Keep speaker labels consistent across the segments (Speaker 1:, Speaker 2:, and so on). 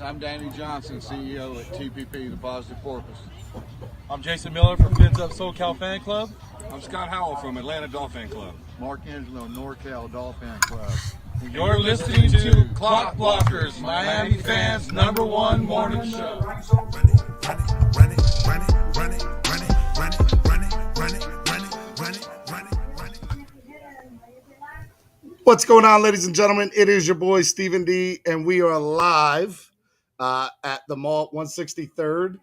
Speaker 1: I'm Danny Johnson, CEO at TPP, The Positive Porpoise.
Speaker 2: I'm Jason Miller from Fins Up SoCal Fan Club.
Speaker 1: I'm Scott Howell from Atlanta Dolphin Club.
Speaker 3: Mark Angelo, NorCal Dolphin Club.
Speaker 2: You're listening to Clock Blockers, Miami fans' #1 morning show.
Speaker 4: What's going on, ladies and gentlemen? It is your boy, Stephen D., and we are live at the mall at 163rd,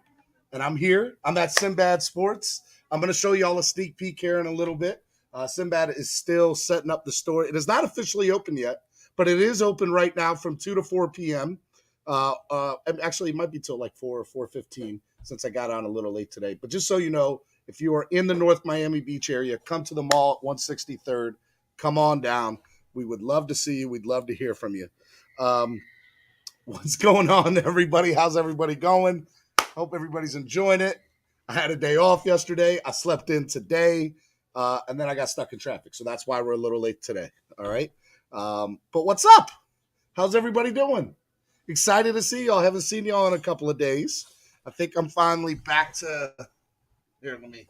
Speaker 4: and I'm here. I'm at Sinbad Sports. I'm going to show you all a sneak peek here in a little bit. Sinbad is still setting up the store. It is not officially open yet, but it is open right now from 2 to 4 p.m. Actually, it might be till like 4 or 4:15 since I got on a little late today. But just so you know, if you are in the North Miami Beach area, come to the mall at 163rd. Come on down. We would love to see you. We'd love to hear from you. What's going on, everybody? How's everybody going? Hope everybody's enjoying it. I had a day off yesterday. I slept in today, and then I got stuck in traffic. So that's why we're a little late today. All right. But what's up? How's everybody doing? Excited to see y'all. Haven't seen y'all in a couple of days. I think I'm finally back to here. Let me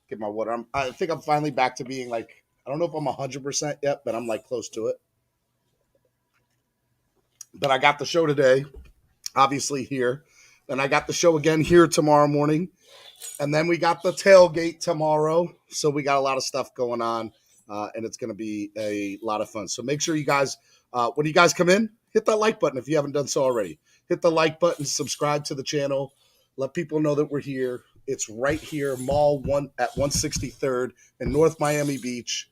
Speaker 4: get my water. I think I'm finally back to being like, I don't know if I'm 100% yet, but I'm like close to it. But I got the show today, obviously here. And I got the show again here tomorrow morning. And then we got the tailgate tomorrow. So we got a lot of stuff going on. And it's going to be a lot of fun. So make sure you guys, when you guys come in, hit that like button if you haven't done so already. Hit the like button, subscribe to the channel. Let people know that we're here. It's right here, Mall 1 at 163rd in North Miami Beach.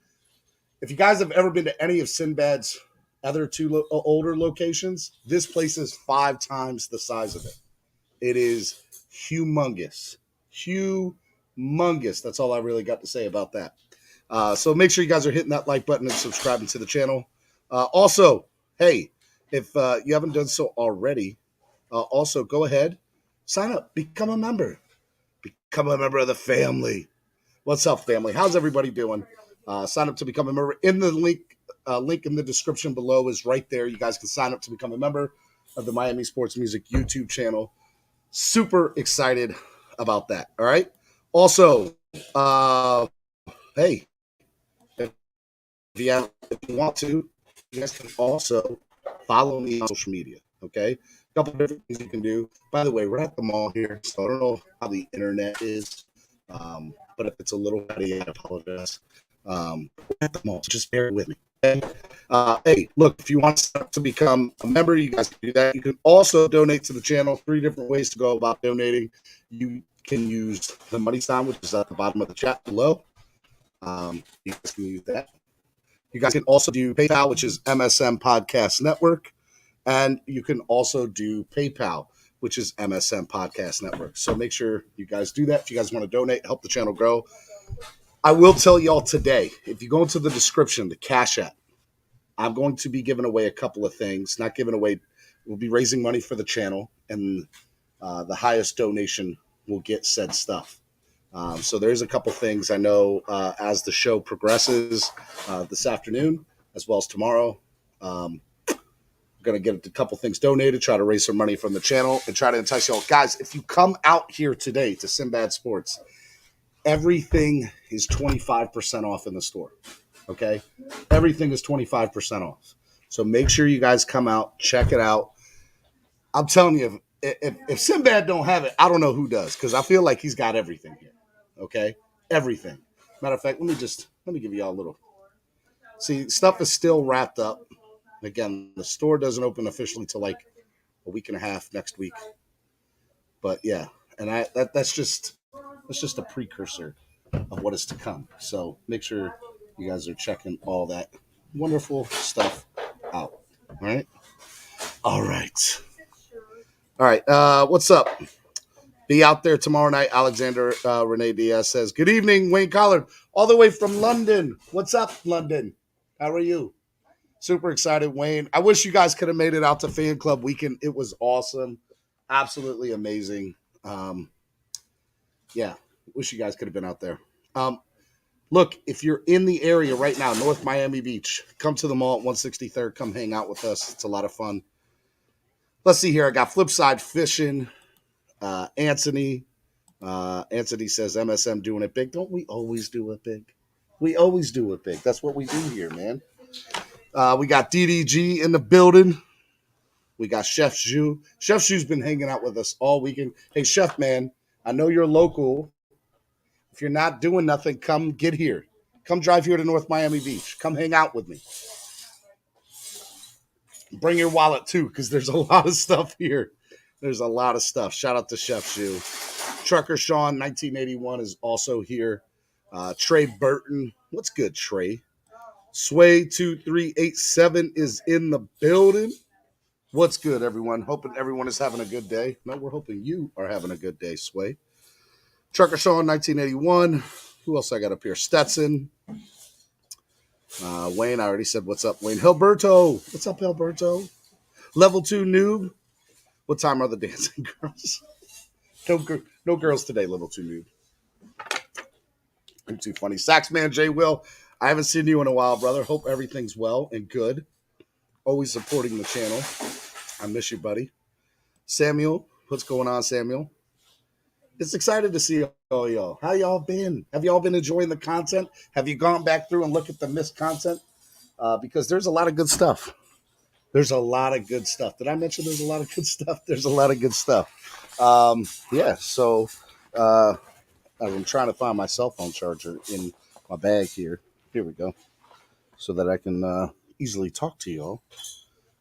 Speaker 4: If you guys have ever been to any of Sinbad's other two older locations, this place is 5 times the size of it. It is humongous. Humongous. That's all I really got to say about that. So make sure you guys are hitting that like button and subscribing to the channel. Also, hey, if you haven't done so already, also go ahead, sign up, become a member. Become a member of the family. What's up, family? How's everybody doing? Sign up to become a member. In the link in the description below is right there. You guys can sign up to become a member of the Miami Sports Music YouTube channel. Super excited about that. All right. Also, hey, if you want to, you guys can also follow me on social media. Okay. A couple different things you can do. By the way, we're at the mall here, so I don't know how the internet is. But if it's a little petty, I apologize. At the mall, just bear with me. Okay? Hey, look, if you want to become a member, you guys can do that. You can also donate to the channel. 3 different ways to go about donating. You can use the money sign, which is at the bottom of the chat below. You guys can use that. You guys can also do PayPal, which is MSM Podcast Network. And you can also do PayPal, which is MSM Podcast Network. So make sure you guys do that if you guys want to donate, help the channel grow. I will tell y'all today, if you go into the description, the Cash App, I'm going to be giving away a couple of things. Not giving away, we'll be raising money for the channel, and the highest donation will get said stuff. So there's a couple things I know as the show progresses this afternoon, as well as tomorrow. I'm going to get a couple things donated, try to raise some money from the channel, and try to entice y'all. Guys, if you come out here today to Sinbad Sports, everything is 25% off in the store, okay? Everything is 25% off. So make sure you guys come out, check it out. I'm telling you, if Sinbad don't have it, I don't know who does, because I feel like he's got everything here, okay? Everything. Matter of fact, let me give y'all a little. See, stuff is still wrapped up. Again, the store doesn't open officially till like a week and a half next week. But yeah, and that's just a precursor of what is to come. So make sure you guys are checking all that wonderful stuff out. All right. All right. All right. What's up? Be out there tomorrow night. Alexander Renee Diaz says, good evening, Wayne Collard, all the way from London. What's up, London? How are you? Super excited, Wayne. I wish you guys could have made it out to Fan Club Weekend. It was awesome. Absolutely amazing. Yeah, wish you guys could have been out there. Look, if you're in the area right now, North Miami Beach, come to the mall at 163rd. Come hang out with us. It's a lot of fun. Let's see here. I got Flipside Fishing. Anthony. Anthony says MSM doing it big. Don't we always do it big? We always do it big. That's what we do here, man. We got DDG in the building. We got Chef Zhu. Chef Zhu's been hanging out with us all weekend. Hey, Chef, man, I know you're local. If you're not doing nothing, come get here. Come drive here to North Miami Beach. Come hang out with me. Bring your wallet, too, because there's a lot of stuff here. There's a lot of stuff. Shout out to Chef Zhu. Trucker Sean, 1981, is also here. Trey Burton. What's good, Trey? Sway2387 is in the building. What's good, everyone? Hoping everyone is having a good day. No, we're hoping you are having a good day, Sway. Trucker Sean, 1981. Who else I got up here? Stetson. Wayne, I already said what's up, Wayne. Hilberto. What's up, Hilberto? Level 2 noob. What time are the dancing girls? No girls today, Level 2 noob. I'm too funny. Saxman J. Will. I haven't seen you in a while, brother. Hope everything's well and good. Always supporting the channel. I miss you, buddy. Samuel. What's going on, Samuel? It's excited to see all y'all. How y'all been? Have y'all been enjoying the content? Have you gone back through and looked at the missed content? Because there's a lot of good stuff. There's a lot of good stuff. Did I mention there's a lot of good stuff? There's a lot of good stuff. Yeah, so I'm trying to find my cell phone charger in my bag here. Here we go. So that I can easily talk to y'all.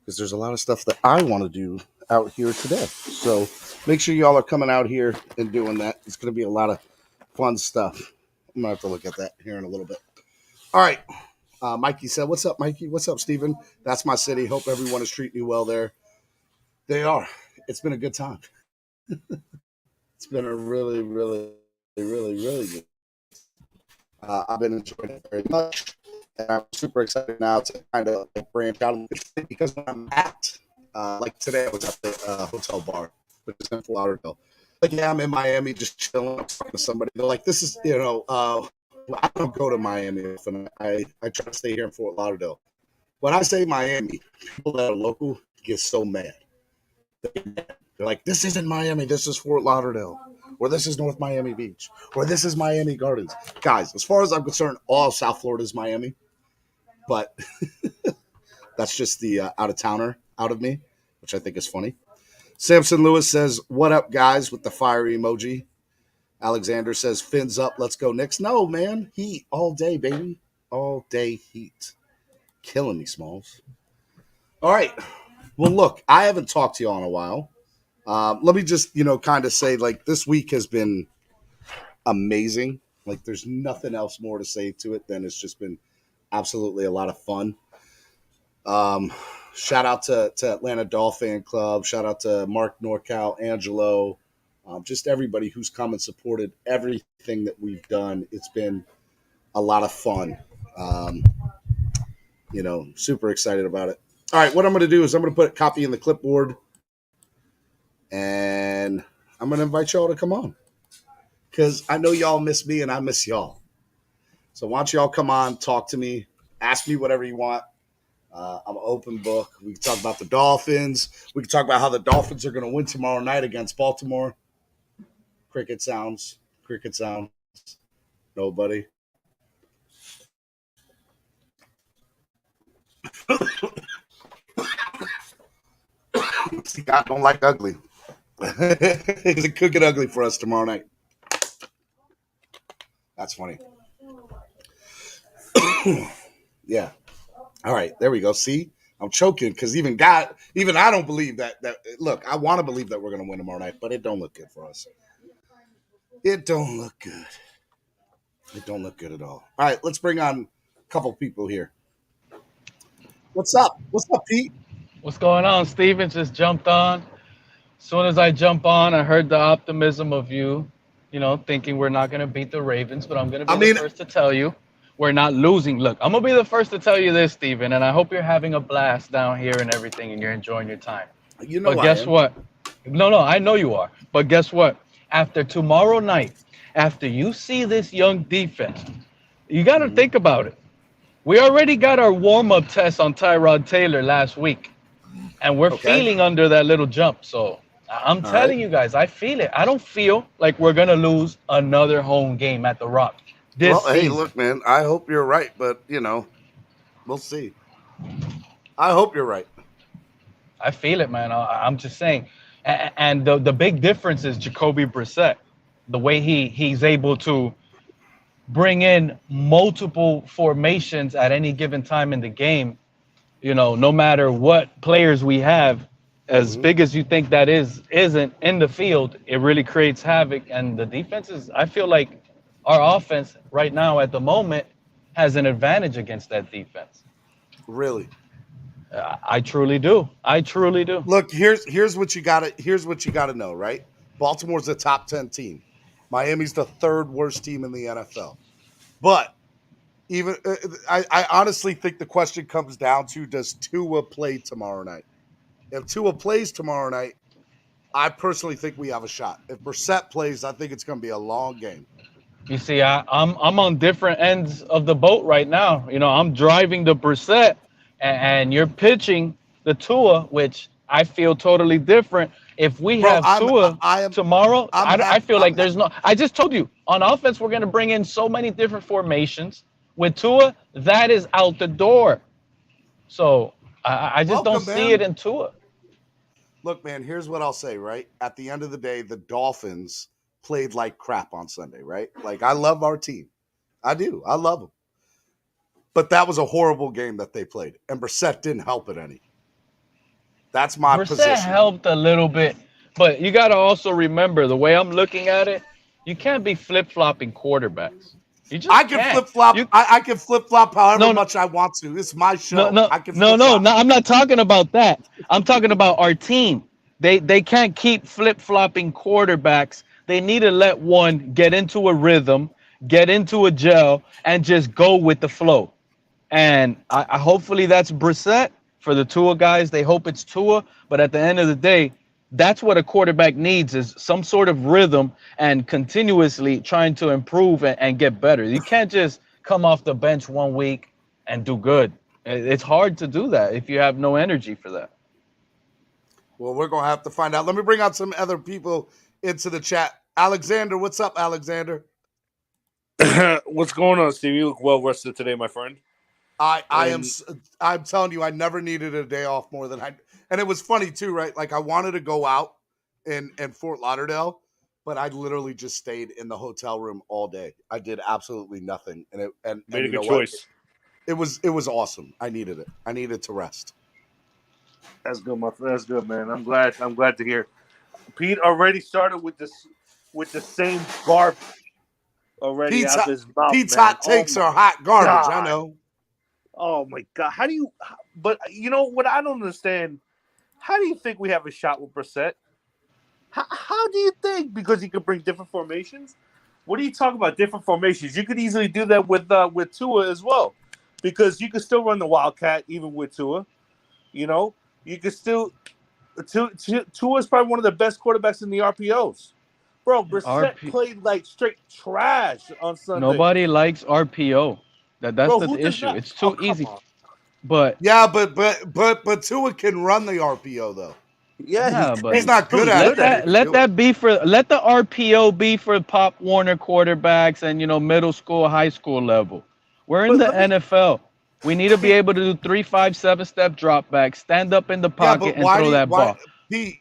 Speaker 4: Because there's a lot of stuff that I want to do out here today. So make sure y'all are coming out here and doing that. It's going to be a lot of fun stuff. I'm going to have to look at that here in a little bit. All right. Mikey said, what's up, Mikey? What's up, Steven? That's my city. Hope everyone is treating you well there. They are. It's been a good time. It's been a really, really, really, really good. I've been enjoying it very much. And I'm super excited now to kind of branch out because when I'm at, like today, I was at the hotel bar, which is in Fort Lauderdale. Like, yeah, I'm in Miami just chilling, talking to somebody. They're like, this is, I don't go to Miami often. I try to stay here in Fort Lauderdale. When I say Miami, people that are local get so mad. They're like, this isn't Miami, this is Fort Lauderdale. Or this is North Miami Beach. Or this is Miami Gardens. Guys, as far as I'm concerned, all of South Florida is Miami. But that's just the out-of-towner out of me, which I think is funny. Samson Lewis says, what up, guys, with the fire emoji. Alexander says, fins up, let's go Knicks. No, man, heat all day, baby. All day heat. Killing me, Smalls. All right. Well, look, I haven't talked to y'all in a while. Let me just, kind of say, like, this week has been amazing. Like, there's nothing else more to say to it than it's just been absolutely a lot of fun. Shout out to Atlanta Dolphin Club. Shout out to Mark Norcal, Angelo, just everybody who's come and supported everything that we've done. It's been a lot of fun. Super excited about it. All right, what I'm going to do is I'm going to put a copy in the clipboard, and I'm going to invite y'all to come on because I know y'all miss me and I miss y'all. So why don't y'all come on, talk to me, ask me whatever you want. I'm an open book. We can talk about the Dolphins. We can talk about how the Dolphins are going to win tomorrow night against Baltimore. Cricket sounds. Nobody. See, God don't like ugly. It could get ugly for us tomorrow night. That's funny. Yeah. All right, there we go. See, I'm choking because even I don't believe that. Look, I want to believe that we're going to win tomorrow night, but it don't look good for us. It don't look good. It don't look good at all. All right, let's bring on a couple people here. What's up? What's up, Pete?
Speaker 5: What's going on? Steven just jumped on. As soon as I jump on, I heard the optimism of you, thinking we're not going to beat the Ravens, but I'm going to be the first to tell you we're not losing. Look, I'm going to be the first to tell you this, Steven, and I hope you're having a blast down here and everything and you're enjoying your time. But guess what? No, I know you are. But guess what? After tomorrow night, after you see this young defense, you got to think about it. We already got our warm-up test on Tyrod Taylor last week. and we're
Speaker 4: Okay.
Speaker 5: feeling under that little jump. So I'm
Speaker 4: All right.
Speaker 5: telling you guys, I feel it. I don't feel like we're gonna lose another home game at the Rock this
Speaker 4: Well, hey,
Speaker 5: season.
Speaker 4: look, man. I hope you're right, but we'll see. I hope you're right.
Speaker 5: I feel it, man. I'm just saying. And the big difference is Jacoby Brissett, the way he's able to bring in multiple formations at any given time in the game. No matter what players we have, as
Speaker 4: Mhm.
Speaker 5: big as you think that isn't in the field, it really creates havoc. And the defense is, I feel like our offense right now at the moment has an advantage against that defense.
Speaker 4: Really.
Speaker 5: I truly do. I truly do.
Speaker 4: Look, here's what you gotta know, right? Baltimore's a top 10 team. Miami's the third worst team in the NFL. But even I honestly think the question comes down to, does Tua play tomorrow night? If Tua plays tomorrow night, I personally think we have a shot. If Brissett plays, I think it's going to be a long game.
Speaker 5: You see, I'm on different ends of the boat right now. I'm driving the Brissett, and you're pitching the Tua, which I feel totally different. If we
Speaker 4: Bro,
Speaker 5: have Tua
Speaker 4: I am
Speaker 5: tomorrow,
Speaker 4: I'm
Speaker 5: I
Speaker 4: happy.
Speaker 5: feel like there's no. I just told you on offense we're gonna bring in so many different formations. With Tua, that is out the door. So I just don't
Speaker 4: Welcome,
Speaker 5: see it
Speaker 4: man.
Speaker 5: in Tua.
Speaker 4: Look, man, here's what I'll say, right? At the end of the day, the Dolphins played like crap on Sunday, right? Like, I love our team. I do. I love them. But that was a horrible game that they played, and Brissett didn't help it any. That's my
Speaker 5: Brissett
Speaker 4: position on it.
Speaker 5: helped a little bit, but you got to also remember the way I'm looking at it. You can't be flip flopping quarterbacks. You
Speaker 4: I
Speaker 5: just
Speaker 4: can
Speaker 5: can't.
Speaker 4: flip flop.
Speaker 5: You
Speaker 4: I can flip flop however
Speaker 5: no no
Speaker 4: much I want to. It's my
Speaker 5: no
Speaker 4: show.
Speaker 5: no
Speaker 4: I can
Speaker 5: no
Speaker 4: flip
Speaker 5: no
Speaker 4: flop.
Speaker 5: no. I'm not talking about that. I'm talking about our team. They can't keep flip flopping quarterbacks. They need to let one get into a rhythm, get into a gel, and just go with the flow. And I hopefully that's Brissett. For the Tua guys, they hope it's Tua. But at the end of the day, that's what a quarterback needs is some sort of rhythm and continuously trying to improve and get better. You can't just come off the bench one week and do good. It's hard to do that if you have no energy for that.
Speaker 4: Well, we're gonna have to find out. Let me bring out some other people into the chat. Alexander, what's up, Alexander?
Speaker 6: What's going on, Steve? You look well rested today, my friend.
Speaker 4: I'm telling you, I never needed a day off more than I. And it was funny too, right? Like, I wanted to go out in Fort Lauderdale, but I literally just stayed in the hotel room all day. I did absolutely nothing, and
Speaker 6: Made a
Speaker 4: you know
Speaker 6: good
Speaker 4: what?
Speaker 6: choice.
Speaker 4: It was awesome. I needed it. I needed to rest.
Speaker 6: That's good, my friend. That's good, man. I'm glad to hear. Pete already started with the same garbage already
Speaker 4: Pete's
Speaker 6: out his mouth,
Speaker 4: Pete's
Speaker 6: man.
Speaker 4: hot takes are hot garbage. I
Speaker 6: God.
Speaker 4: know.
Speaker 6: Oh my God. How do you? But you know what? I don't understand. How do you think we have a shot with Brissett? How do you think? Because he could bring different formations. What are you talking about? Different formations. You could easily do that with Tua as well, because you could still run the Wildcat even with Tua. You know, you could still. Tua is probably one of the best quarterbacks in the RPOs. Bro, Brissett
Speaker 5: RP
Speaker 6: played like straight trash on Sunday.
Speaker 5: Nobody likes RPO. That's
Speaker 6: Bro,
Speaker 5: the
Speaker 6: who does
Speaker 5: issue.
Speaker 6: not?
Speaker 5: It's
Speaker 6: Oh,
Speaker 5: too
Speaker 6: come
Speaker 5: easy.
Speaker 6: on.
Speaker 5: But
Speaker 4: Yeah, but Tua can run the RPO though.
Speaker 6: Yeah, he
Speaker 5: yeah,
Speaker 6: can.
Speaker 4: He's
Speaker 5: but
Speaker 6: He's
Speaker 4: not good
Speaker 6: really
Speaker 4: at it,
Speaker 5: let
Speaker 6: good
Speaker 4: but
Speaker 6: at
Speaker 4: he
Speaker 6: it.
Speaker 5: that
Speaker 4: can
Speaker 5: let
Speaker 4: do it.
Speaker 5: that be for let the RPO be for Pop Warner quarterbacks and middle school, high school level. We're in
Speaker 6: But
Speaker 5: the
Speaker 6: let me.
Speaker 5: NFL. We need to be able to do 3, 5, 7 step drop back, stand up in the
Speaker 4: Yeah,
Speaker 5: pocket,
Speaker 4: but
Speaker 5: and throw that
Speaker 4: why
Speaker 5: ball.
Speaker 4: Pete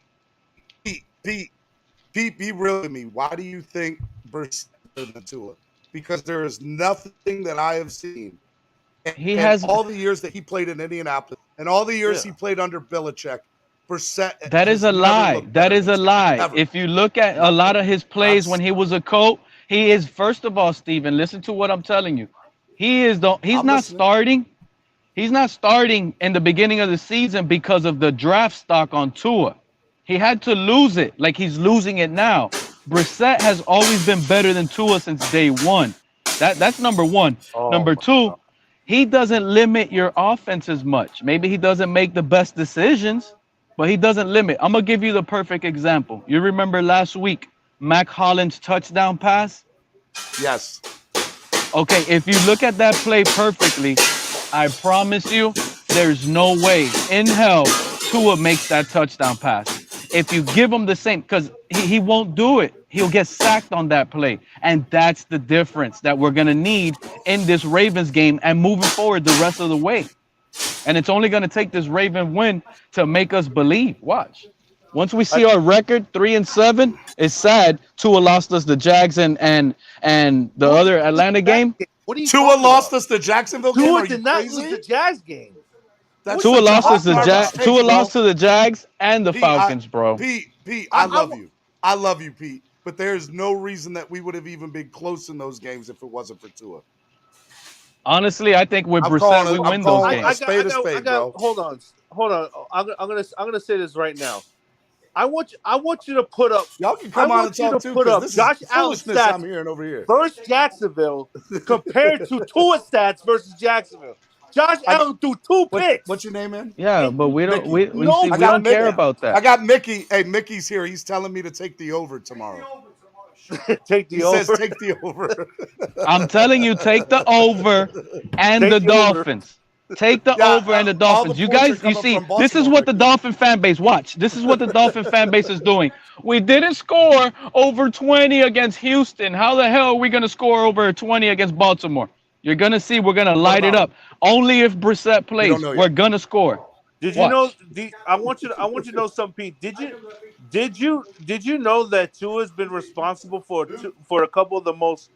Speaker 4: Pete Pete Pete be real with me? Why do you think Brissett is better than Tua? Because there is nothing that I have seen
Speaker 5: He
Speaker 4: and
Speaker 5: has
Speaker 4: all the years that he played in Indianapolis and all the years he
Speaker 6: Yeah.
Speaker 4: played under Belichick, Brissett
Speaker 5: That is
Speaker 4: has
Speaker 5: a
Speaker 4: never
Speaker 5: lie.
Speaker 4: looked
Speaker 5: That
Speaker 4: better
Speaker 5: is
Speaker 4: than
Speaker 5: a
Speaker 4: Tua.
Speaker 5: lie.
Speaker 4: Ever.
Speaker 5: If you look at a
Speaker 4: No.
Speaker 5: lot of his plays when
Speaker 4: That's
Speaker 5: he was a coach, he is first of all, Steven, listen to what I'm telling you. He's
Speaker 4: I'm
Speaker 5: not
Speaker 4: listening.
Speaker 5: starting. He's not starting in the beginning of the season because of the draft stock on Tua. He had to lose it like he's losing it now. Brissett has always been better than Tua since day one. That's number one.
Speaker 6: Oh
Speaker 5: Number
Speaker 6: my
Speaker 5: two,
Speaker 6: God.
Speaker 5: he doesn't limit your offense as much. Maybe he doesn't make the best decisions, but he doesn't limit. I'm gonna give you the perfect example. You remember last week, Mac Hollins' touchdown pass?
Speaker 4: Yes.
Speaker 5: Okay, if you look at that play perfectly, I promise you, there's no way in hell Tua makes that touchdown pass. If you give him the same, because he won't do it. He'll get sacked on that play. And that's the difference that we're going to need in this Ravens game and moving forward the rest of the way. And it's only going to take this Raven win to make us believe. Watch. Once we see our record 3-7, it's sad. Tua lost us the Jags and the other Atlanta game.
Speaker 6: What are you
Speaker 4: Tua
Speaker 6: talking
Speaker 4: lost
Speaker 6: about?
Speaker 4: us the Jacksonville game.
Speaker 6: Tua
Speaker 4: Are you
Speaker 6: did not
Speaker 4: crazy?
Speaker 6: lose the Jazz game.
Speaker 5: Tua lost us the
Speaker 4: Jags.
Speaker 5: Tua lost to the Jags and the
Speaker 4: Pete,
Speaker 5: Falcons, bro.
Speaker 4: Pete, I love you. I love you, Pete. But there's no reason that we would have even been close in those games if it wasn't for Tua.
Speaker 5: Honestly, I think with Brissett we win those games.
Speaker 4: Spade, bro.
Speaker 6: Hold on. I'm gonna say this right now. I want you to put up.
Speaker 4: Y'all can come on and talk too, because this
Speaker 6: Josh
Speaker 4: is
Speaker 6: Allen
Speaker 4: foolishness
Speaker 6: stats
Speaker 4: I'm hearing over here.
Speaker 6: versus Jacksonville compared to Tua stats versus Jacksonville. Josh Allen threw 2 picks.
Speaker 4: What's your name, man?
Speaker 5: Yeah, but we don't
Speaker 4: Mickey.
Speaker 5: we don't care about that.
Speaker 4: I got Mickey. Hey, Mickey's here. He's telling me to take the over tomorrow.
Speaker 6: Take the
Speaker 4: he
Speaker 6: over.
Speaker 4: says take the over.
Speaker 5: I'm telling you, take the over and the Dolphins. Take the over and the Dolphins. You guys, you see, this is what the Dolphin fan base, watch. This is what the Dolphin fan base is doing. We didn't score over 20 against Houston. How the hell are we going to score over 20 against Baltimore? You're going to see we're going to light it up. Only if Brissett plays, we're going to score.
Speaker 6: Did you know? I want you to know something, Pete. Did you know that Tua's been responsible for a couple of the most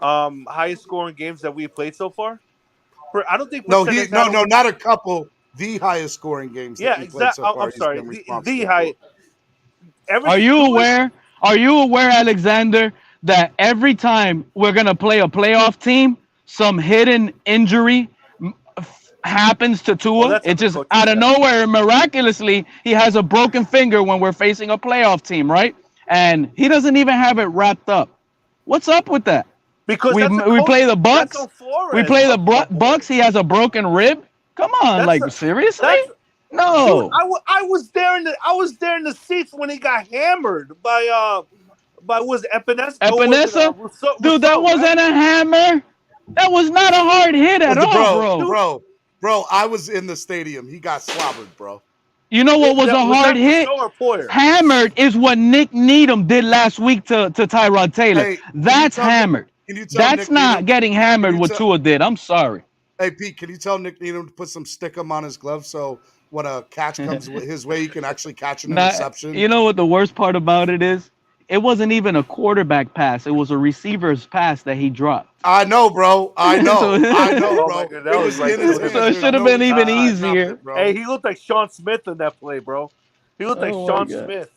Speaker 6: highest scoring games that we played so far? I don't think.
Speaker 4: No, not a couple. The highest scoring games.
Speaker 6: Yeah, exactly. So I'm sorry. The high.
Speaker 5: Are you aware? Are you aware, Alexander, that every time we're gonna play a playoff team, some hidden injury happens to Tua?
Speaker 6: Well,
Speaker 5: it just out of nowhere, miraculously, he has a broken finger when we're facing a playoff team, right? And he doesn't even have it wrapped up. What's up with that?
Speaker 6: Because
Speaker 5: we play the Bucks. We play the Bucks. He has a broken rib. Come on, seriously? No.
Speaker 6: Dude, I was there in the seats when he got hammered by was it Epinesa?
Speaker 5: Epinesa? Dude, that wasn't a hammer. That was not a hard hit at all,
Speaker 4: bro. I was in the stadium. He got slobbered, bro.
Speaker 5: You know what was a hard hit? Hammered is what Nick Needham did last week to Tyrod Taylor. Hey, that's hammered. That's not getting hammered what Tua did. I'm sorry.
Speaker 4: Hey, Pete, can you tell Nick Needham to put some stickum on his glove so when a catch comes his way, he can actually catch an interception?
Speaker 5: You know what the worst part about it is? It wasn't even a quarterback pass. It was a receiver's pass that he dropped.
Speaker 4: I know, bro. I know, bro.
Speaker 5: So it should have been even easier.
Speaker 6: Hey, he looked like Sean Smith in that play, bro. He looked like Sean Smith.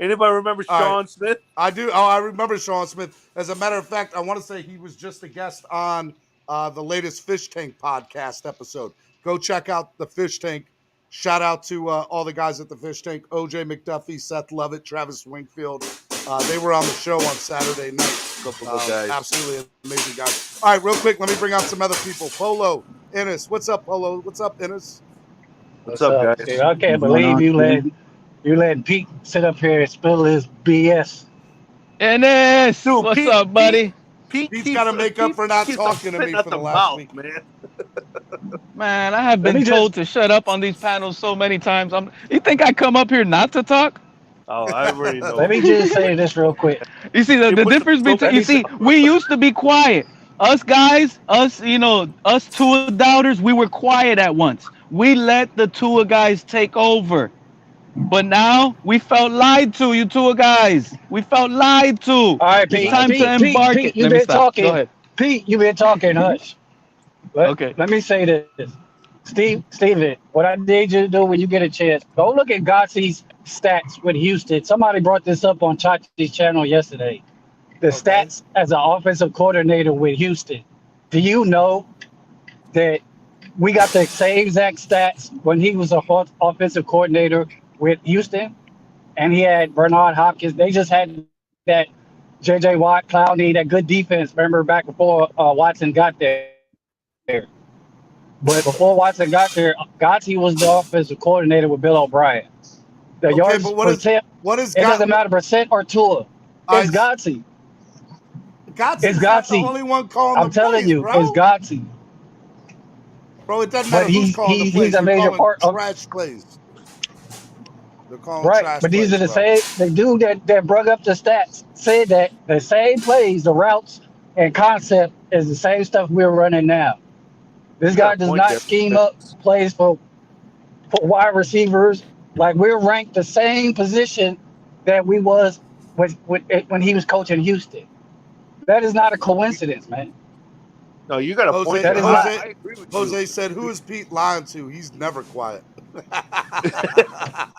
Speaker 6: Anybody remember Sean Smith?
Speaker 4: I do. Oh, I remember Sean Smith. As a matter of fact, I want to say he was just a guest on the latest Fish Tank podcast episode. Go check out the Fish Tank. Shout out to all the guys at the Fish Tank. OJ McDuffie, Seth Lovett, Travis Wingfield. They were on the show on Saturday night. Absolutely amazing guys. All right, real quick, let me bring out some other people. Polo, Ennis. What's up, Polo? What's up, Ennis?
Speaker 6: What's up, guys?
Speaker 7: Dude, I can't believe you let Pete sit up here and spill his BS.
Speaker 5: Ennis, what's up, buddy?
Speaker 4: Pete's got to make up for not talking to me for the last week,
Speaker 6: man.
Speaker 5: Man, I have been told to shut up on these panels so many times. You think I come up here not to talk?
Speaker 6: Oh, I already know.
Speaker 7: Let me just say this real quick.
Speaker 5: You see the difference between we used to be quiet. Us guys, us Tua doubters, we were quiet at once. We let the Tua guys take over. But now we felt lied to, you Tua guys. We felt lied to.
Speaker 7: All right, Pete.
Speaker 5: It's time to embark
Speaker 7: Pete,
Speaker 5: it.
Speaker 7: you've been talking.
Speaker 5: Go ahead.
Speaker 7: Pete, you've been talking. Hush. Let me say this. Steven, what I need you to do when you get a chance, go look at Gotzi's stats with Houston. Somebody brought this up on Chachi's channel yesterday. The stats as an offensive coordinator with Houston. Do you know that we got the same exact stats when he was an offensive coordinator with Houston? And he had Bernard Hopkins. They just had that J.J. Watt, Clowney, that good defense, remember, back before Watson got there. But before Watson got there, Gotzi was the offensive coordinator with Bill O'Brien. The yards percent, it doesn't matter percent or Tua. It's Gotzi.
Speaker 4: It's Gotzi. The only one calling
Speaker 7: I'm telling you, it's Gotzi.
Speaker 4: Bro, it doesn't matter who's calling the plays.
Speaker 7: He's a major part
Speaker 4: of trash plays. They're calling
Speaker 7: Right,
Speaker 4: trash
Speaker 7: but these are
Speaker 4: plays,
Speaker 7: the
Speaker 4: bro.
Speaker 7: same. The dude that brought up the stats said that the same plays, the routes and concept is the same stuff we're running now. This
Speaker 6: You got
Speaker 7: guy
Speaker 6: a
Speaker 7: does
Speaker 6: point
Speaker 7: not
Speaker 6: there.
Speaker 7: scheme up plays for wide receivers. Like we're ranked the same position that we was when he was coaching Houston. That is not a coincidence, man.
Speaker 6: No, you got a point
Speaker 4: Jose
Speaker 7: That
Speaker 6: there.
Speaker 7: is not.
Speaker 6: I agree with you.
Speaker 4: Jose said, "Who is Pete lying to? He's never quiet."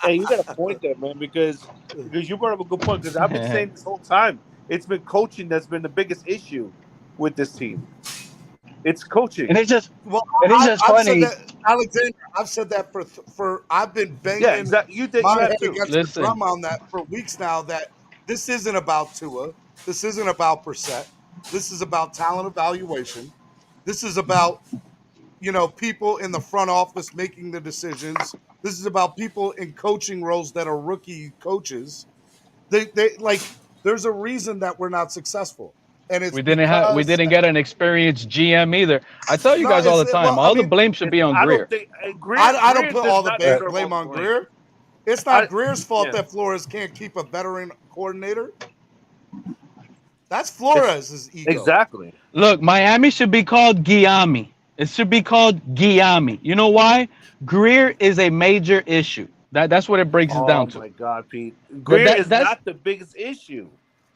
Speaker 6: Hey, you got a point there, man, because you brought up a good point. Because I've been saying this whole time, it's been coaching that's been the biggest issue with this team. It's coaching.
Speaker 7: And it's just
Speaker 4: Well,
Speaker 7: and it's just
Speaker 4: I've said
Speaker 7: funny.
Speaker 4: that, Alexander. I've said that for I've been
Speaker 6: Yeah,
Speaker 4: banging
Speaker 6: exactly. You
Speaker 4: my
Speaker 6: have
Speaker 4: head
Speaker 6: too.
Speaker 4: against the
Speaker 5: Listen,
Speaker 4: drum on that for weeks now. That this isn't about Tua. This isn't about Brissett. This is about talent evaluation. This is about people in the front office making the decisions. This is about people in coaching roles that are rookie coaches. They like. There's a reason that we're not successful, and it's
Speaker 5: we
Speaker 4: because
Speaker 5: didn't get an experienced GM either. I tell you
Speaker 4: no,
Speaker 5: guys all
Speaker 4: it's
Speaker 5: the time,
Speaker 4: well. I
Speaker 5: all the
Speaker 4: mean,
Speaker 5: blame should be on
Speaker 6: I don't
Speaker 5: Greer.
Speaker 6: think
Speaker 4: I don't
Speaker 6: Greer
Speaker 4: put
Speaker 6: does
Speaker 4: all the
Speaker 6: not deserve all
Speaker 4: blame
Speaker 6: the
Speaker 4: on
Speaker 6: blame.
Speaker 4: Greer. It's
Speaker 6: I
Speaker 4: not Greer's fault
Speaker 6: yeah.
Speaker 4: that Flores can't keep a veteran coordinator. That's
Speaker 6: It's,
Speaker 4: Flores' ego.
Speaker 6: exactly.
Speaker 5: Look, Miami should be called Guillami. It should be called Guillami. You know why? Greer is a major issue. That's what it breaks it
Speaker 6: Oh
Speaker 5: down to.
Speaker 6: my God, Pete.
Speaker 5: That,
Speaker 6: Greer
Speaker 5: that
Speaker 6: is
Speaker 5: that's
Speaker 6: not the biggest issue.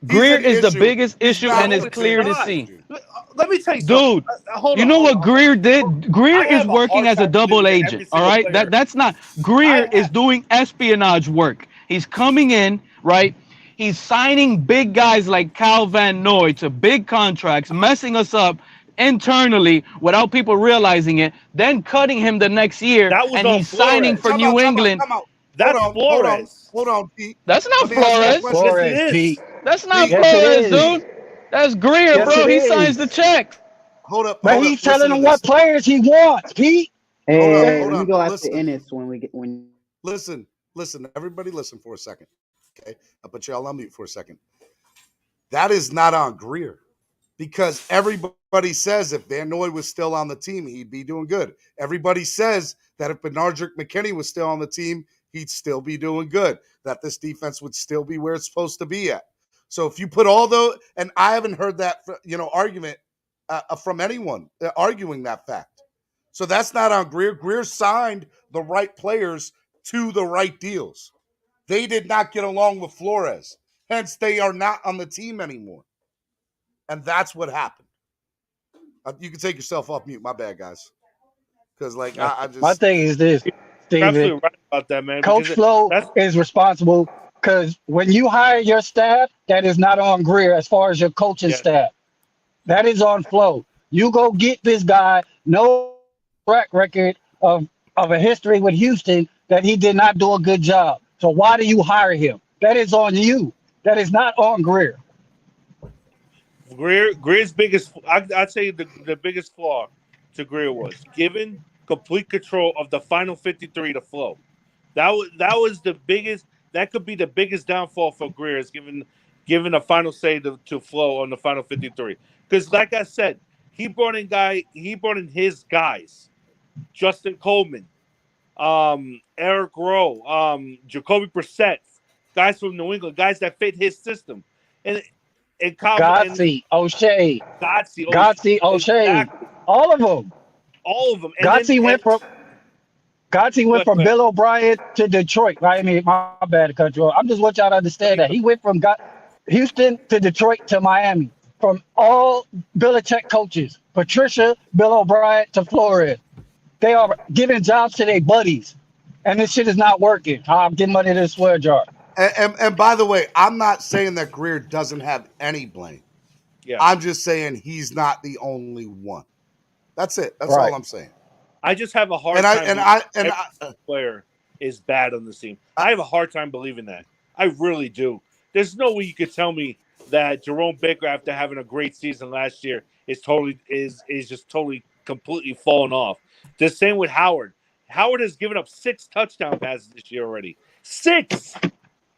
Speaker 4: He's
Speaker 5: Greer
Speaker 4: an
Speaker 5: is the
Speaker 4: issue.
Speaker 5: biggest
Speaker 4: He's
Speaker 5: issue,
Speaker 4: not
Speaker 5: and
Speaker 6: No,
Speaker 5: it's
Speaker 6: it's
Speaker 4: the
Speaker 5: clear to
Speaker 6: not.
Speaker 4: biggest
Speaker 5: see.
Speaker 4: issue.
Speaker 6: Let me tell you something.
Speaker 5: Dude,
Speaker 6: Hold
Speaker 5: you
Speaker 6: on,
Speaker 5: know
Speaker 6: hold
Speaker 5: what
Speaker 6: on.
Speaker 5: Greer did? Greer
Speaker 6: I
Speaker 5: is
Speaker 6: have a
Speaker 5: working
Speaker 6: hard
Speaker 5: as a
Speaker 6: time
Speaker 5: double
Speaker 6: believing that
Speaker 5: agent.
Speaker 6: every
Speaker 5: All
Speaker 6: single
Speaker 5: right,
Speaker 6: player.
Speaker 5: that's not Greer is doing espionage work. He's coming in, right? He's signing big guys like Cal Van Noy to big contracts, messing us up internally without people realizing it, then cutting him the next year,
Speaker 6: That was
Speaker 5: and
Speaker 6: on
Speaker 5: he's signing for
Speaker 6: Flores.
Speaker 5: New England.
Speaker 4: Time out.
Speaker 6: That's Flores.
Speaker 4: Hold on, Pete.
Speaker 5: That's not
Speaker 4: Let me ask you a
Speaker 7: That's
Speaker 5: Flores.
Speaker 4: question.
Speaker 6: Yes, it
Speaker 7: Flores,
Speaker 6: is.
Speaker 7: Pete.
Speaker 5: That's not
Speaker 4: Pete,
Speaker 7: Yes, it
Speaker 5: Flores,
Speaker 7: is.
Speaker 5: dude. That's Greer,
Speaker 7: Yes,
Speaker 5: bro.
Speaker 7: it
Speaker 5: He signs the
Speaker 7: is.
Speaker 5: checks.
Speaker 4: hold up,
Speaker 7: But
Speaker 4: hold up.
Speaker 7: he's telling
Speaker 4: Listen to
Speaker 7: them what
Speaker 4: this.
Speaker 7: players he wants, Pete.
Speaker 8: Hey,
Speaker 4: Hold
Speaker 8: let me
Speaker 4: on.
Speaker 8: go after Ennis when we get when.
Speaker 4: Listen. Everybody, listen for a second. Okay, I'll put y'all on mute for a second. That is not on Greer. Because everybody says if Van Noy was still on the team, he'd be doing good. Everybody says that if Benardrick McKinney was still on the team, he'd still be doing good, that this defense would still be where it's supposed to be at. So if you put all those, and I haven't heard that argument from anyone arguing that fact. So that's not on Greer. Greer signed the right players to the right deals. They did not get along with Flores. Hence, they are not on the team anymore. And that's what happened. You can take yourself off mute. My bad, guys. Because I
Speaker 7: My
Speaker 4: just
Speaker 7: thing is this,
Speaker 6: You're
Speaker 7: Steven.
Speaker 6: absolutely right about that, man.
Speaker 7: Coach
Speaker 6: Because
Speaker 7: Flo
Speaker 6: that's
Speaker 7: is responsible because when you hire your staff, that is not on Greer as far as your coaching
Speaker 6: yeah.
Speaker 7: staff. That is on Flo. You go get this guy, no track record of a history with Houston that he did not do a good job. So why do you hire him? That is on you. That is not on Greer.
Speaker 6: Greer's biggest. I'd say the biggest flaw to Greer was given complete control of the final 53 to Flo. That was the biggest. That could be the biggest downfall for Greer is given a final say to Flo on the final 53. Because like I said, he brought in his guys, Justin Coleman, Eric Rowe, Jacoby Brissett, guys from New England, guys that fit his system, and
Speaker 7: Godsey, O'Shea,
Speaker 6: Godsey,
Speaker 7: Godsey, O'Shea,
Speaker 6: exactly,
Speaker 7: all of them.
Speaker 6: all of them, and then
Speaker 7: Godsey went from
Speaker 6: go ahead.
Speaker 7: Bill O'Brien to Detroit. Right? I mean, my bad to cut you off. I'm just want y'all to understand that he went from Houston to Detroit to Miami. From all Belichick coaches, Patricia, Bill O'Brien to Flores, they are giving jobs to their buddies, and this shit is not working. I'm getting money to the swear jar.
Speaker 4: and by the way, I'm not saying that Greer doesn't have any blame.
Speaker 6: Yeah,
Speaker 4: I'm just saying he's not the only one. That's it. That's all
Speaker 7: Right.
Speaker 4: I'm saying.
Speaker 6: I just have a hard
Speaker 4: And
Speaker 6: time.
Speaker 4: every
Speaker 6: Player is bad on the team. I have a hard time believing that. I really do. There's no way you could tell me that Jerome Baker, after having a great season last year, is just totally completely fallen off. The same with Howard. Howard has given up 6 touchdown passes this year already. 6.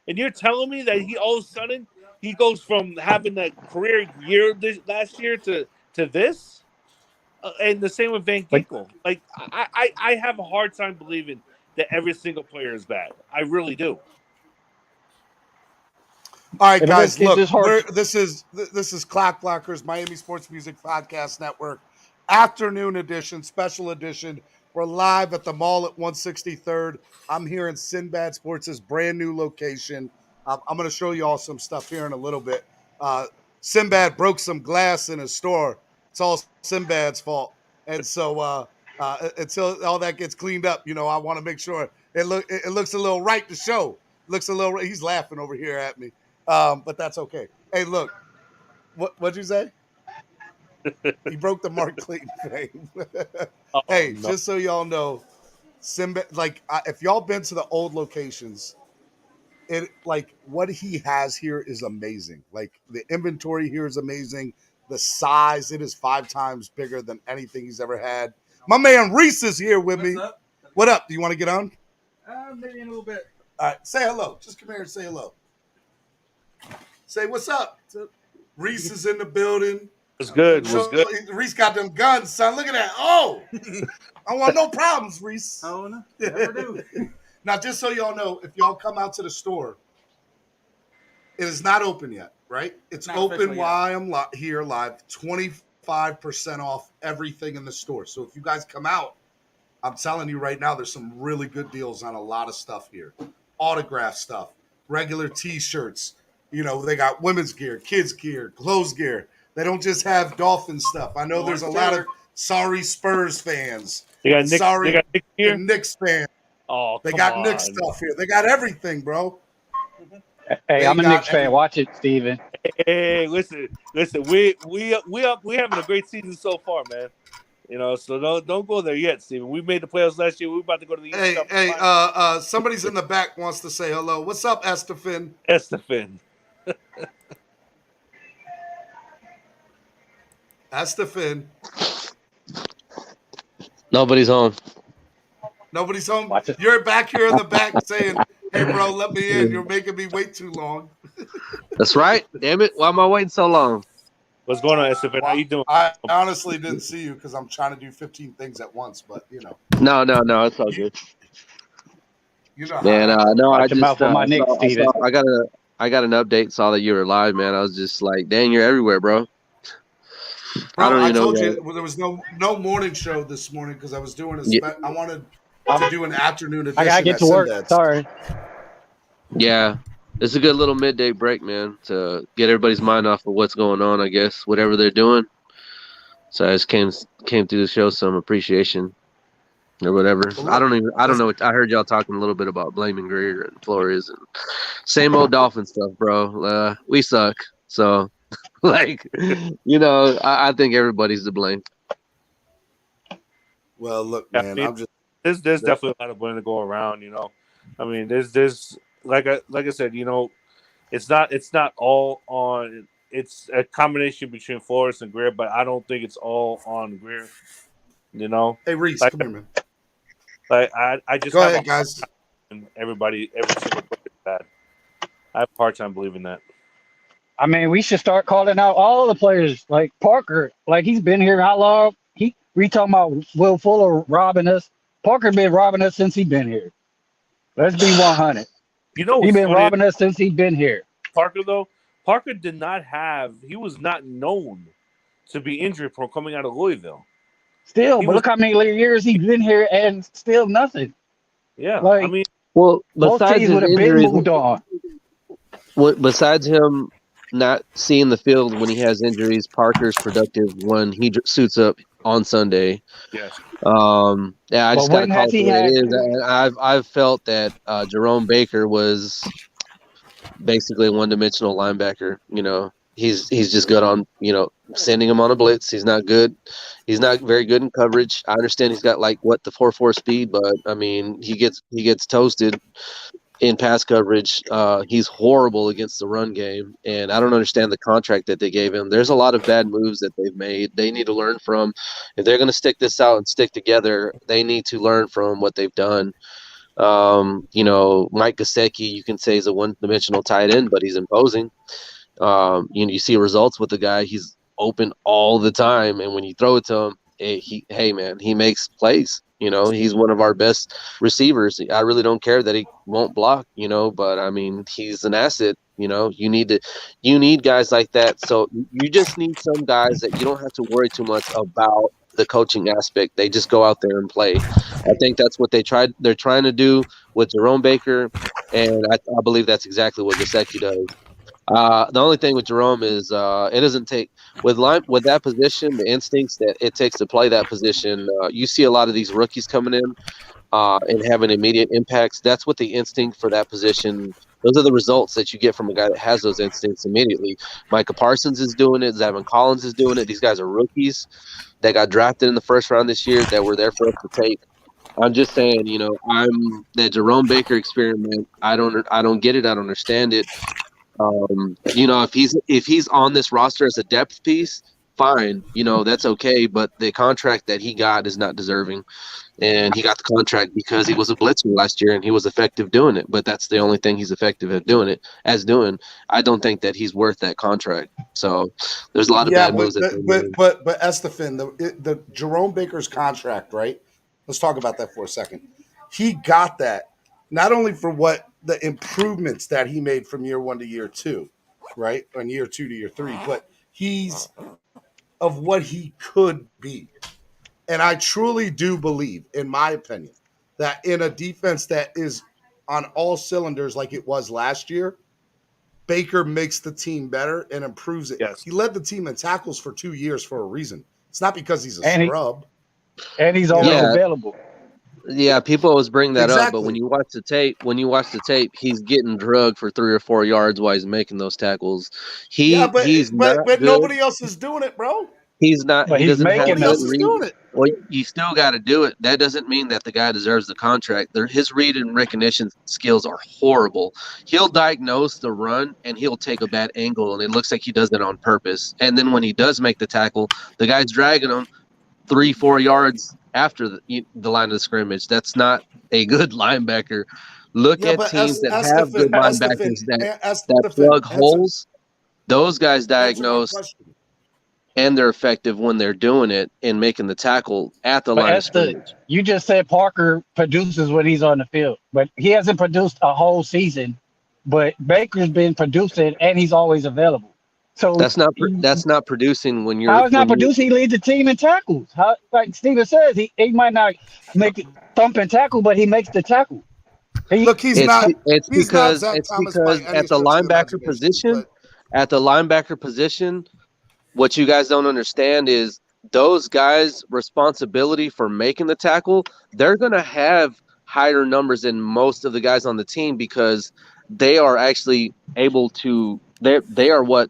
Speaker 6: And you're telling me that he all of a sudden he goes from having a career year last year to this? And the same with Van
Speaker 7: But
Speaker 6: Ginkel. Like I have a hard time believing that every single player is bad. I really do.
Speaker 4: All right,
Speaker 7: If
Speaker 4: guys,
Speaker 7: it
Speaker 4: look,
Speaker 7: just hurts.
Speaker 4: this is Clock Blockers, Miami Sports Music Podcast Network, afternoon edition, special edition. We're live at the mall at 163rd. I'm here in Sinbad Sports' brand new location. I'm going to show you all some stuff here in a little bit. Sinbad broke some glass in his store. It's all Sinbad's fault. And so until all that gets cleaned up, I want to make sure it looks a little right to show. Looks a little. He's laughing over here at me. But that's okay. Hey, look, what'd you say? He broke the Mark Clayton frame. Hey,
Speaker 6: No.
Speaker 4: just so y'all know, Simba, if y'all been to the old locations, what he has here is amazing. Like the inventory here is amazing. The size, it is 5 times bigger than anything he's ever had. My man Reese is here with me.
Speaker 2: Up?
Speaker 4: What up? Do you want to get on?
Speaker 2: Maybe in a little bit.
Speaker 4: All right, say hello. Just come here and say hello. Say what's up. Reese is in the building.
Speaker 6: What's good? What's good?
Speaker 4: Reese got them guns, son. Look at that. Oh, I want no problems, Reese.
Speaker 2: Oh, no. Never do.
Speaker 4: Now, just so y'all know, if y'all come out to the store, it is not open yet, right? It's
Speaker 2: Not
Speaker 4: open
Speaker 2: officially
Speaker 4: while I'm here live. 25% off everything in the store. So if you guys come out, I'm telling you right now, there's some really good deals on a lot of stuff here. Autograph stuff, regular T-shirts. They got women's gear, kids gear, clothes gear. They don't just have Dolphin stuff. I know there's a lot of sorry Spurs fans.
Speaker 6: They got Nick.
Speaker 4: Sorry,
Speaker 6: They got Nick here.
Speaker 4: Knicks fans.
Speaker 6: Oh,
Speaker 4: They
Speaker 6: come
Speaker 4: got
Speaker 6: on.
Speaker 4: Knicks stuff here. They got everything, bro.
Speaker 7: Hey, I'm a Knicks fan. Watch it, Steven.
Speaker 6: Hey, listen. We having a great season so far, man. So don't go there yet, Steven. We made the playoffs last year. We're about to go to the East Cup.
Speaker 4: Hey, somebody's in the back wants to say hello. What's up, Estefan?
Speaker 6: Estefan.
Speaker 4: Estefan.
Speaker 9: Nobody's home.
Speaker 4: Nobody's home.
Speaker 7: Watch it.
Speaker 4: You're back here in the back saying, "Hey, bro, let me in. You're making me wait too long."
Speaker 9: That's right. Damn it. Why am I waiting so long?
Speaker 6: What's going on, Estefan? How you doing?
Speaker 4: I honestly didn't see you because I'm trying to do 15 things at once, but
Speaker 9: No. It's all good. Man,
Speaker 4: how
Speaker 9: no, I
Speaker 7: Watch your mouth
Speaker 9: just
Speaker 7: on my Knicks, Steven.
Speaker 9: I got an update. Saw that you were live, man. I was just like, dang, you're everywhere, bro.
Speaker 4: Bro, I
Speaker 9: even know
Speaker 4: told
Speaker 9: why.
Speaker 4: you there was no morning show this morning because I was doing I wanted
Speaker 7: I'm-
Speaker 4: to do an afternoon edition.
Speaker 7: I gotta get
Speaker 4: at
Speaker 7: to work.
Speaker 4: Sinbad's.
Speaker 7: Sorry.
Speaker 9: Yeah, it's a good little midday break, man, to get everybody's mind off of what's going on. I guess whatever they're doing. So I just came through to show some appreciation or whatever.
Speaker 4: Well,
Speaker 9: I don't know. I heard y'all talking a little bit about blaming Greer and Flores and same old Dolphin stuff, bro. We suck. So, I think everybody's to blame.
Speaker 4: Well, look,
Speaker 6: Yeah,
Speaker 4: man,
Speaker 6: I mean,
Speaker 4: I'm just.
Speaker 6: There's definitely a lot of blame to go around. I mean, there's like I said, it's not all on. It's a combination between Flores and Greer, but I don't think it's all on Greer.
Speaker 4: Hey, Reese,
Speaker 6: Like-
Speaker 4: come here, man.
Speaker 6: I just
Speaker 4: Go
Speaker 6: have
Speaker 4: ahead, guys.
Speaker 6: every single player is bad. I have a hard time believing that.
Speaker 7: I mean, we should start calling out all the players. Like Parker, he's been here how long? We talking about Will Fuller robbing us. Parker been robbing us since he been here. Let's be 100.
Speaker 6: He
Speaker 7: He been robbing us since he been here.
Speaker 6: Parker though. Parker did not have. He was not known to be injury prone coming out of Louisville.
Speaker 7: Still,
Speaker 6: He
Speaker 7: but
Speaker 6: was-
Speaker 7: look how many years he's been here and still nothing.
Speaker 6: Yeah,
Speaker 7: Like-
Speaker 6: I mean,
Speaker 9: Well,
Speaker 7: Most
Speaker 9: besides
Speaker 7: teams
Speaker 9: his
Speaker 7: would have been
Speaker 9: injuries,
Speaker 7: moved on.
Speaker 9: besides him not seeing the field when he has injuries, Parker's productive when he suits up on Sunday.
Speaker 6: yes.
Speaker 9: Yeah, I
Speaker 7: But
Speaker 9: just got to
Speaker 7: when
Speaker 9: call
Speaker 7: has
Speaker 9: it
Speaker 7: he
Speaker 9: the way it
Speaker 7: had-
Speaker 9: is. And I've felt that Jerome Baker was basically a one-dimensional linebacker. He's just good on sending him on a blitz. He's not good. He's not very good in coverage. I understand he's got the 4.4 speed, but I mean he gets toasted in pass coverage. He's horrible against the run game, and I don't understand the contract that they gave him. There's a lot of bad moves that they've made. They need to learn from. If they're going to stick this out and stick together, they need to learn from what they've done. Mike Gesicki, you can say he's a one-dimensional tight end, but he's imposing. You see results with the guy. He's open all the time, and when you throw it to him, hey man, he makes plays. You know, he's one of our best receivers. I really don't care that he won't block. You know, but I mean, he's an asset. You know, you need guys like that. So you just need some guys that you don't have to worry too much about the coaching aspect. They just go out there and play. I think that's what they're trying to do with Jerome Baker, and I believe that's exactly what Gesicki does. The only thing with Jerome is it doesn't take with that position, the instincts that it takes to play that position. You see a lot of these rookies coming in and having immediate impacts. That's what the instinct for that position. Those are the results that you get from a guy that has those instincts immediately. Micah Parsons is doing it. Zavin Collins is doing it. These guys are rookies that got drafted in the first round this year that were there for us to take. I'm just saying, you know, I'm that Jerome Baker experiment. I don't get it. I don't understand it. You know, if he's on this roster as a depth piece, fine. You know, that's okay. But the contract that he got is not deserving, and he got the contract because he was a blitzer last year and he was effective doing it. But that's the only thing he's effective at doing. I don't think that he's worth that contract. So there's a lot of bad moves that they made.
Speaker 4: But Estefan, the Jerome Baker's contract, right? Let's talk about that for a second. He got that not only for what the improvements that he made from year 1 to year 2, right? And year 2 to year 3, but he's of what he could be. And I truly do believe, in my opinion, that in a defense that is on all cylinders like it was last year, Baker makes the team better and improves it.
Speaker 6: Yes.
Speaker 4: He led the team in tackles for 2 years for a reason. It's not because he's a scrub.
Speaker 7: And he's always available.
Speaker 9: Yeah, people always bring that up, but
Speaker 4: Exactly.
Speaker 9: when you watch the tape, he's getting drugged for 3 or 4 yards while he's making those tackles. He's not good.
Speaker 4: Nobody else is doing it, bro.
Speaker 9: He's not.
Speaker 7: But
Speaker 9: he
Speaker 7: he's
Speaker 9: doesn't have
Speaker 7: making
Speaker 9: good
Speaker 4: else is
Speaker 9: read.
Speaker 4: doing it.
Speaker 9: Well, you still got to do it. That doesn't mean that the guy deserves the contract. His read and recognition skills are horrible. He'll diagnose the run and he'll take a bad angle, and it looks like he does it on purpose. And then when he does make the tackle, the guy's dragging him 3-4 yards after the line of the scrimmage. That's not a good linebacker. Look at teams that have good linebackers that plug holes. Those guys diagnose, and they're effective when they're doing it and making the tackle at the line of scrimmage.
Speaker 7: You just said Parker produces when he's on the field, but he hasn't produced a whole season. But Baker's been producing, and he's always available. So
Speaker 9: that's not producing when you're.
Speaker 7: How is not producing? He leads the team in tackles. How, like Steven says, he might not make the thumping tackle, but he makes the tackle.
Speaker 9: It's because at the linebacker position, at the linebacker position, what you guys don't understand is those guys' responsibility for making the tackle. They're going to have higher numbers than most of the guys on the team because they are actually able to. They are what.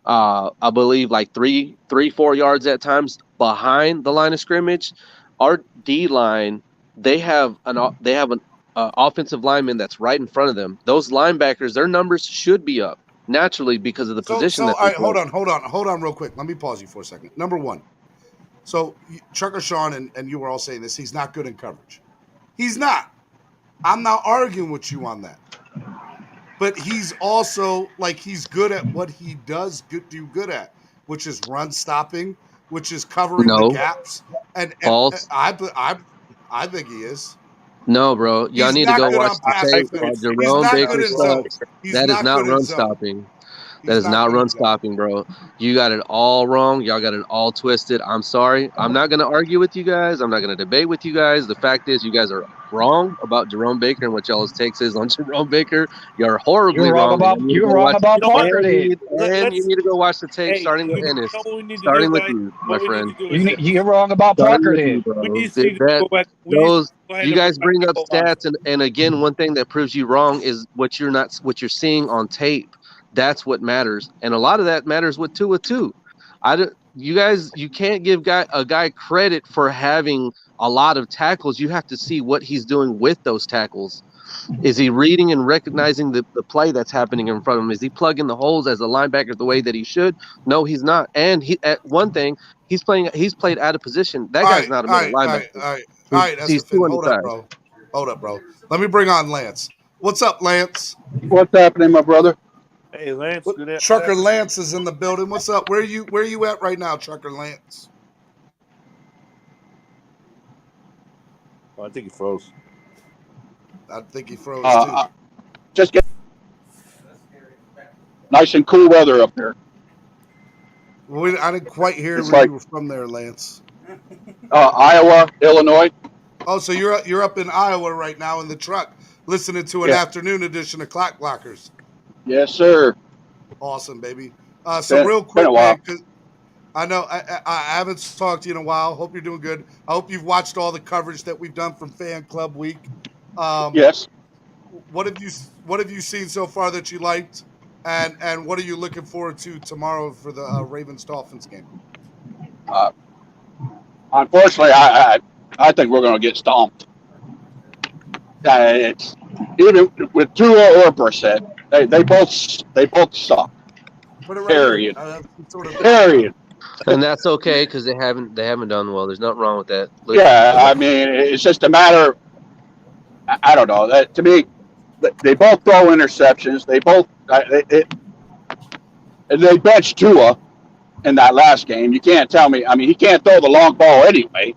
Speaker 9: I believe like 3-4 yards at times behind the line of scrimmage. Our D line, they have an offensive lineman that's right in front of them. Those linebackers, their numbers should be up naturally because of the position.
Speaker 4: All right, hold on, real quick. Let me pause you for a second. Number one, so Chuck or Sean and you were all saying this. He's not good in coverage. He's not. I'm not arguing with you on that. But he's also he's good at what he does do good at, which is run stopping, which is covering the gaps. And I think he is.
Speaker 9: No, bro. Y'all need to go watch the tape. Jerome Baker sucks. That is not run stopping. That is not run stopping, bro. You got it all wrong. Y'all got it all twisted. I'm sorry. I'm not going to argue with you guys. I'm not going to debate with you guys. The fact is you guys are wrong about Jerome Baker and what y'all's takes is on Jerome Baker. You're horribly wrong.
Speaker 7: You're wrong about Parker.
Speaker 9: And you need to go watch the tape starting with Ennis. Starting with you, my friend.
Speaker 7: You're wrong about Parker then.
Speaker 9: You guys bring up stats, and again, one thing that proves you wrong is what you're seeing on tape. That's what matters, and a lot of that matters with 2-2. You can't give a guy credit for having a lot of tackles. You have to see what he's doing with those tackles. Is he reading and recognizing the play that's happening in front of him? Is he plugging the holes as a linebacker the way that he should? No, he's not. And he's played out of position. That guy's not a middle linebacker.
Speaker 4: All right,
Speaker 9: he's
Speaker 4: hold up, bro. Let me bring on Lance. What's up, Lance?
Speaker 10: What's happening, my brother?
Speaker 6: Hey, Lance.
Speaker 4: Trucker Lance is in the building. What's up? Where you at right now, Trucker Lance?
Speaker 6: Oh, I think he froze.
Speaker 4: I think he froze too.
Speaker 10: Just get nice and cool weather up here.
Speaker 4: I didn't quite hear
Speaker 10: It's
Speaker 4: where
Speaker 10: like
Speaker 4: you were from there, Lance.
Speaker 10: Iowa, Illinois.
Speaker 4: Oh, so you're up in Iowa right now in the truck, listening to an afternoon edition of Clock Blockers.
Speaker 10: Yes, sir.
Speaker 4: Awesome, baby. So real quick, man, because I know I haven't talked to you in a while. Hope you're doing good. I hope you've watched all the coverage that we've done from Fan Club Week.
Speaker 10: Yes.
Speaker 4: What have you seen so far that you liked, and what are you looking forward to tomorrow for the Ravens Dolphins game?
Speaker 10: Unfortunately, I think we're going to get stomped. It's even with Tua or Brissett, they both suck. Period. Period.
Speaker 9: And that's okay because they haven't done well. There's nothing wrong with that.
Speaker 10: Yeah, I mean, it's just a matter. I don't know. That to me, they both throw interceptions. They both they benched Tua in that last game. You can't tell me. I mean, he can't throw the long ball anyway.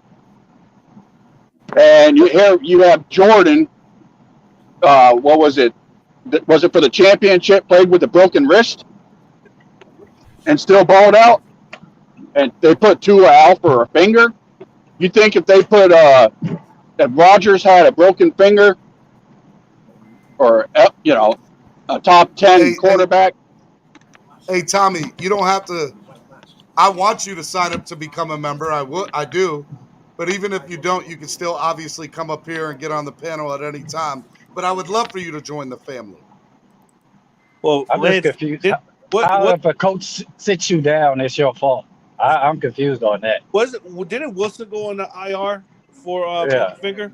Speaker 10: And you have Jordan. What was it? Was it for the championship? Played with a broken wrist and still balled out. And they put Tua out for a finger. You think if they put if Rodgers had a broken finger or a top 10 quarterback?
Speaker 4: Hey Tommy, you don't have to. I want you to sign up to become a member. I do. But even if you don't, you can still obviously come up here and get on the panel at any time. But I would love for you to join the family.
Speaker 7: Well, I'm just confused. How if a coach sits you down, it's your fault. I'm confused on that.
Speaker 6: Didn't Wilson go on the IR for finger?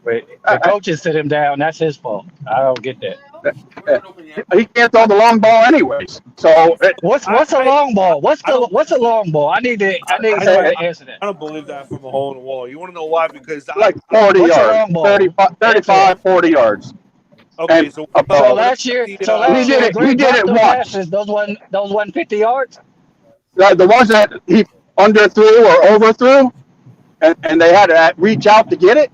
Speaker 7: Wait, the coaches sit him down. That's his fault. I don't get that.
Speaker 10: He can't throw the long ball anyways. So
Speaker 7: what's a long ball? What's a long ball? I need somebody to answer that.
Speaker 6: I don't believe that from a hole in the wall. You want to know why? Because
Speaker 10: like 40 yards, 35, 40 yards.
Speaker 6: Okay, so
Speaker 7: last year, he did it once. Passes, those wasn't 50 yards.
Speaker 10: The ones that he underthrew or overthrew, and they had to reach out to get it.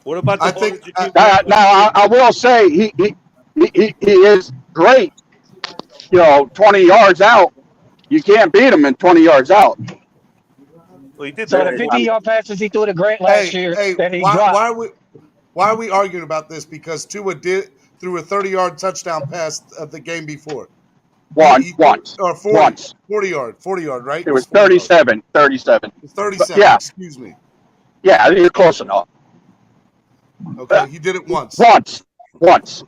Speaker 6: What about the
Speaker 10: now I will say he is great. 20 yards out, you can't beat him in 20 yards out.
Speaker 6: Well, he did
Speaker 7: so the 50-yard passes he threw to Grant last year that he dropped.
Speaker 4: Why are we arguing about this? Because Tua threw a 30-yard touchdown pass of the game before.
Speaker 10: Once.
Speaker 4: 40 yard, right?
Speaker 10: It was 37. 37.
Speaker 4: It's 37. Yeah. Excuse me.
Speaker 10: Yeah, you're close enough.
Speaker 4: Okay, he did it once.
Speaker 10: Once.
Speaker 4: I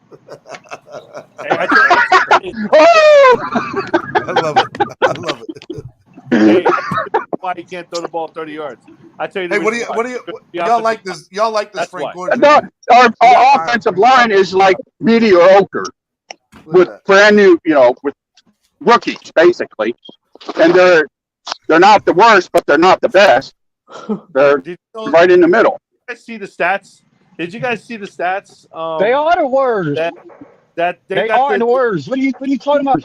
Speaker 4: love it.
Speaker 6: Hey, why he can't throw the ball 30 yards? I tell you.
Speaker 4: Hey, what do you y'all like this? Y'all like this, Frank Gordon?
Speaker 10: Our offensive line is like mediocre with brand new, with rookies basically, and they're not the worst, but they're not the best. They're right in the middle.
Speaker 6: Did you guys see the stats?
Speaker 7: They are the worst. They are the worst. What are you talking about?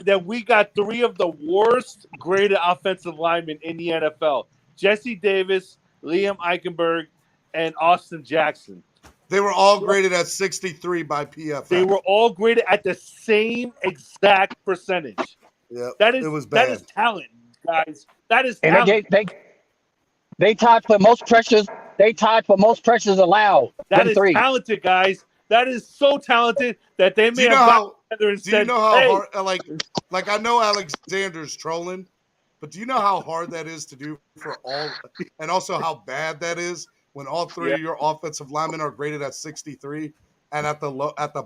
Speaker 6: That we got 3 of the worst graded offensive linemen in the NFL: Jesse Davis, Liam Eichenberg, and Austin Jackson.
Speaker 4: They were all graded at 63 by PFF.
Speaker 6: They were all graded at the same exact percentage.
Speaker 4: Yeah,
Speaker 6: it was bad. That is talent, guys. That is talent.
Speaker 7: And they tied for most pressures. They tied for most pressures allowed.
Speaker 6: That is talented, guys. That is so talented that they may have got together and said,
Speaker 4: do you know how hard, like I know Alexander's trolling, but do you know how hard that is to do for all, and also how bad that is when all 3 of your offensive linemen are graded at 63 and at the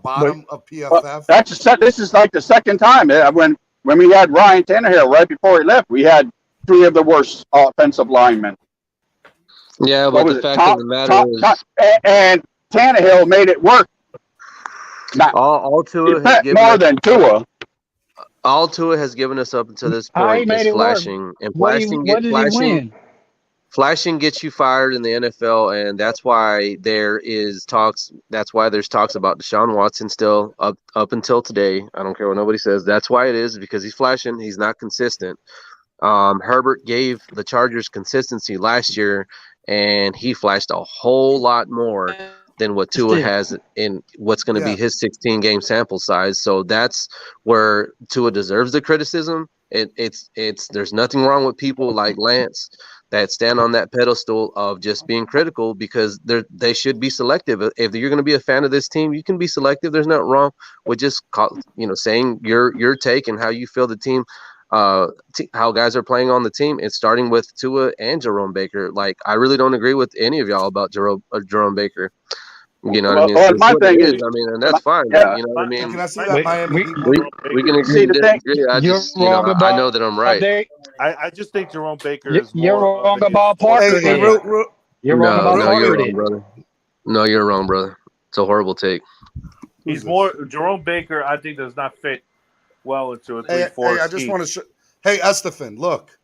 Speaker 4: bottom of PFF?
Speaker 10: Well, this is like the second time when we had Ryan Tannehill right before he left. We had 3 of the worst offensive linemen.
Speaker 9: Yeah, but the fact of the matter is,
Speaker 10: and Tannehill made it work.
Speaker 9: All Tua has given
Speaker 10: more than Tua.
Speaker 9: All Tua has given us up until this point is flashing, and flashing gets you fired in the NFL, and that's why there's talks about Deshaun Watson still up until today. I don't care what nobody says. That's why it is, because he's flashing. He's not consistent. Herbert gave the Chargers consistency last year, and he flashed a whole lot more than what Tua has in what's going to be his 16-game sample size. So that's where Tua deserves the criticism. It's there's nothing wrong with people like Lance that stand on that pedestal of just being critical, because they should be selective. If you're going to be a fan of this team, you can be selective. There's nothing wrong with just saying your take and how you feel the team. How guys are playing on the team. It's starting with Tua and Jerome Baker. Like, I really don't agree with any of y'all about Jerome Baker. You know what I mean?
Speaker 10: Well, my thing is,
Speaker 9: I mean, and that's fine.
Speaker 10: Yeah.
Speaker 9: But, you know what I mean?
Speaker 3: Can I see that Miami Heat?
Speaker 9: We can agree to disagree. I just, I know that I'm right.
Speaker 6: I just think Jerome Baker is
Speaker 7: You're
Speaker 6: more
Speaker 7: wrong about Parker. You're wrong about Parker.
Speaker 9: You're wrong, brother. No, you're wrong, brother. It's a horrible take.
Speaker 6: He's more Jerome Baker. I think does not fit well into a 3-4.
Speaker 3: Hey, I just want to show. Hey, Estefan, look.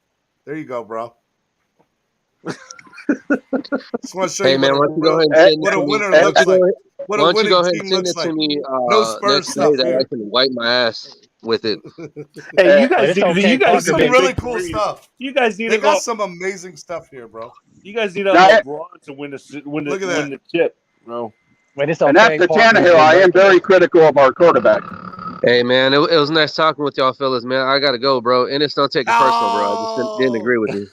Speaker 3: There you go, bro. Just want to show you
Speaker 9: man,
Speaker 3: what a winner looks like. What a winning team looks like. No Spurs stuff here.
Speaker 9: I can wipe my ass with it.
Speaker 6: Hey, you guys
Speaker 3: got some really cool stuff.
Speaker 6: You guys need
Speaker 3: they
Speaker 6: to
Speaker 3: got some amazing stuff here, bro.
Speaker 6: You guys need to have LeBron to win the chip, bro.
Speaker 7: But it's
Speaker 10: and after Tannehill, I am very critical of our quarterback.
Speaker 9: Hey, man, it was nice talking with y'all fellas, man. I got to go, bro. And it's don't take it personal, bro. I just didn't agree with you.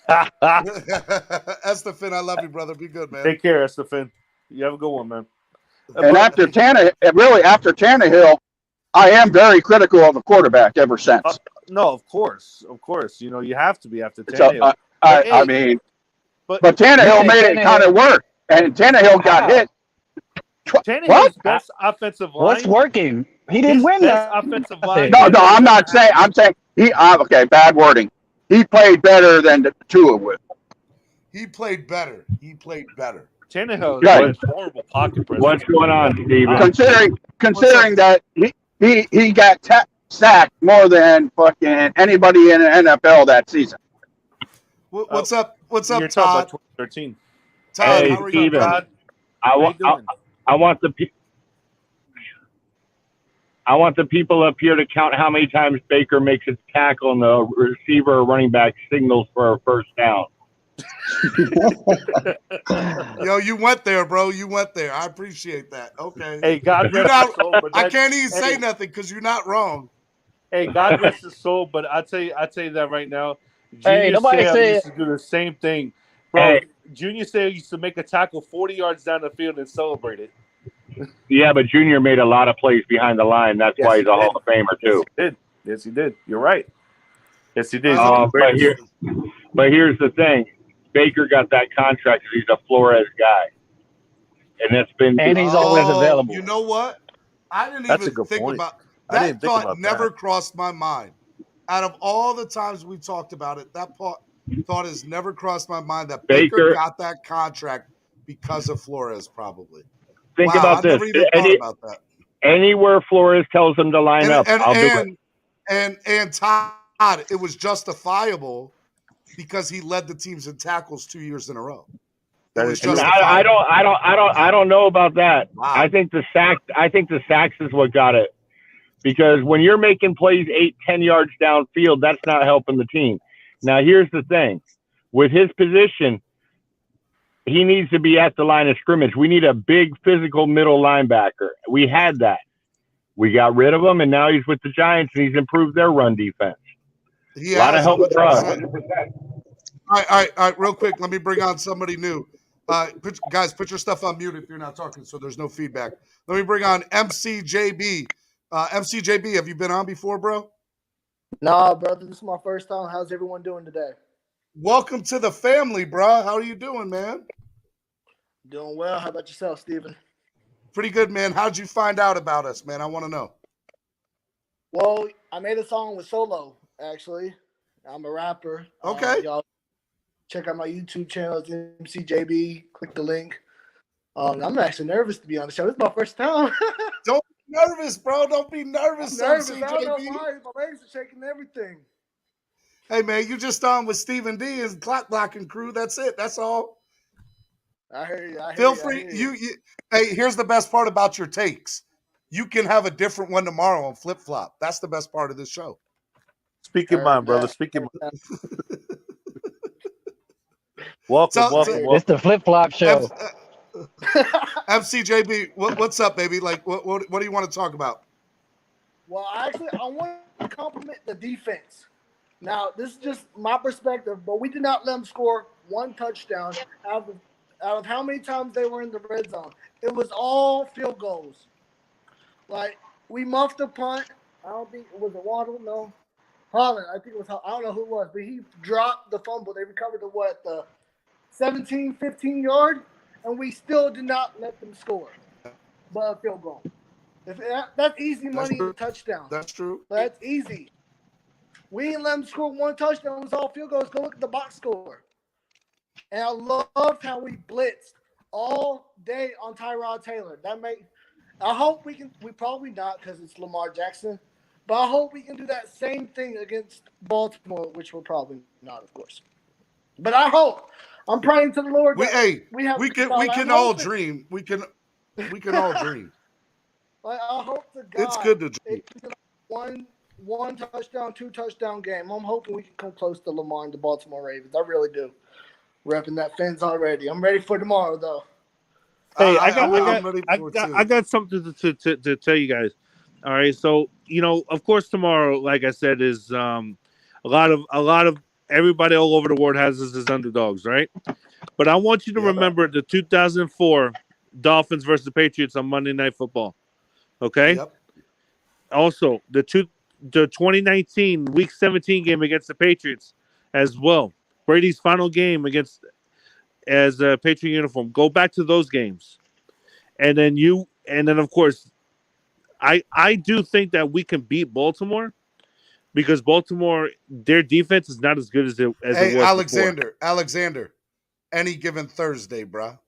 Speaker 3: Estefan, I love you, brother. Be good, man.
Speaker 6: Take care, Estefan. You have a good one, man.
Speaker 10: And after Tannehill, I am very critical of the quarterback ever since.
Speaker 6: No, of course. You know, you have to be after Tannehill.
Speaker 10: So, but Tannehill made it kind of work, and Tannehill got hit.
Speaker 6: Tannehill's best offensive line.
Speaker 7: What's working? He didn't win that
Speaker 6: offensive line.
Speaker 10: No, I'm not saying. I'm saying he. Okay, bad wording. He played better than the Tua would.
Speaker 3: He played better.
Speaker 6: Tannehill has horrible pocket pressure.
Speaker 2: What's going on, Steven?
Speaker 10: Considering that he got sacked more than fucking anybody in the NFL that season.
Speaker 3: What's up? What's up,
Speaker 6: You're
Speaker 3: Todd?
Speaker 6: talking about 2013.
Speaker 3: Todd,
Speaker 2: hey,
Speaker 3: how are you,
Speaker 2: Steven,
Speaker 3: Todd?
Speaker 2: I want the people up here to count how many times Baker makes a tackle and the receiver or running back signals for a first down.
Speaker 3: Yo, you went there, bro. You went there. I appreciate that. Okay.
Speaker 6: Hey, God rest his soul.
Speaker 3: I can't even say nothing because you're not wrong.
Speaker 6: Hey, God rest his soul, but I tell you that right now.
Speaker 7: Hey, nobody said
Speaker 6: used to do the same thing, bro. Hey. Junior Seau used to make a tackle 40 yards down the field and celebrate it.
Speaker 2: Yeah, but Junior made a lot of plays behind the line. That's why he's a Hall of Famer too.
Speaker 6: Yes, he did. You're right. Yes, he did.
Speaker 2: But here's the thing: Baker got that contract because he's a Flores guy, and that's been.
Speaker 7: And he's always available.
Speaker 3: You know what? I didn't even think about that. Thought never crossed my mind. Out of all the times we talked about it, that thought has never crossed my mind that Baker got that contract because of Flores, probably.
Speaker 2: Think about this.
Speaker 3: Never even thought about that.
Speaker 2: Anywhere Flores tells him to line up, I'll do it.
Speaker 3: And Todd, it was justifiable because he led the teams in tackles 2 years in a row.
Speaker 2: I don't know about that. Wow. I think the sacks is what got it. Because when you're making plays 8-10 yards downfield, that's not helping the team. Now here's the thing. With his position, he needs to be at the line of scrimmage. We need a big physical middle linebacker. We had that. We got rid of him, and now he's with the Giants, and he's improved their run defense. A lot of help for us.
Speaker 3: All right, real quick. Let me bring on somebody new. Guys, put your stuff on mute if you're not talking so there's no feedback. Let me bring on MCJB. MCJB, have you been on before, bro?
Speaker 11: Nah, brother. This is my first time. How's everyone doing today?
Speaker 3: Welcome to the family, bro. How are you doing, man?
Speaker 11: Doing well. How about yourself, Steven?
Speaker 3: Pretty good, man. How'd you find out about us, man? I want to know.
Speaker 11: Well, I made a song with Solo, actually. I'm a rapper.
Speaker 3: Okay.
Speaker 11: Y'all check out my YouTube channel. It's MCJB. Click the link. I'm actually nervous to be on the show. This is my first time.
Speaker 3: Don't be nervous, bro. Don't be nervous.
Speaker 11: I'm nervous. I don't know why. My legs are shaking and everything.
Speaker 3: Hey, man, you just on with Stephen D and Clock Blocking Crew. That's it. That's all.
Speaker 11: I hear you.
Speaker 3: Feel free. Hey, here's the best part about your takes. You can have a different one tomorrow on Flip Flop. That's the best part of this show.
Speaker 6: Speak your mind, brother. Speak your mind. Welcome.
Speaker 7: It's the flip flop show.
Speaker 3: MCJB, what's up, baby? Like, what do you want to talk about?
Speaker 11: Well, actually, I want to compliment the defense. Now, this is just my perspective, but we did not let them score one touchdown out of how many times they were in the red zone. It was all field goals. Like, we muffed a punt. I don't think it was a Waddle, no. Holland, I think it was. I don't know who it was, but he dropped the fumble. They recovered the 17, 15-yard, and we still did not let them score, but a field goal. That's easy money in the touchdown.
Speaker 3: That's true.
Speaker 11: That's easy. We didn't let them score one touchdown. It was all field goals. Go look at the box score. And I loved how we blitzed all day on Tyrod Taylor. I hope we can. We probably not because it's Lamar Jackson. But I hope we can do that same thing against Baltimore, which we're probably not, of course. But I hope. I'm praying to the Lord.
Speaker 3: We can all dream. We can all dream.
Speaker 11: I hope to God
Speaker 3: it's good to dream.
Speaker 11: One touchdown, 2 touchdown game. I'm hoping we can come close to Lamar and the Baltimore Ravens. I really do. Repping that fence already. I'm ready for tomorrow, though.
Speaker 6: Hey, I got something to tell you guys. All right, so of course, tomorrow, like I said, is a lot of everybody all over the world has us as underdogs, right? But I want you to remember the 2004 Dolphins versus the Patriots on Monday Night Football. Okay. Yep. Also, the 2019 Week 17 game against the Patriots as well. Brady's final game as a Patriot uniform. Go back to those games, and then of course. I do think that we can beat Baltimore because Baltimore, their defense is not as good as it was
Speaker 3: Alexander, any given Thursday, bro.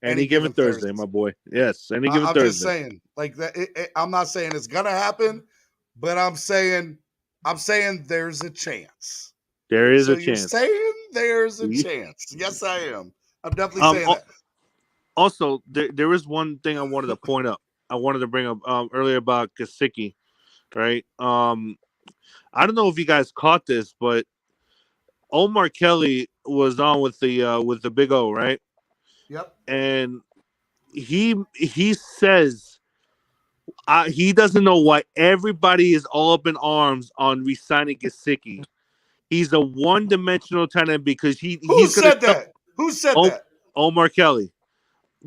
Speaker 6: Any given Thursday, my boy. Yes, any given Thursday.
Speaker 3: I'm just saying, like that. I'm not saying it's gonna happen, but I'm saying there's a chance.
Speaker 6: There is a chance.
Speaker 3: You're saying there's a chance. Yes, I am. I'm definitely saying that.
Speaker 6: Also, there is one thing I wanted to point up. I wanted to bring up earlier about Gesicki, right? I don't know if you guys caught this, but Omar Kelly was on with the Big O, right?
Speaker 3: Yep.
Speaker 6: And he says he doesn't know why everybody is all up in arms on re-signing Gesicki. He's a one-dimensional tight end because
Speaker 3: Who said that?
Speaker 6: Omar Kelly.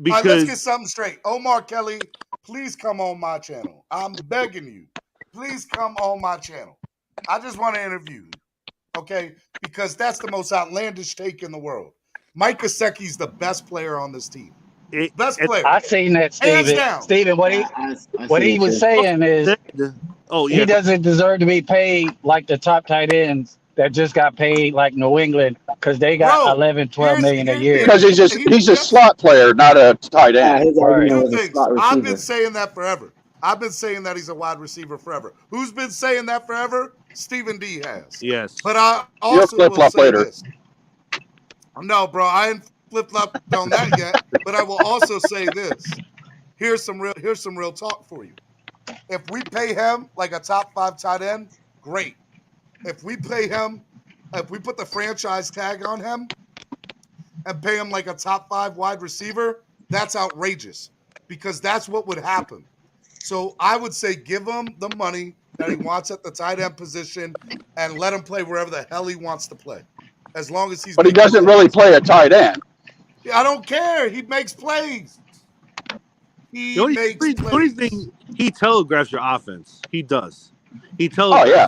Speaker 6: Because
Speaker 3: let's get something straight. Omar Kelly, please come on my channel. I'm begging you. Please come on my channel. I just want to interview you. Okay? Because that's the most outlandish take in the world. Mike Gesicki's the best player on this team. Best player.
Speaker 7: I seen that, Steven. Steven, what he was saying is he doesn't deserve to be paid like the top tight ends that just got paid like New England because they got 11, 12 million a year.
Speaker 10: Because he's a slot player, not a tight end.
Speaker 3: I've been saying that forever. I've been saying that he's a wide receiver forever. Who's been saying that forever? Stephen D has.
Speaker 6: Yes.
Speaker 3: But I also will say this. No, bro, I ain't flip-flopped on that yet. But I will also say this. Here's some real talk for you. If we pay him like a top 5 tight end, great. If we pay him, if we put the franchise tag on him and pay him like a top 5 wide receiver, that's outrageous because that's what would happen. So I would say give him the money that he wants at the tight end position and let him play wherever the hell he wants to play. As long as he's.
Speaker 10: But he doesn't really play a tight end.
Speaker 3: I don't care. He makes plays.
Speaker 6: The only thing, he telegraphs your offense. He does. He telegraphs.
Speaker 10: Oh yeah.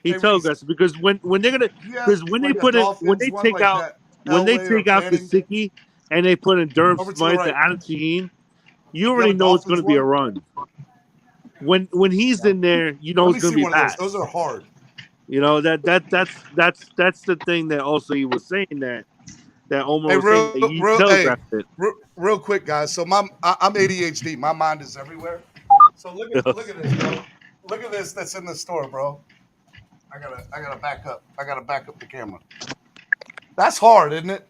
Speaker 6: He telegraphs because when they're gonna when they take out Gesicki and they put in Durham Smythe and Adam Shaheen, you already know it's going to be a run. When he's in there, you know it's going to be bad.
Speaker 3: Those are hard.
Speaker 6: You know that's the thing that also he was saying that Omar was saying that you telegraphed it.
Speaker 3: Real quick, guys. So I'm ADHD. My mind is everywhere. So look at this, bro. Look at this that's in the store, bro. I gotta back up. I gotta back up the camera. That's hard, isn't it?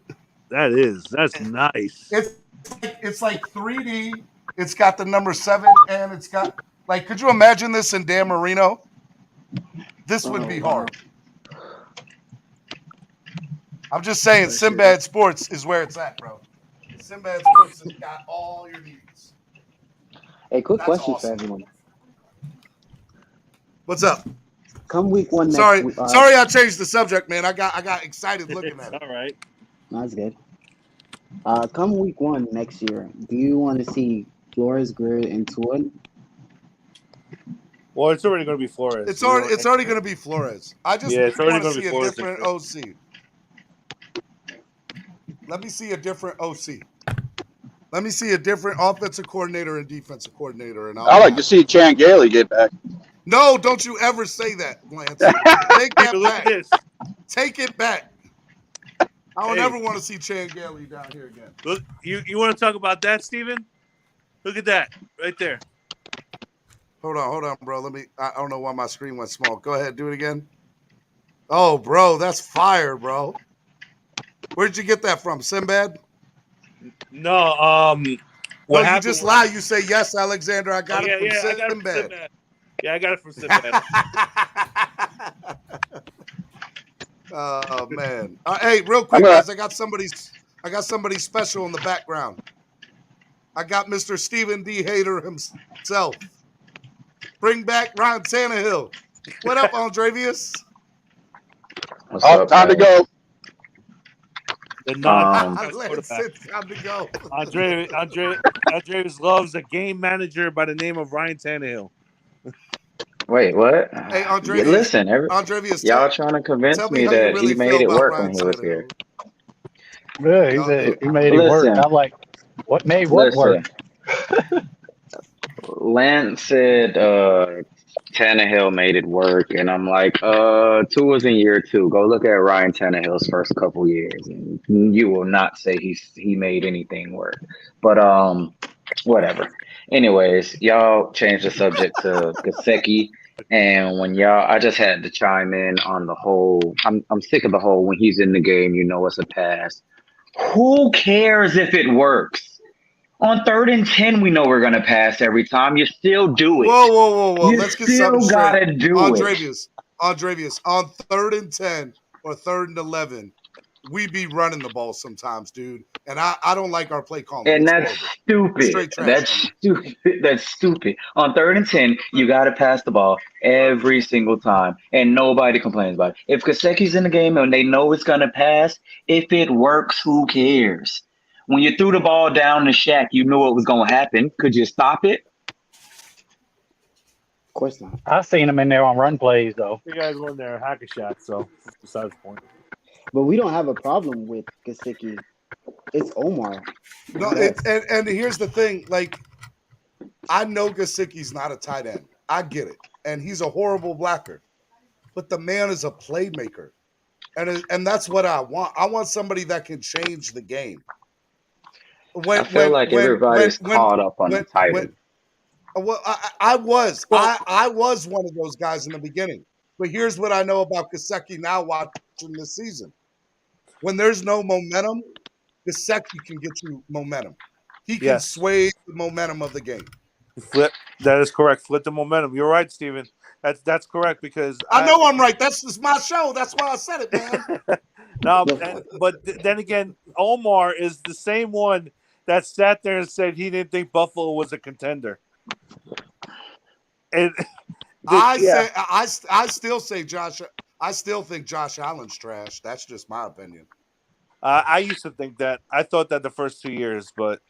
Speaker 6: That's nice.
Speaker 3: It's like 3D. It's got the number 7, and it's got could you imagine this in Dan Marino? This would be hard. I'm just saying, Sinbad Sports is where it's at, bro. Sinbad Sports has got all your needs.
Speaker 8: Hey, quick
Speaker 3: That's
Speaker 8: question
Speaker 3: awesome.
Speaker 8: for everyone.
Speaker 3: What's up?
Speaker 8: Come week one
Speaker 3: Sorry,
Speaker 8: next week.
Speaker 3: sorry, I changed the subject, man. I got excited looking at it.
Speaker 6: All right.
Speaker 8: That's good. Come week one next year, do you want to see Flores, Greer, and Tua?
Speaker 6: Well, it's already going to be Flores.
Speaker 3: It's already going to be Flores. I just want to see a different OC. Let me see a different OC. Let me see a different offensive coordinator and defensive coordinator. And
Speaker 10: I like to see Chan Gailey get back.
Speaker 3: No, don't you ever say that, Lance. Take that back. Take it back. I don't ever want to see Chan Gailey down here again.
Speaker 6: Look, you want to talk about that, Steven? Look at that right there.
Speaker 3: Hold on, bro. I don't know why my screen went small. Go ahead, do it again. Oh, bro, that's fire, bro. Where'd you get that from, Sinbad?
Speaker 6: No,
Speaker 3: what happened? You just lie. You say yes, Alexander. I got it from Sinbad.
Speaker 6: Yeah, I got it from Sinbad.
Speaker 3: Oh man! Hey, real quick, guys, I got somebody special in the background. I got Mr. Stephen D. Hader himself. Bring back Ryan Tannehill. What up, Andrevius?
Speaker 10: What's up, time to go.
Speaker 6: The
Speaker 3: time to go.
Speaker 6: Andrevius loves a game manager by the name of Ryan Tannehill.
Speaker 12: Wait, what?
Speaker 3: Hey, Andrevius.
Speaker 12: Listen,
Speaker 3: Andrevius,
Speaker 12: y'all trying to convince me that he made it work when he was here.
Speaker 7: Yeah, he said he made it work. I'm like, what made what work?
Speaker 12: Lance said Tannehill made it work, and I'm like, Tua's in year 2. Go look at Ryan Tannehill's first couple years, and you will not say he made anything work. But whatever. Anyways, y'all changed the subject to Gesicki, and I just had to chime in on the whole. I'm sick of the whole when he's in the game, it's a pass. Who cares if it works? On 3rd and 10, we know we're gonna pass every time. You still do it.
Speaker 3: Whoa!
Speaker 12: Let's get something straight.
Speaker 3: Andrevius, on 3rd and 10 or 3rd and 11, we be running the ball sometimes, dude. And I don't like our play calling.
Speaker 12: And that's stupid. That's stupid. On 3rd and 10, you got to pass the ball every single time, and nobody complains about it. If Gesicki's in the game and they know it's gonna pass, if it works, who cares? When you threw the ball down the Shaq, you knew what was going to happen. Could you stop it?
Speaker 8: Of course not.
Speaker 7: I've seen him in there on run plays, though.
Speaker 6: You guys won there hack a shot, so besides the point.
Speaker 8: But we don't have a problem with Gesicki. It's Omar.
Speaker 3: No, and here's the thing. Like, I know Gesicki's not a tight end. I get it. And he's a horrible blocker. But the man is a playmaker. And that's what I want. I want somebody that can change the game.
Speaker 12: I feel like everybody's caught up on the tight end.
Speaker 3: Well, I was one of those guys in the beginning. But here's what I know about Gesicki now watching this season. When there's no momentum, Gesicki can get you momentum. He can sway the momentum of the game.
Speaker 6: That is correct. Flip the momentum. You're right, Steven. That's correct because
Speaker 3: I know I'm right. That's just my show. That's why I said it, man.
Speaker 6: No, but then again, Omar is the same one that sat there and said he didn't think Buffalo was a contender. And
Speaker 3: I still say Josh. I still think Josh Allen's trash. That's just my opinion.
Speaker 6: I used to think that. I thought that the first 2 years, but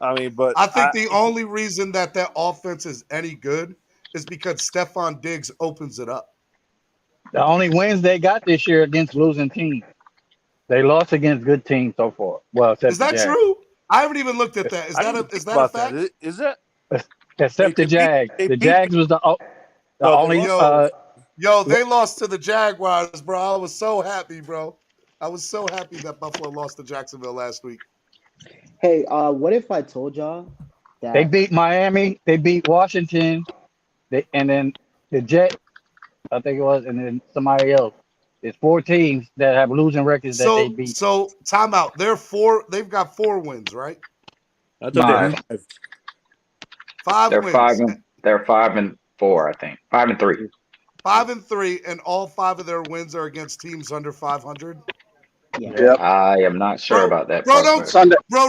Speaker 6: I think
Speaker 3: the only reason that offense is any good is because Stephon Diggs opens it up.
Speaker 7: The only wins they got this year against losing teams. They lost against good teams so far. Well,
Speaker 3: is that true? I haven't even looked at that. Is that a fact?
Speaker 6: Is it?
Speaker 7: Except the Jags. The Jags was the only.
Speaker 3: They lost to the Jaguars, bro. I was so happy, bro. I was so happy that Buffalo lost to Jacksonville last week.
Speaker 8: Hey, what if I told y'all that
Speaker 7: they beat Miami, they beat Washington, and then the Jets, I think it was, and then somebody else. It's 4 teams that have losing records that they beat.
Speaker 3: So timeout. They've got 4 wins, right?
Speaker 6: I thought they had
Speaker 3: 5
Speaker 12: they're
Speaker 3: wins.
Speaker 12: They're 5-4, I think. 5-3.
Speaker 3: 5-3, and all 5 of their wins are against teams under 500.
Speaker 8: Yeah.
Speaker 10: Yep.
Speaker 12: I am not sure about that part, but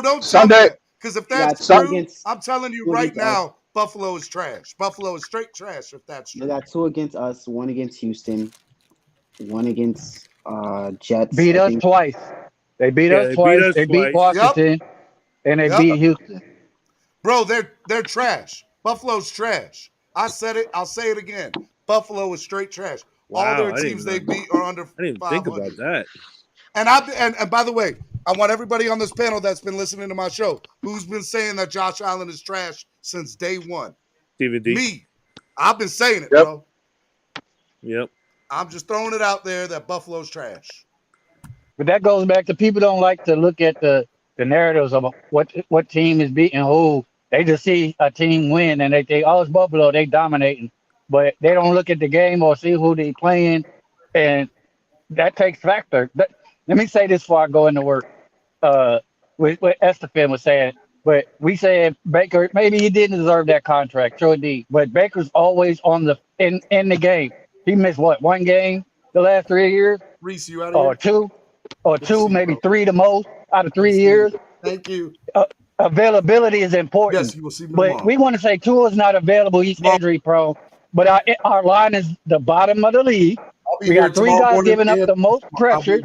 Speaker 3: Don't tell me that, because if that's
Speaker 8: two
Speaker 3: true,
Speaker 8: against
Speaker 3: I'm telling you
Speaker 8: two
Speaker 3: right
Speaker 8: against us.
Speaker 3: now, Buffalo is trash. Buffalo is straight trash. If that's
Speaker 8: They
Speaker 3: true,
Speaker 8: got 2 against us, 1 against Houston, 1 against Jets.
Speaker 7: Beat
Speaker 8: I
Speaker 7: us
Speaker 8: think.
Speaker 7: twice. They beat
Speaker 13: Yeah,
Speaker 7: us
Speaker 13: they beat
Speaker 7: twice.
Speaker 13: us
Speaker 7: They beat
Speaker 13: twice.
Speaker 7: Washington, and they beat Houston.
Speaker 3: bro, they're trash. Buffalo's trash. I said it. I'll say it again. Buffalo is straight trash. All
Speaker 13: Wow,
Speaker 3: their teams they beat are under
Speaker 13: I didn't even
Speaker 3: 500.
Speaker 13: think about that.
Speaker 3: And by the way, I want everybody on this panel that's been listening to my show who's been saying that Josh Allen is trash since day one.
Speaker 13: Stephen D.
Speaker 3: Me, I've been saying it, bro.
Speaker 13: Yep.
Speaker 3: I'm just throwing it out there that Buffalo's trash.
Speaker 7: But that goes back to people don't like to look at the narratives of what team is beating who. They just see a team win and they think, oh, it's Buffalo, they dominating. But they don't look at the game or see who they playing, and that takes factor. Let me say this before I go into work. What Estefan was saying, but we said Baker, maybe he didn't deserve that contract, sure did. But Baker's always on the in the game. He missed one game the last 3 years,
Speaker 3: Reese, you out of
Speaker 7: or
Speaker 3: here?
Speaker 7: two, maybe 3 the most out of 3 years.
Speaker 3: Thank you.
Speaker 7: Availability is important.
Speaker 3: Yes, you will see me
Speaker 7: But
Speaker 3: tomorrow.
Speaker 7: we want to say Tua is not available. He's injury prone. But our line is the bottom of the league. We got 3 guys giving up the most pressure.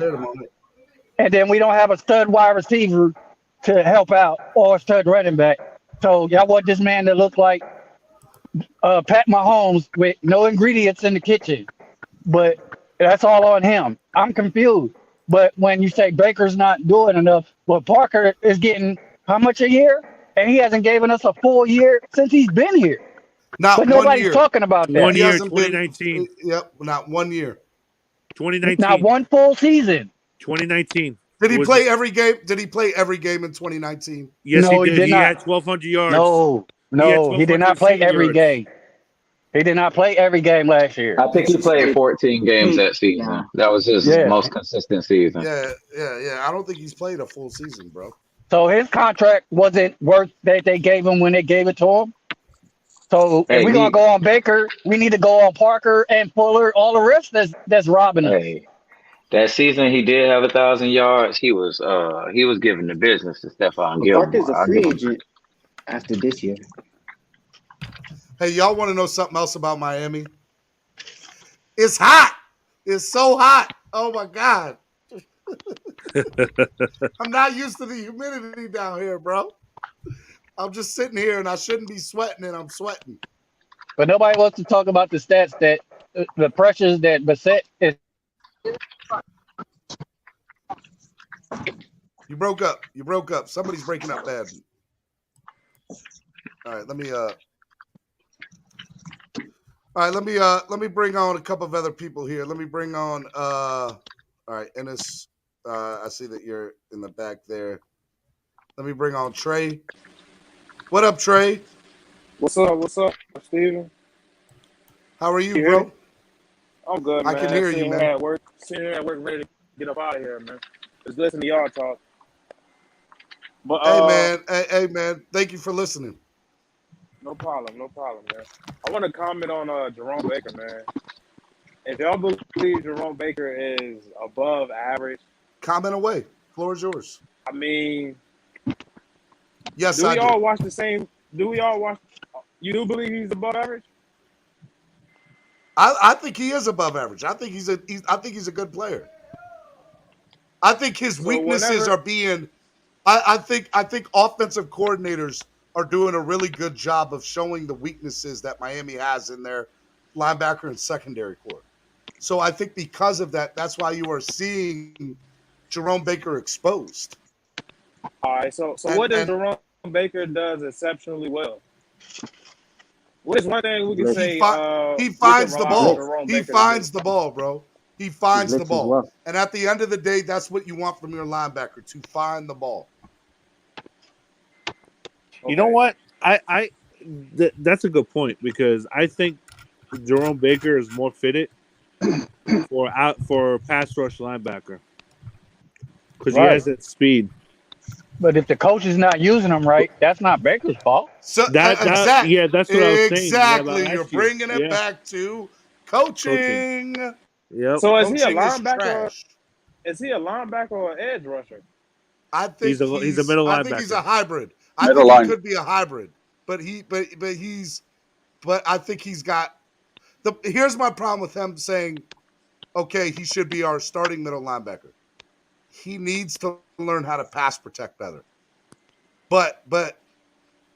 Speaker 7: And then we don't have a stud wide receiver to help out or a stud running back. So y'all want this man to look like Pat Mahomes with no ingredients in the kitchen. But that's all on him. I'm confused. But when you say Baker's not doing enough, well, Parker is getting how much a year? And he hasn't given us a full year since he's been here. But nobody's talking about that.
Speaker 13: 1 year, 2019.
Speaker 3: Yep, not 1 year.
Speaker 13: 2019.
Speaker 7: Not one full season.
Speaker 13: 2019.
Speaker 3: Did he play every game? Did he play every game in 2019?
Speaker 13: Yes,
Speaker 7: No,
Speaker 13: he did. He
Speaker 7: not.
Speaker 13: had 1,200 yards.
Speaker 7: No, he did not play every
Speaker 13: yards.
Speaker 7: game. He did not play every game last year.
Speaker 12: I think he played 14 games that season.
Speaker 8: Yeah.
Speaker 12: That was his most consistent season.
Speaker 3: Yeah. I don't think he's played a full season, bro.
Speaker 7: So his contract wasn't worth that they gave him when they gave it to him. So if we're gonna go on Baker, we need to go on Parker and Fuller, all the rest that's robbing us.
Speaker 12: That season he did have 1,000 yards. He was giving the business to Stephon Gilmore.
Speaker 8: Parker's a free agent after this year.
Speaker 3: Hey, y'all want to know something else about Miami? It's hot. It's so hot. Oh my God. I'm not used to the humidity down here, bro. I'm just sitting here and I shouldn't be sweating, and I'm sweating.
Speaker 7: But nobody wants to talk about the stats that the pressures that Bassett is.
Speaker 3: You broke up. Somebody's breaking up bad. All right, let me bring on a couple of other people here. Let me bring on all right, Ennis. I see that you're in the back there. Let me bring on Trey. What up, Trey?
Speaker 14: What's up, Steven?
Speaker 3: How are you, bro?
Speaker 14: I'm good, man.
Speaker 3: I can hear you, man.
Speaker 14: Sitting here at work, ready to get up out of here, man. Just listen to y'all talk. But
Speaker 3: hey, man. Thank you for listening.
Speaker 14: No problem, man. I want to comment on Jerome Baker, man. If y'all believe Jerome Baker is above average,
Speaker 3: comment away. Floor is yours.
Speaker 14: I mean,
Speaker 3: yes,
Speaker 14: do we all watch the same? Do we all watch? You do believe he's above average?
Speaker 3: I think he is above average. I think he's a good player. I think his weaknesses are being. I think offensive coordinators are doing a really good job of showing the weaknesses that Miami has in their linebacker and secondary core. So I think because of that, that's why you are seeing Jerome Baker exposed.
Speaker 14: All right. So what does Jerome Baker does exceptionally well? What is one thing we can say?
Speaker 3: He finds the ball. He finds the ball, bro. He finds the ball. Well. And at the end of the day, that's what you want from your linebacker, to find the ball.
Speaker 13: You know what? That's a good point, because I think Jerome Baker is more fitted for pass rush linebacker, because he has that speed.
Speaker 7: But if the coach is not using them right, that's not Baker's fault.
Speaker 3: So
Speaker 13: that's what I was saying.
Speaker 3: Exactly. You're bringing it back to Coaching.
Speaker 13: Yep.
Speaker 14: So is he a
Speaker 3: Coaching is
Speaker 14: linebacker?
Speaker 3: trash.
Speaker 14: Is he a linebacker or an edge rusher?
Speaker 3: I think
Speaker 13: he's a middle
Speaker 3: I think he's a
Speaker 13: linebacker.
Speaker 3: hybrid. I
Speaker 10: Middle
Speaker 3: think he
Speaker 10: line.
Speaker 3: could be a hybrid, but I think he's got here's my problem with him saying, okay, he should be our starting middle linebacker. He needs to learn how to pass protect better. But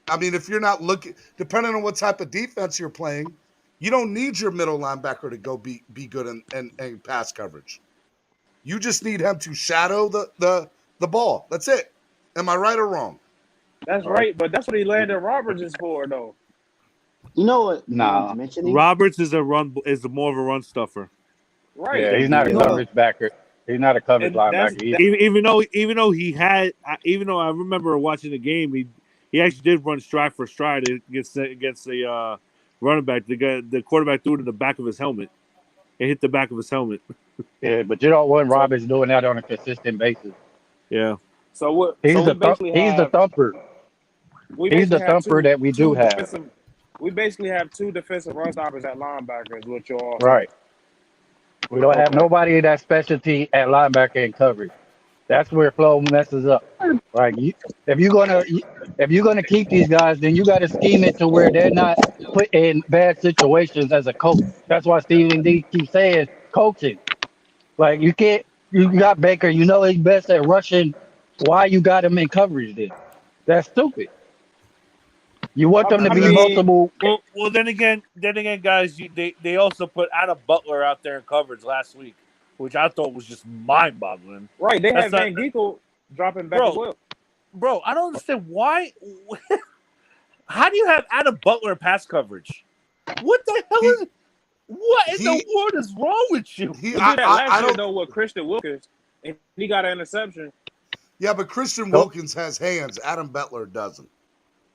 Speaker 3: I mean, if you're not looking, depending on what type of defense you're playing, you don't need your middle linebacker to go be good in pass coverage. You just need him to shadow the ball. That's it. Am I right or wrong?
Speaker 14: That's right, but that's what he landed Roberts is for, though.
Speaker 8: You know what?
Speaker 7: Nah.
Speaker 8: Mentioning
Speaker 13: Roberts is more of a run stuffer.
Speaker 14: Right.
Speaker 7: Yeah, he's not a coverage backer. He's not a coverage linebacker either.
Speaker 13: Even though I remember watching the game, he actually did run stride for stride against the running back. The quarterback threw it in the back of his helmet. It hit the back of his helmet.
Speaker 7: Yeah, but you don't want Roberts doing that on a consistent basis.
Speaker 13: Yeah.
Speaker 14: So what?
Speaker 7: He's
Speaker 14: So
Speaker 7: the thumper. He's the thumper that we do have.
Speaker 14: We basically have two defensive run stoppers at linebackers, which you're all
Speaker 7: Right. We don't have nobody in that specialty at linebacker and coverage. That's where Flo messes up. Like if you're gonna keep these guys, then you got to scheme it to where they're not put in bad situations as a coach. That's why Stephen D keeps saying coaching. Like you can't. You got Baker. You know he's best at rushing. Why you got him in coverage then? That's stupid. You want them to be multiple.
Speaker 13: Well, then again, guys, they also put Adam Butler out there in coverage last week, which I thought was just mind-boggling.
Speaker 14: Right, they had Van Ginkel dropping back as well.
Speaker 13: Bro, I don't understand why. How do you have Adam Butler pass coverage? What the hell is? What in the world is wrong with you?
Speaker 14: We did that last year though with Christian Wilkins, and he got an interception.
Speaker 3: Yeah, but Christian Wilkins has hands. Adam Butler doesn't.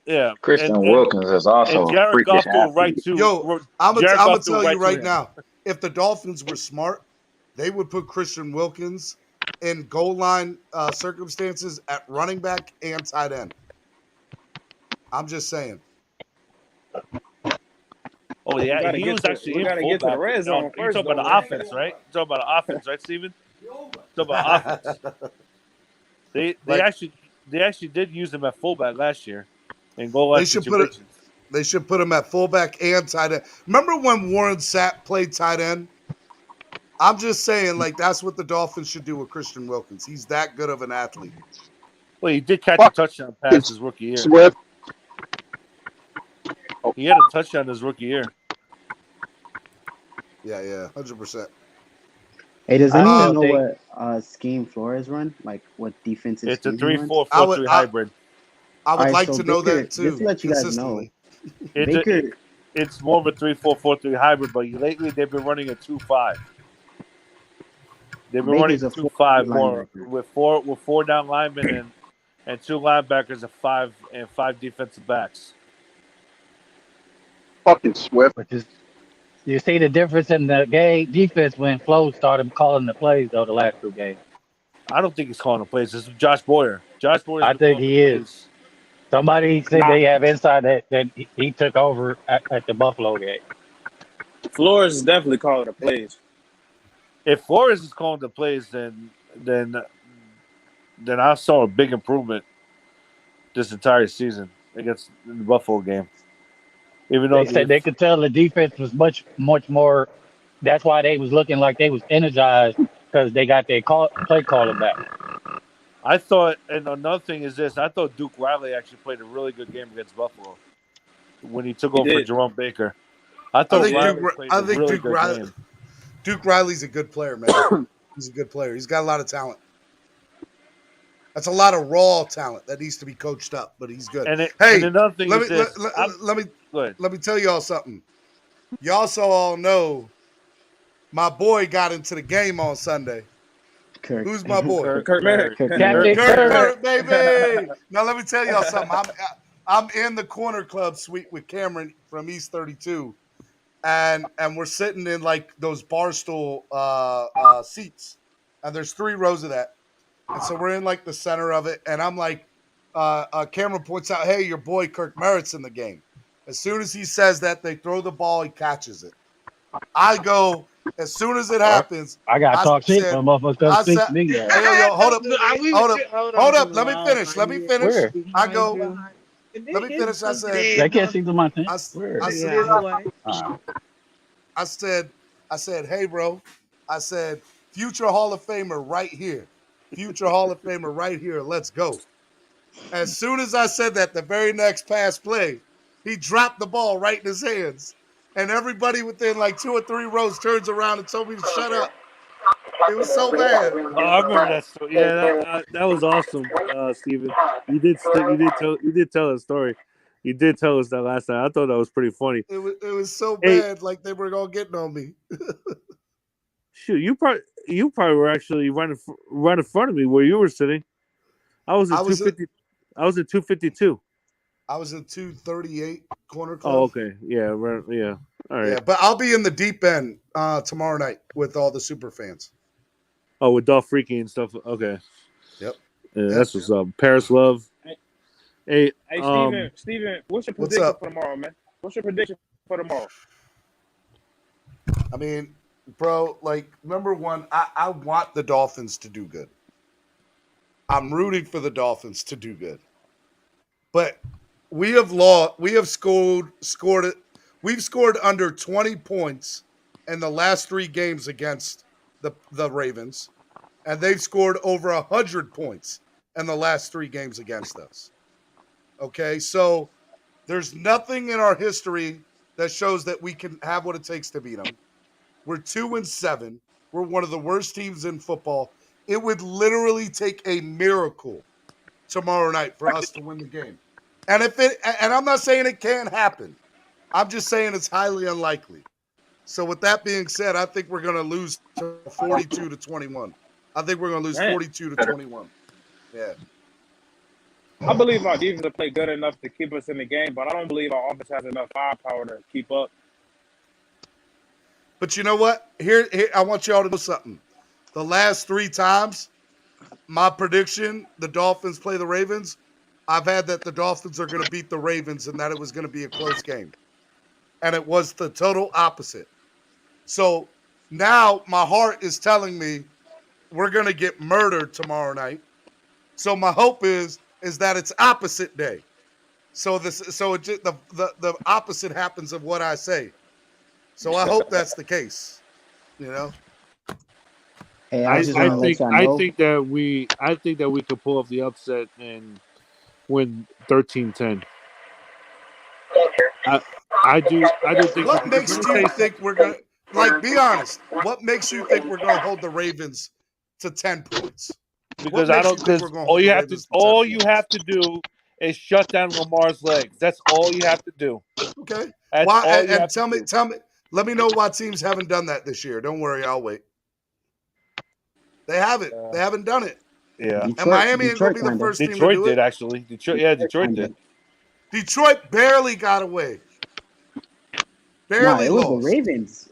Speaker 13: Yeah,
Speaker 12: Christian Wilkins is also a freakish athlete.
Speaker 3: Yo, I'm gonna tell you right now, if the Dolphins were smart, they would put Christian Wilkins in goal line circumstances at running back and tight end. I'm just saying.
Speaker 13: Oh yeah, he was actually in fullback.
Speaker 14: To the red zone
Speaker 13: You're talking about the offense, right? You're talking about the offense, right, Steven? You're talking about offense. They actually did use him at fullback last year. And goal line situations.
Speaker 3: They should put him at fullback and tight end. Remember when Warren Sapp played tight end? I'm just saying, like, that's what the Dolphins should do with Christian Wilkins. He's that good of an athlete.
Speaker 13: Well, he did catch a touchdown pass his rookie year.
Speaker 10: Swift.
Speaker 13: He had a touchdown his rookie year.
Speaker 3: Yeah, 100%.
Speaker 8: Hey, does anyone know what scheme Flores run? Like what defensive?
Speaker 13: It's a 3-4-4-3 hybrid.
Speaker 3: I would like to know
Speaker 8: Baker,
Speaker 3: that too.
Speaker 8: Just to let you guys know,
Speaker 13: it's more of a 3-4-4-3 hybrid, but lately they've been running a 2-5. They've been running a 2-5 more with four down linemen and two linebackers and five defensive backs.
Speaker 10: Fucking Swift.
Speaker 7: You see the difference in the game defense when Flo started calling the plays though the last two games.
Speaker 13: I don't think he's calling the plays. This is Josh Boyer. Josh Boyer.
Speaker 7: I think he is. Somebody said they have inside that he took over at the Buffalo game.
Speaker 14: Flores is definitely calling the plays.
Speaker 13: If Flores is calling the plays, then I saw a big improvement this entire season against the Buffalo game. Even though
Speaker 7: they said they could tell the defense was much more. That's why they was looking like they was energized because they got their play calling back.
Speaker 13: I thought, and another thing is this: I thought Duke Riley actually played a really good game against Buffalo when he took over for Jerome Baker. I thought
Speaker 3: Duke Riley's a good player, man. He's a good player. He's got a lot of talent. That's a lot of raw talent that needs to be coached up, but he's good.
Speaker 13: And
Speaker 3: another thing let me tell y'all something. Y'all all know my boy got into the game on Sunday.
Speaker 8: Kirk.
Speaker 3: Who's my boy?
Speaker 14: Kirk Merritt.
Speaker 3: Kirk, baby. Now let me tell y'all something. I'm in the corner club suite with Cameron from East 32, and we're sitting in like those bar stool seats, and there's 3 rows of that, and so we're in like the center of it, and I'm like, Cameron points out, hey, your boy Kirk Merritt's in the game. As soon as he says that, they throw the ball, he catches it. I go as soon as it happens.
Speaker 7: I got to talk shit for motherfuckers
Speaker 3: I
Speaker 7: think
Speaker 3: said,
Speaker 7: me.
Speaker 3: yo, hold up. Let me finish.
Speaker 7: Where?
Speaker 3: I go. Let me finish. I said.
Speaker 7: They can't see through my thing.
Speaker 3: I said, hey, bro. I said, future Hall of Famer right here. Future Hall of Famer right here. Let's go. As soon as I said that, the very next pass play, he dropped the ball right in his hands. And everybody within like 2 or 3 rows turns around and told me to shut up. It was so bad.
Speaker 13: Oh, I remember that story. Yeah, that was awesome, Steven. You did tell a story. You did tell us that last time. I thought that was pretty funny.
Speaker 3: It was so bad, like they were all getting on me.
Speaker 13: Shoot, you probably were actually right in front of me where you were sitting. I was at 250. I was at 252.
Speaker 3: I was at 238 corner club.
Speaker 13: Oh, okay. Yeah, right. Yeah. All right.
Speaker 3: Yeah, but I'll be in the deep end tomorrow night with all the super fans.
Speaker 13: Oh, with Dolph Freaky and stuff. Okay.
Speaker 3: Yep.
Speaker 13: Yeah, that's what's up. Paris Love. Hey,
Speaker 14: Steven, what's your prediction for tomorrow, man? What's your prediction for tomorrow?
Speaker 3: I mean, bro, like, number one, I want the Dolphins to do good. I'm rooting for the Dolphins to do good. But we've scored under 20 points in the last 3 games against the Ravens, and they've scored over 100 points in the last 3 games against us. Okay, so there's nothing in our history that shows that we can have what it takes to beat them. We're 2-7. We're one of the worst teams in football. It would literally take a miracle tomorrow night for us to win the game. And I'm not saying it can't happen. I'm just saying it's highly unlikely. So with that being said, I think we're going to lose 42-21. I think we're going to lose 42-21. Yeah.
Speaker 14: I believe our defense will play good enough to keep us in the game, but I don't believe our offense has enough firepower to keep up.
Speaker 3: But you know what? Here, I want y'all to know something. The last 3 times, my prediction, the Dolphins play the Ravens, I've had that the Dolphins are going to beat the Ravens and that it was going to be a close game. And it was the total opposite. So now my heart is telling me we're going to get murdered tomorrow night. So my hope is that it's opposite day. So the opposite happens of what I say. So I hope that's the case. You know.
Speaker 7: Hey,
Speaker 13: I think that we could pull off the upset and win 13-10. I do think.
Speaker 3: What makes you think we're gonna be honest? What makes you think we're gonna hold the Ravens to 10 points?
Speaker 13: Because all you have to do is shut down Lamar's legs. That's all you have to do.
Speaker 3: Okay. Why? And tell me. Let me know why teams haven't done that this year. Don't worry, I'll wait. They haven't. They haven't done it.
Speaker 13: Yeah.
Speaker 3: And Miami ain't gonna be the first team to do it.
Speaker 13: Detroit did actually. Detroit did.
Speaker 3: Detroit barely got away. Barely
Speaker 8: it was
Speaker 3: lost.
Speaker 8: the Ravens.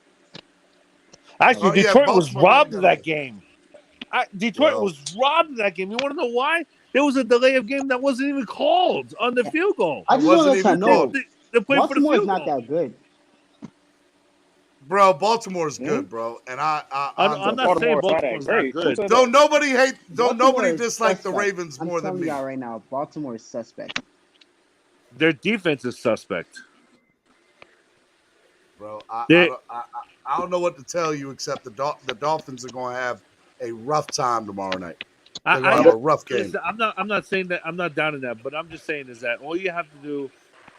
Speaker 13: Actually, Detroit was robbed of that game. Detroit was robbed of that game. You want to know why? There was a delay of game that wasn't even called on the field goal.
Speaker 8: I just want to let you know.
Speaker 13: Baltimore
Speaker 8: is not that good.
Speaker 3: Bro, Baltimore's good, bro, and
Speaker 13: I'm not saying Baltimore's not good.
Speaker 3: Don't nobody dislike the Ravens more than me.
Speaker 8: I'm telling y'all right now, Baltimore is suspect.
Speaker 13: Their defense is suspect.
Speaker 3: Bro, I don't know what to tell you except the Dolphins are going to have a rough time tomorrow night. They're going to have a rough game.
Speaker 13: Listen, I'm not saying that. I'm not down in that, but I'm just saying is that all you have to do.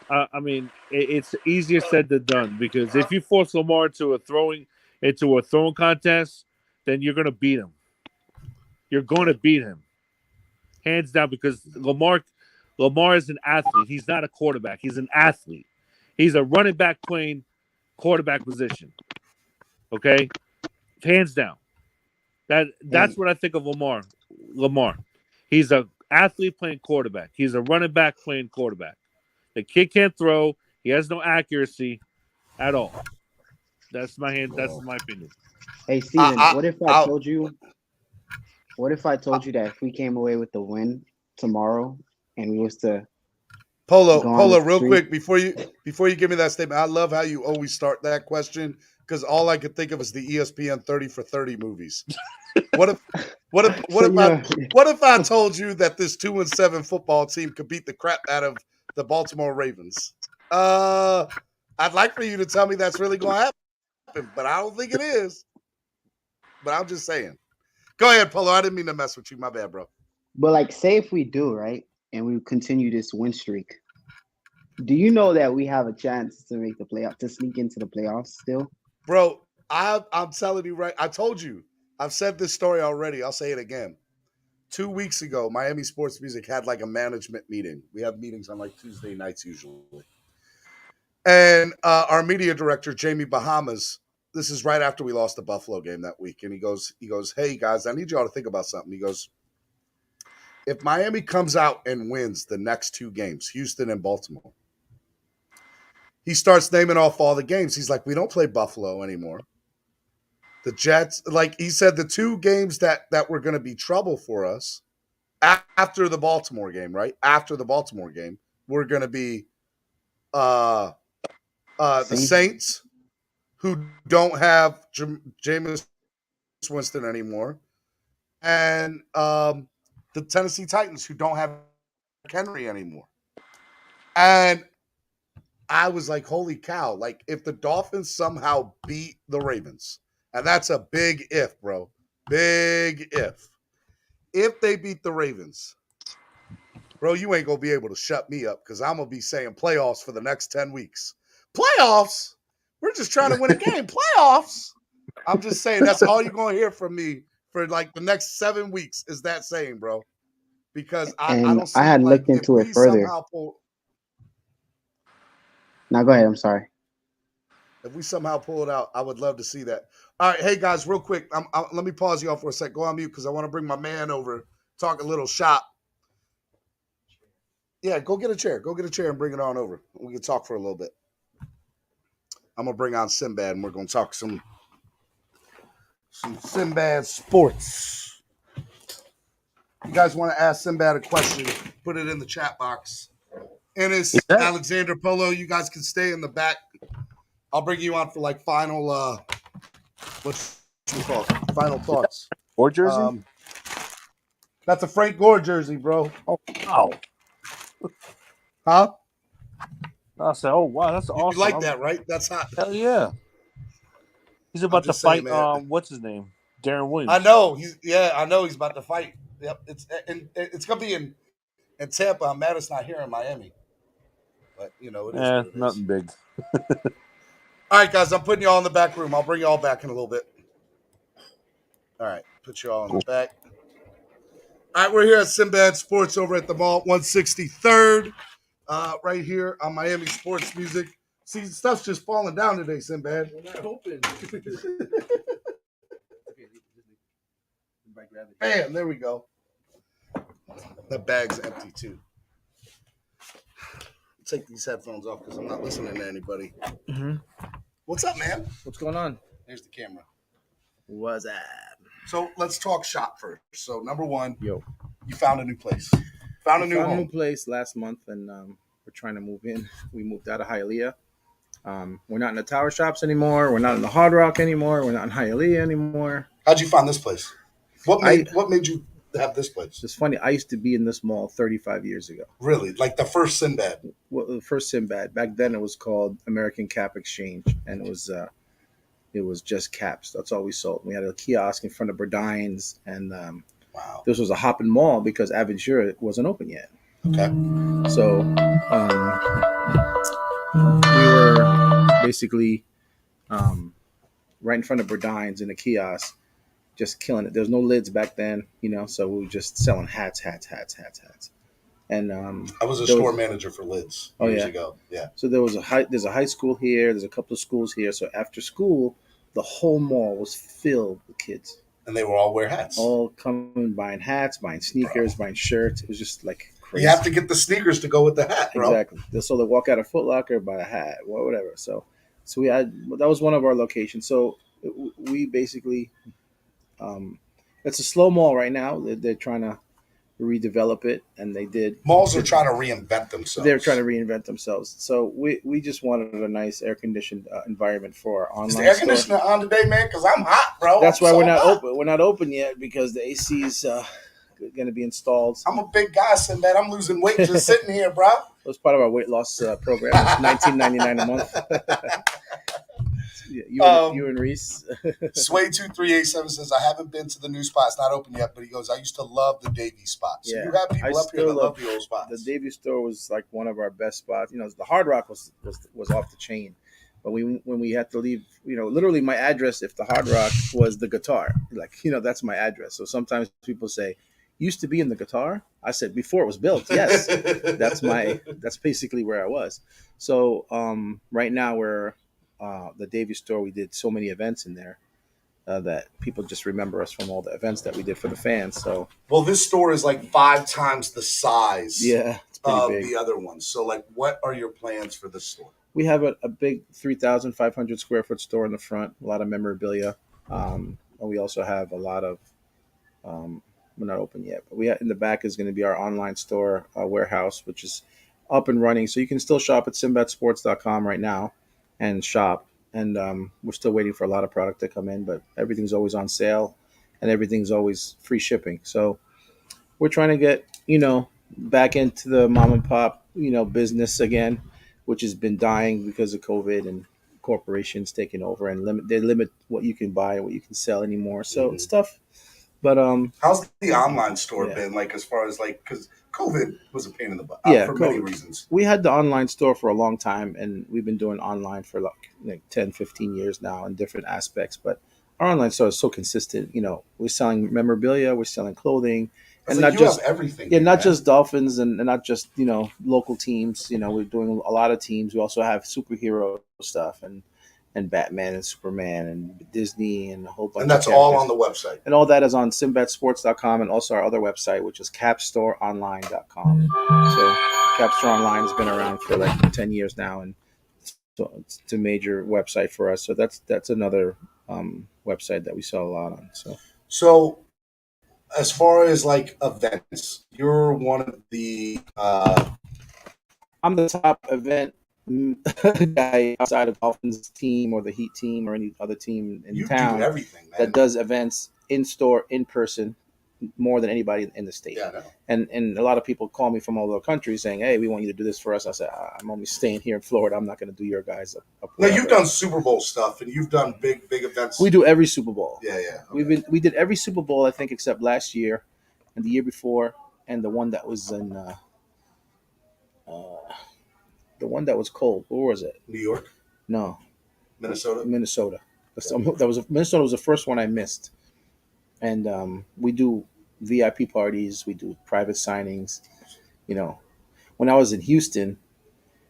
Speaker 13: I mean, it's easier said than done because if you force Lamar into a throwing contest, then you're going to beat him. You're going to beat him, hands down. Because Lamar is an athlete. He's not a quarterback. He's an athlete. He's a running back playing quarterback position. Okay, hands down. That's what I think of Lamar. He's an athlete playing quarterback. He's a running back playing quarterback. The kid can't throw. He has no accuracy at all. That's my opinion.
Speaker 8: Hey Steven, what if I told you that if we came away with the win tomorrow and we was to
Speaker 3: Polo, real quick before you give me that statement, I love how you always start that question because all I could think of is the ESPN 30 for 30 movies. What if I told you that this 2-7 football team could beat the crap out of the Baltimore Ravens? I'd like for you to tell me that's really going to happen, but I don't think it is. But I'm just saying. Go ahead, Polo. I didn't mean to mess with you. My bad, bro.
Speaker 8: But like, say if we do, right, and we continue this win streak, do you know that we have a chance to make the playoff, to sneak into the playoffs still?
Speaker 3: Bro, I'm telling you right. I told you. I've said this story already. I'll say it again. 2 weeks ago, Miami Sports Music had like a management meeting. We have meetings on like Tuesday nights usually. And our media director, Jamie Bahamas, this is right after we lost the Buffalo game that week. And he goes, hey guys, I need y'all to think about something. He goes, if Miami comes out and wins the next 2 games, Houston and Baltimore, he starts naming off all the games. He's like, we don't play Buffalo anymore. The Jets, like he said, the 2 games that were going to be trouble for us after the Baltimore game, right? After the Baltimore game, we're going to be the Saints, who don't have Jameis Winston anymore, and the Tennessee Titans, who don't have Henry anymore. And I was like, holy cow. Like, if the Dolphins somehow beat the Ravens, and that's a big if, bro. Big if. If they beat the Ravens, bro, you ain't going to be able to shut me up because I'm going to be saying playoffs for the next 10 weeks. Playoffs? We're just trying to win a game. Playoffs? I'm just saying that's all you're going to hear from me for like the next 7 weeks is that saying, bro. Because I don't see
Speaker 8: I had
Speaker 3: like
Speaker 8: looked into it further. Now go ahead. I'm sorry.
Speaker 3: If we somehow pull it out, I would love to see that. All right, hey guys, real quick, let me pause you all for a sec. Go on mute because I want to bring my man over, talk a little shop. Yeah, go get a chair. Go get a chair and bring it on over. We can talk for a little bit. I'm gonna bring on Sinbad and we're gonna talk some Sinbad sports. You guys want to ask Sinbad a question? Put it in the chat box. Ennis, Alexander Polo, you guys can stay in the back. I'll bring you on for like final what's you call it? Final thoughts.
Speaker 13: Gore jersey?
Speaker 3: That's a Frank Gore jersey, bro.
Speaker 13: Oh wow.
Speaker 3: Huh?
Speaker 13: I said, oh wow, that's awesome.
Speaker 3: You like that, right? That's hot.
Speaker 13: Hell yeah. He's about to fight what's his name? Darren Williams.
Speaker 3: I know. He's about to fight. Yep. It's gonna be in Tampa. I'm mad it's not here in Miami. But it is what it
Speaker 13: nothing
Speaker 3: is.
Speaker 13: big.
Speaker 3: All right, guys, I'm putting you all in the back room. I'll bring you all back in a little bit. All right, put you all in the back. All right, we're here at Sinbad Sports over at the mall, 163rd, right here on Miami Sports Music. See, stuff's just falling down today, Sinbad. We're not open. Bam, there we go. The bag's empty, too. Take these headphones off because I'm not listening to anybody.
Speaker 15: Mm-hmm.
Speaker 3: What's up, man?
Speaker 15: What's going on?
Speaker 3: There's the camera.
Speaker 15: What's that?
Speaker 3: So let's talk shop first. So number one,
Speaker 15: you
Speaker 3: found a new place. Found a new
Speaker 15: place last month, and we're trying to move in. We moved out of Hialeah. We're not in the Tower Shops anymore. We're not in the Hard Rock anymore. We're not in Hialeah anymore.
Speaker 3: How'd you find this place? What made you have this place?
Speaker 15: It's funny. I used to be in this mall 35 years ago.
Speaker 3: Really? Like the first Sinbad?
Speaker 15: Well, the first Sinbad. Back then, it was called American Cap Exchange, and it was just caps. That's all we sold. We had a kiosk in front of Burdine's, and
Speaker 3: wow,
Speaker 15: this was a hopping mall because Aventura wasn't open yet.
Speaker 3: Okay.
Speaker 15: So we were basically right in front of Burdine's in a kiosk, just killing it. There's no lids back then, so we were just selling hats. And
Speaker 3: I was a store manager for lids years ago. Yeah.
Speaker 15: So there's a high school here. There's a couple of schools here. So after school, the whole mall was filled with kids.
Speaker 3: And they were all wear hats.
Speaker 15: All coming, buying hats, buying sneakers, buying shirts. It was just like crazy.
Speaker 3: You have to get the sneakers to go with the hat, bro.
Speaker 15: Exactly. So they walk out of Foot Locker, buy a hat, whatever. So that was one of our locations. So we basically, it's a slow mall right now. They're trying to redevelop it, and they did.
Speaker 4: Malls are trying to reinvent themselves.
Speaker 15: They're trying to reinvent themselves. So we just wanted a nice air conditioned environment for our online.
Speaker 4: Is the air conditioner on today, man? Because I'm hot, bro.
Speaker 15: That's why we're not open. We're not open yet because the AC is going to be installed.
Speaker 4: I'm a big guy, Sinbad. I'm losing weight just sitting here, bro.
Speaker 15: It was part of our weight loss program. It's $19.99 a month. You and Reese.
Speaker 4: Sway2387 says, I haven't been to the new spot. It's not open yet, but he goes, I used to love the Davies spot. So you have people up here that love the old spots.
Speaker 15: The Davies store was like one of our best spots. The Hard Rock was off the chain. But when we had to leave, literally my address, if the Hard Rock was the guitar, that's my address. So sometimes people say, used to be in the guitar? I said, before it was built. Yes, that's basically where I was. So right now we're the Davies store. We did so many events in there that people just remember us from all the events that we did for the fans. So,
Speaker 4: well, this store is like 5 times the size of
Speaker 15: big.
Speaker 4: The other ones. So, like, what are your plans for this store?
Speaker 15: We have a big 3,500 square foot store in the front, a lot of memorabilia. And we also have a lot of, we're not open yet, but in the back is going to be our online store warehouse, which is up and running. So you can still shop at SinbadSports.com right now and shop. And we're still waiting for a lot of product to come in, but everything's always on sale and everything's always free shipping. So we're trying to get, back into the mom and pop, business again, which has been dying because of COVID and corporations taking over and limit what you can buy and what you can sell anymore. So it's tough. But
Speaker 4: how's the online store been, like, as far as, like, because COVID was a pain in the butt for many reasons.
Speaker 15: We had the online store for a long time, and we've been doing online for like 10, 15 years now in different aspects. But our online store is so consistent. We're selling memorabilia, we're selling clothing, and not just
Speaker 4: everything.
Speaker 15: Yeah, not just Dolphins and not just local teams. We're doing a lot of teams. We also have superhero stuff and Batman and Superman and Disney and a whole bunch.
Speaker 4: And that's all on the website.
Speaker 15: And all that is on SinbadSports.com and also our other website, which is CapStoreOnline.com. So Cap Store Online has been around for like 10 years now, and so it's a major website for us. So that's another website that we sell a lot on.
Speaker 4: So as far as like events, you're one of the
Speaker 15: I'm the top event guy outside of Dolphins team or the Heat team or any other team in town that does events in store, in person, more than anybody in the state.
Speaker 4: Yeah,
Speaker 15: and a lot of people call me from all over the country saying, hey, we want you to do this for us. I said, I'm only staying here in Florida. I'm not going to do your guys.
Speaker 4: Now, you've done Super Bowl stuff and you've done big events.
Speaker 15: We do every Super Bowl.
Speaker 4: Yeah. Okay.
Speaker 15: We did every Super Bowl, I think, except last year and the year before, and the one that was in the one that was cold. Where was it?
Speaker 4: New York?
Speaker 15: No.
Speaker 4: Minnesota?
Speaker 15: Minnesota. Minnesota was the first one I missed. And we do VIP parties. We do private signings. When I was in Houston,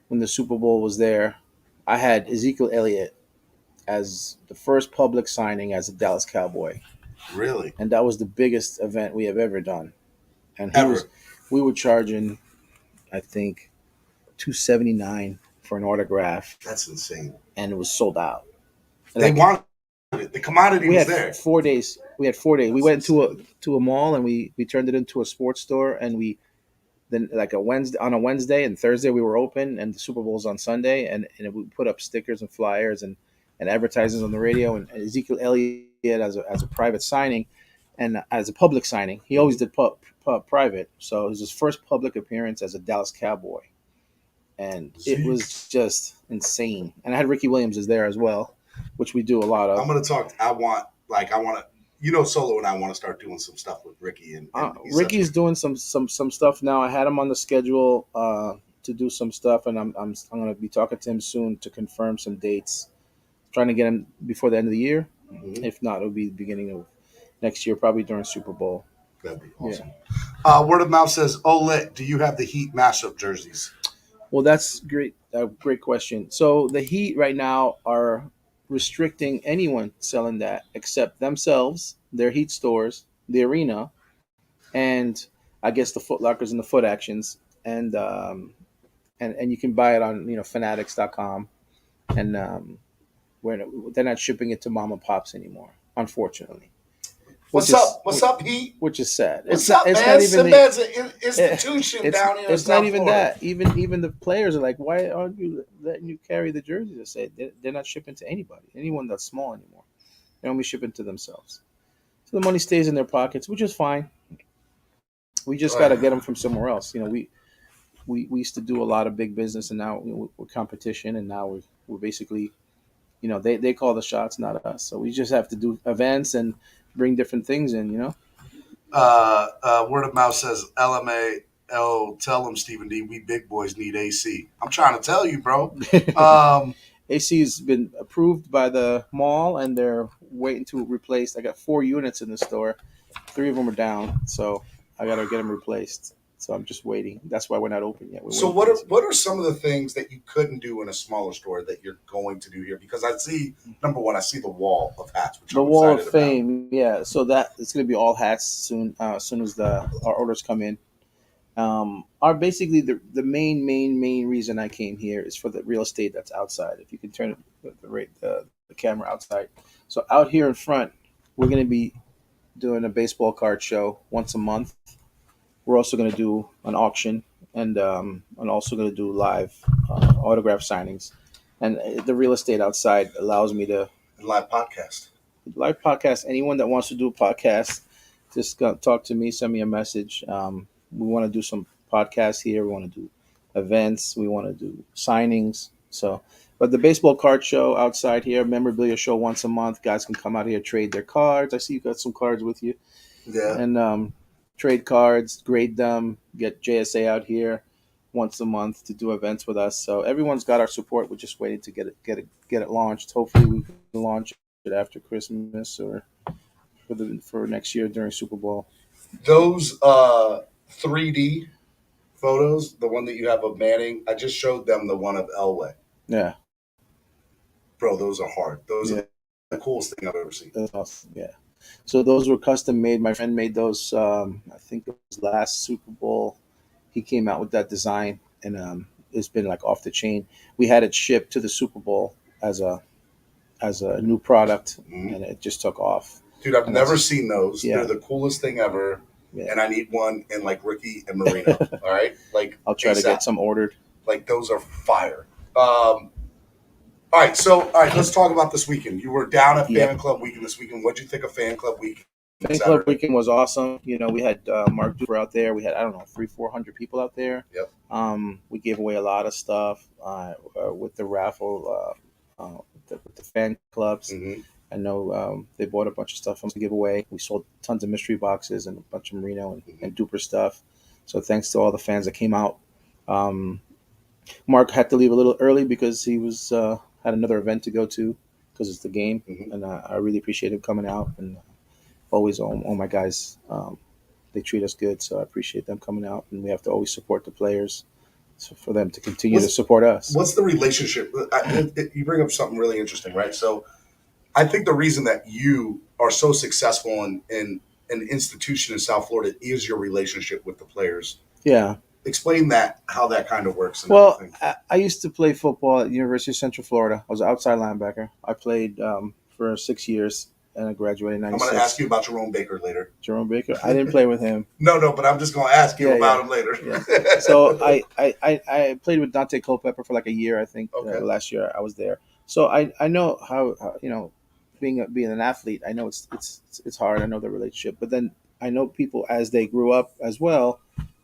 Speaker 15: when the Super Bowl was there, I had Ezekiel Elliott as the first public signing as a Dallas Cowboy.
Speaker 4: Really?
Speaker 15: And that was the biggest event we have ever done. And we were charging, I think, $279 for an autograph.
Speaker 4: That's insane.
Speaker 15: And it was sold out. And
Speaker 4: they wanted it. The commodity was there.
Speaker 15: 4 days. We had 4 days. We went to a mall and we turned it into a sports store, and we then on a Wednesday and Thursday we were open, and the Super Bowl's on Sunday, and we put up stickers and flyers and advertisements on the radio, and Ezekiel Elliott as a private signing and as a public signing. He always did private, so it was his first public appearance as a Dallas Cowboy. And it was just insane. And I had Ricky Williams is there as well, which we do a lot of.
Speaker 4: I'm going to talk. I want to, Solo and I want to start doing some stuff with Ricky. And
Speaker 15: Ricky's doing some stuff now. I had him on the schedule to do some stuff, and I'm going to be talking to him soon to confirm some dates. Trying to get him before the end of the year. Mm-hmm. If not, it'll be the beginning of next year, probably during Super Bowl.
Speaker 4: That'd be awesome. Yeah. Word of mouth says, Lit, do you have the Heat mashup jerseys?
Speaker 15: Well, that's great. Great question. So the Heat right now are restricting anyone selling that except themselves, their Heat stores, the arena, and I guess the Foot Lockers and the Foot Actions, and you can buy it on Fanatics.com, and they're not shipping it to mom and pops anymore, unfortunately.
Speaker 3: What's up? What's up, Pete?
Speaker 15: Which is sad.
Speaker 3: What's up, man? Sinbad's an institution down here in
Speaker 15: It's
Speaker 3: South
Speaker 15: not even
Speaker 3: Florida.
Speaker 15: that. Even the players are like, why aren't you letting you carry the jerseys? I say they're not shipping to anybody, anyone that's small anymore. They're only shipping to themselves. So the money stays in their pockets, which is fine. We just got to get them from somewhere else. We used to do a lot of big business, and now we're competition, and now we're basically, they call the shots, not us. So we just have to do events and bring different things in.
Speaker 3: Word of mouth says LMAO. Tell them, Stephen D. We big boys need AC. I'm trying to tell you, bro.
Speaker 15: AC's been approved by the mall, and they're waiting to replace. I got 4 units in the store. 3 of them are down, so I got to get them replaced. So I'm just waiting. That's why we're not open yet.
Speaker 3: So what are some of the things that you couldn't do in a smaller store that you're going to do here? Because I see, number one, I see the wall of hats. Which
Speaker 15: the
Speaker 3: I'm
Speaker 15: wall of
Speaker 3: excited
Speaker 15: fame, yeah. So that it's going to be all hats soon. As soon as our orders come in. Are basically the main reason I came here is for the real estate that's outside. If you can turn the camera outside. So out here in front, we're going to be doing a baseball card show once a month. We're also going to do an auction, and also going to do live autograph signings. And the real estate outside allows me to
Speaker 3: live podcast.
Speaker 15: Live podcast. Anyone that wants to do a podcast, just talk to me. Send me a message. We want to do some podcasts here. We want to do events. We want to do signings. So, but the baseball card show outside here, memorabilia show once a month. Guys can come out here, trade their cards. I see you got some cards with you.
Speaker 3: Yeah.
Speaker 15: And trade cards, grade them, get JSA out here once a month to do events with us. So everyone's got our support. We're just waiting to get it launched. Hopefully we can launch it after Christmas or for next year during Super Bowl.
Speaker 3: Those 3D photos, the one that you have of Manning, I just showed them the one of Elway.
Speaker 15: Yeah.
Speaker 3: Bro, those are hard. Those are the coolest thing I've ever seen.
Speaker 15: That's awesome. Yeah. So those were custom made. My friend made those. I think it was last Super Bowl. He came out with that design, and it's been like off the chain. We had it shipped to the Super Bowl as a new product, and it just took off.
Speaker 3: Dude, I've never seen those.
Speaker 15: Yeah.
Speaker 3: They're the coolest thing ever. Yeah. And I need one in like Ricky and Marino. All right, like
Speaker 15: I'll try to get some ordered.
Speaker 3: Like those are fire. All right, let's talk about this weekend. You were down at Fan Club Weekend this weekend. What'd you think of Fan Club Weekend?
Speaker 15: Fan Club Weekend was awesome. We had Mark Duper out there. We had 300-400 people out there.
Speaker 3: Yep.
Speaker 15: We gave away a lot of stuff with the raffle with the fan clubs.
Speaker 3: Mm-hmm.
Speaker 15: I know they bought a bunch of stuff to give away. We sold tons of mystery boxes and a bunch of Merino and Duper stuff. So thanks to all the fans that came out. Mark had to leave a little early because he was had another event to go to because it's the game, and I really appreciate him coming out. And always all my guys, they treat us good, so I appreciate them coming out. And we have to always support the players, so for them to continue to support us.
Speaker 3: What's the relationship? You bring up something really interesting, right? So I think the reason that you are so successful in an institution in South Florida is your relationship with the players.
Speaker 15: Yeah.
Speaker 3: Explain how that kind of works.
Speaker 15: Well, I used to play football at the University of Central Florida. I was an outside linebacker. I played for 6 years, and I graduated in 96.
Speaker 3: I'm going to ask you about Jerome Baker later.
Speaker 15: Jerome Baker? I didn't play with him.
Speaker 3: No, but I'm just going to ask you about him later.
Speaker 15: Yeah. So I played with Dante Culpepper for like a year, I think. Okay. Last year I was there. So I know how being an athlete, I know it's hard. I know the relationship. But then I know people as they grew up as well.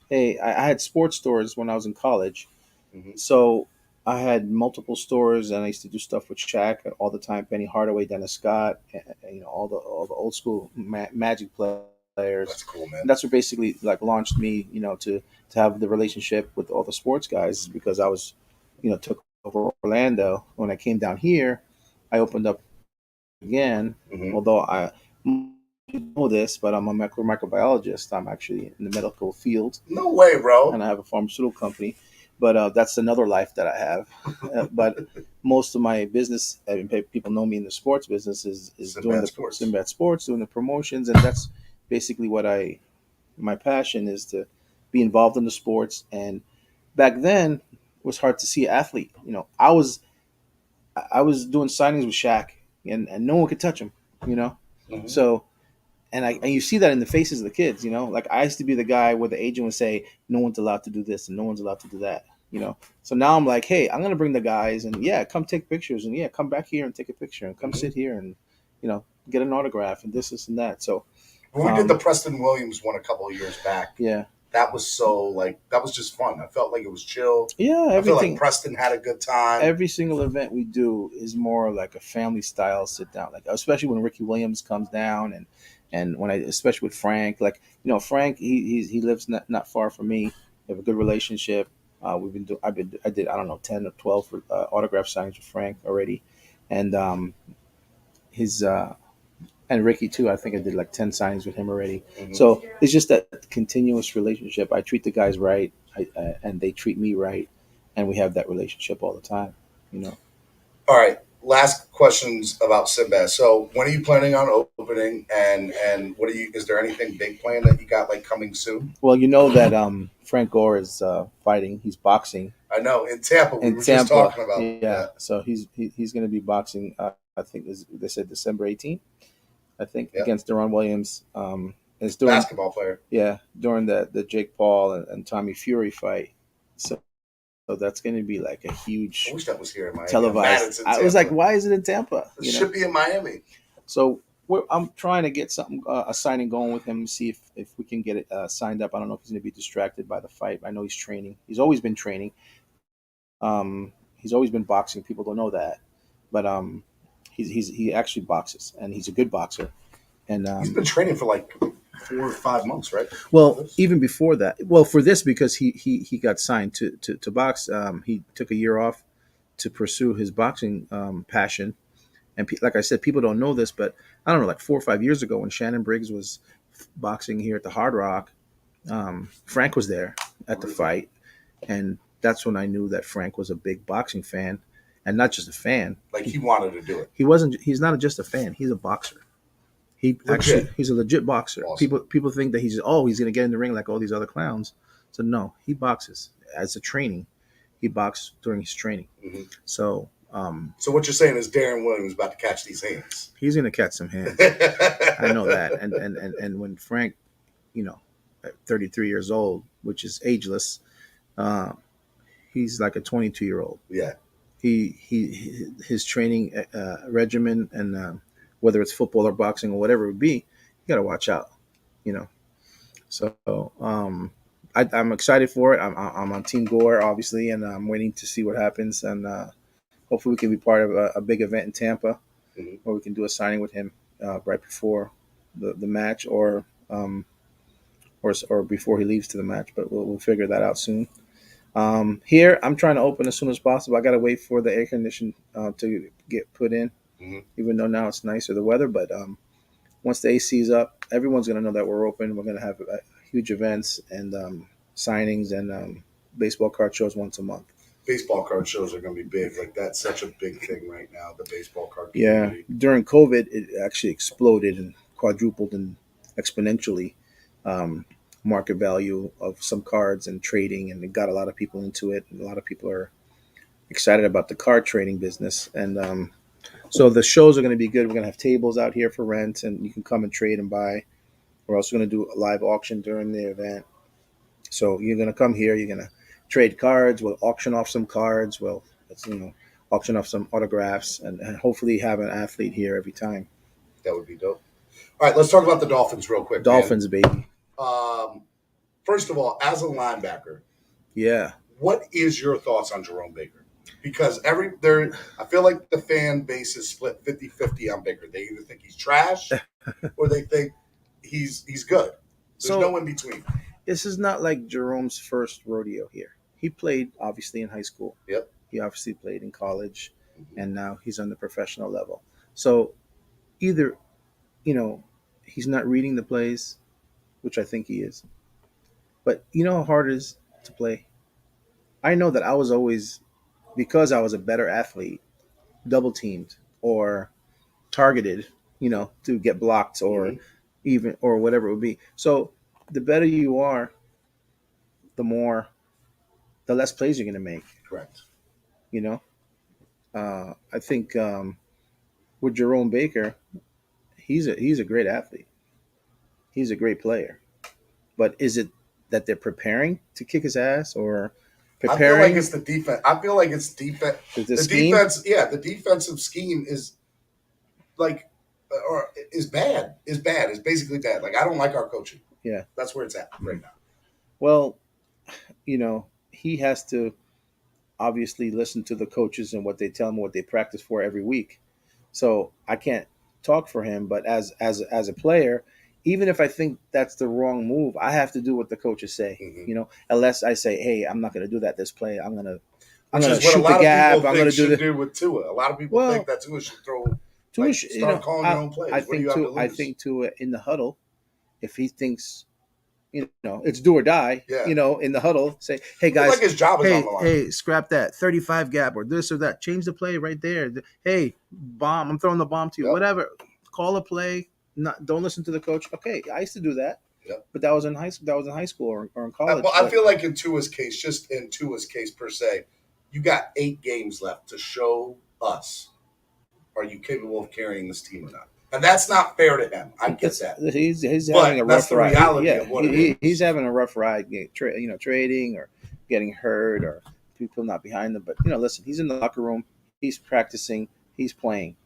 Speaker 15: Hey, I had sports stores when I was in college.
Speaker 3: Mm-hmm.
Speaker 15: So I had multiple stores, and I used to do stuff with Shaq all the time, Penny Hardaway, Dennis Scott, and, all the old school Magic players.
Speaker 3: That's cool, man.
Speaker 15: And that's what basically launched me, to have the relationship with all the sports guys, because I was, took over Orlando. When I came down here, I opened up again.
Speaker 3: Mm-hmm.
Speaker 15: Although I know this, but I'm a microbiologist. I'm actually in the medical field.
Speaker 3: No way, bro.
Speaker 15: And I have a pharmaceutical company. But that's another life that I have. But most of my business, people know me in the sports business, is doing the Sinbad Sports, doing the promotions. And that's basically my passion is to be involved in the sports. And back then, it was hard to see an athlete. I was doing signings with Shaq, and no one could touch him,
Speaker 3: Mm-hmm.
Speaker 15: So and you see that in the faces of the kids. Like I used to be the guy where the agent would say, "No one's allowed to do this and no one's allowed to do that." So now I'm like, "Hey, I'm gonna bring the guys and yeah, come take pictures and yeah, come back here and take a picture and come sit here and get an autograph and this and that." So
Speaker 4: when we did the Preston Williams one a couple of years back,
Speaker 15: yeah,
Speaker 4: that was that was just fun. I felt like it was chill.
Speaker 15: Yeah,
Speaker 4: I feel like Preston had a good time.
Speaker 15: Every single event we do is more like a family style sit down, like especially when Ricky Williams comes down and when especially with Frank, like Frank, he lives not far from me. We have a good relationship. I did I don't know 10 or 12 for, autograph signings with Frank already, and his and Ricky too. I think I did like 10 signings with him already. Mm-hmm. So it's just that continuous relationship. I treat the guys right, and they treat me right, and we have that relationship all the time.
Speaker 4: All right. Last questions about Sinbad. So when are you planning on opening, and what are you? Is there anything big planned that you got like coming soon?
Speaker 15: Well, you know that Frank Gore is fighting. He's boxing.
Speaker 4: I know in Tampa. We were just talking about that.
Speaker 15: So he's going to be boxing. I think they said December 18th. I think against Jerome Williams. It's during
Speaker 4: basketball player.
Speaker 15: Yeah, during the Jake Paul and Tommy Fury fight. So that's going to be like a huge.
Speaker 4: I wish that was here in Miami.
Speaker 15: Televised. I was like, why is it in Tampa?
Speaker 4: It should be in Miami.
Speaker 15: So I'm trying to get something a signing going with him. See if we can get it signed up. I don't know if he's going to be distracted by the fight. I know he's training. He's always been training. He's always been boxing. People don't know that, but he actually boxes and he's a good boxer. And
Speaker 4: he's been training for like 4 or 5 months, right?
Speaker 15: Well, even before that. Well, for this because he got signed to box. He took a year off to pursue his boxing passion. And like I said, people don't know this, but I don't know, like 4 or 5 years ago when Shannon Briggs was boxing here at the Hard Rock, Frank was there at the fight, and that's when I knew that Frank was a big boxing fan, and not just a fan.
Speaker 4: Like he wanted to do it.
Speaker 15: He's not just a fan. He's a boxer. He's a legit boxer. Awesome. People think that he's going to get in the ring like all these other clowns. So no, he boxes as a training. He boxed during his training. Mm-hmm. So
Speaker 4: what you're saying is Darren Williams is about to catch these hands.
Speaker 15: He's going to catch some hands. I know that. And when Frank, at 33 years old, which is ageless, he's like a 22-year-old.
Speaker 4: Yeah.
Speaker 15: His training regimen and whether it's football or boxing or whatever it would be, you got to watch out, So I'm excited for it. I'm on Team Gore, obviously, and I'm waiting to see what happens. And hopefully we can be part of a big event in Tampa, mm-hmm. where we can do a signing with him right before the match or before he leaves to the match. But we'll figure that out soon. Here, I'm trying to open as soon as possible. I got to wait for the air condition to get put in. Mm-hmm. Even though now it's nicer the weather, but once the AC is up, everyone's going to know that we're open. We're going to have huge events and signings and baseball card shows once a month.
Speaker 4: Baseball card shows are going to be big. Like that's such a big thing right now. The baseball card community.
Speaker 15: Yeah, during COVID, it actually exploded and quadrupled and exponentially market value of some cards and trading, and it got a lot of people into it. And a lot of people are excited about the card trading business and. So the shows are going to be good. We're going to have tables out here for rent, and you can come and trade and buy. We're also going to do a live auction during the event. So you're going to come here. You're going to trade cards. We'll auction off some cards. We'll auction off some autographs, and hopefully have an athlete here every time.
Speaker 4: That would be dope. All right, let's talk about the Dolphins real quick.
Speaker 15: Dolphins, man. Baby.
Speaker 4: First of all, as a linebacker,
Speaker 15: yeah,
Speaker 4: what is your thoughts on Jerome Baker? Because I feel like the fan base is split 50-50 on Baker. They either think he's trash or they think he's good. There's no in between.
Speaker 15: This is not like Jerome's first rodeo here. He played, obviously, in high school.
Speaker 4: Yep.
Speaker 15: He obviously played in college, mm-hmm. and now he's on the professional level. So either, he's not reading the plays, which I think he is. But you know how hard it is to play? I know that I was always... because I was a better athlete, double teamed or targeted, to get blocked or mm-hmm. even or whatever it would be. So the better you are, the less plays you're going to make.
Speaker 4: Correct.
Speaker 15: I think with Jerome Baker, he's a great athlete. He's a great player. But is it that they're preparing to kick his ass or preparing?
Speaker 3: I feel like it's the defense. I feel like it's defense. The defense, yeah, the defensive scheme is like, or is bad. Is bad. Is basically bad. Like I don't like our coaching.
Speaker 15: Yeah,
Speaker 3: that's where it's at right now.
Speaker 15: Well, he has to obviously listen to the coaches and what they tell him, what they practice for every week. So I can't talk for him, but as a player, even if I think that's the wrong move, I have to do what the coaches say. Mm-hmm. Unless I say, "Hey, I'm not going to do that this play. I'm going to shoot the gap. I'm going to do
Speaker 3: with Tua. A lot of people think that Tua should throw. Tua should start calling your own plays.
Speaker 15: I think Tua in the huddle, if he thinks it's do or die. Yeah. In the huddle, say, "Hey guys, like his job is on the line. Hey, scrap that 35 gap or this or that. Change the play right there. Hey, bomb. I'm throwing the bomb to you. Yep. Whatever. Call a play. Don't listen to the coach. Okay, I used to do that. Yep. But that was in high school. That was in high school or in college.
Speaker 3: I feel like in Tua's case, per se, you got 8 games left to show us: are you capable of carrying this team or not? And that's not fair to him. I get that.
Speaker 15: He's having a rough ride.
Speaker 3: Of what
Speaker 15: he's having a rough ride, trading or getting hurt or people not behind him. But listen, he's in the locker room. He's practicing. He's playing.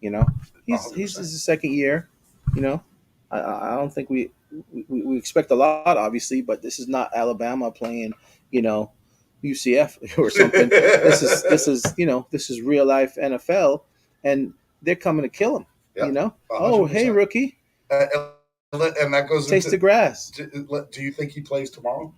Speaker 15: He's his second year. I don't think we expect a lot, obviously, but this is not Alabama playing. UCF or something. This is real life NFL, and they're coming to kill him. Yep. 100%. Oh, hey, rookie.
Speaker 3: And that goes
Speaker 15: taste the grass.
Speaker 3: Do you think he plays tomorrow?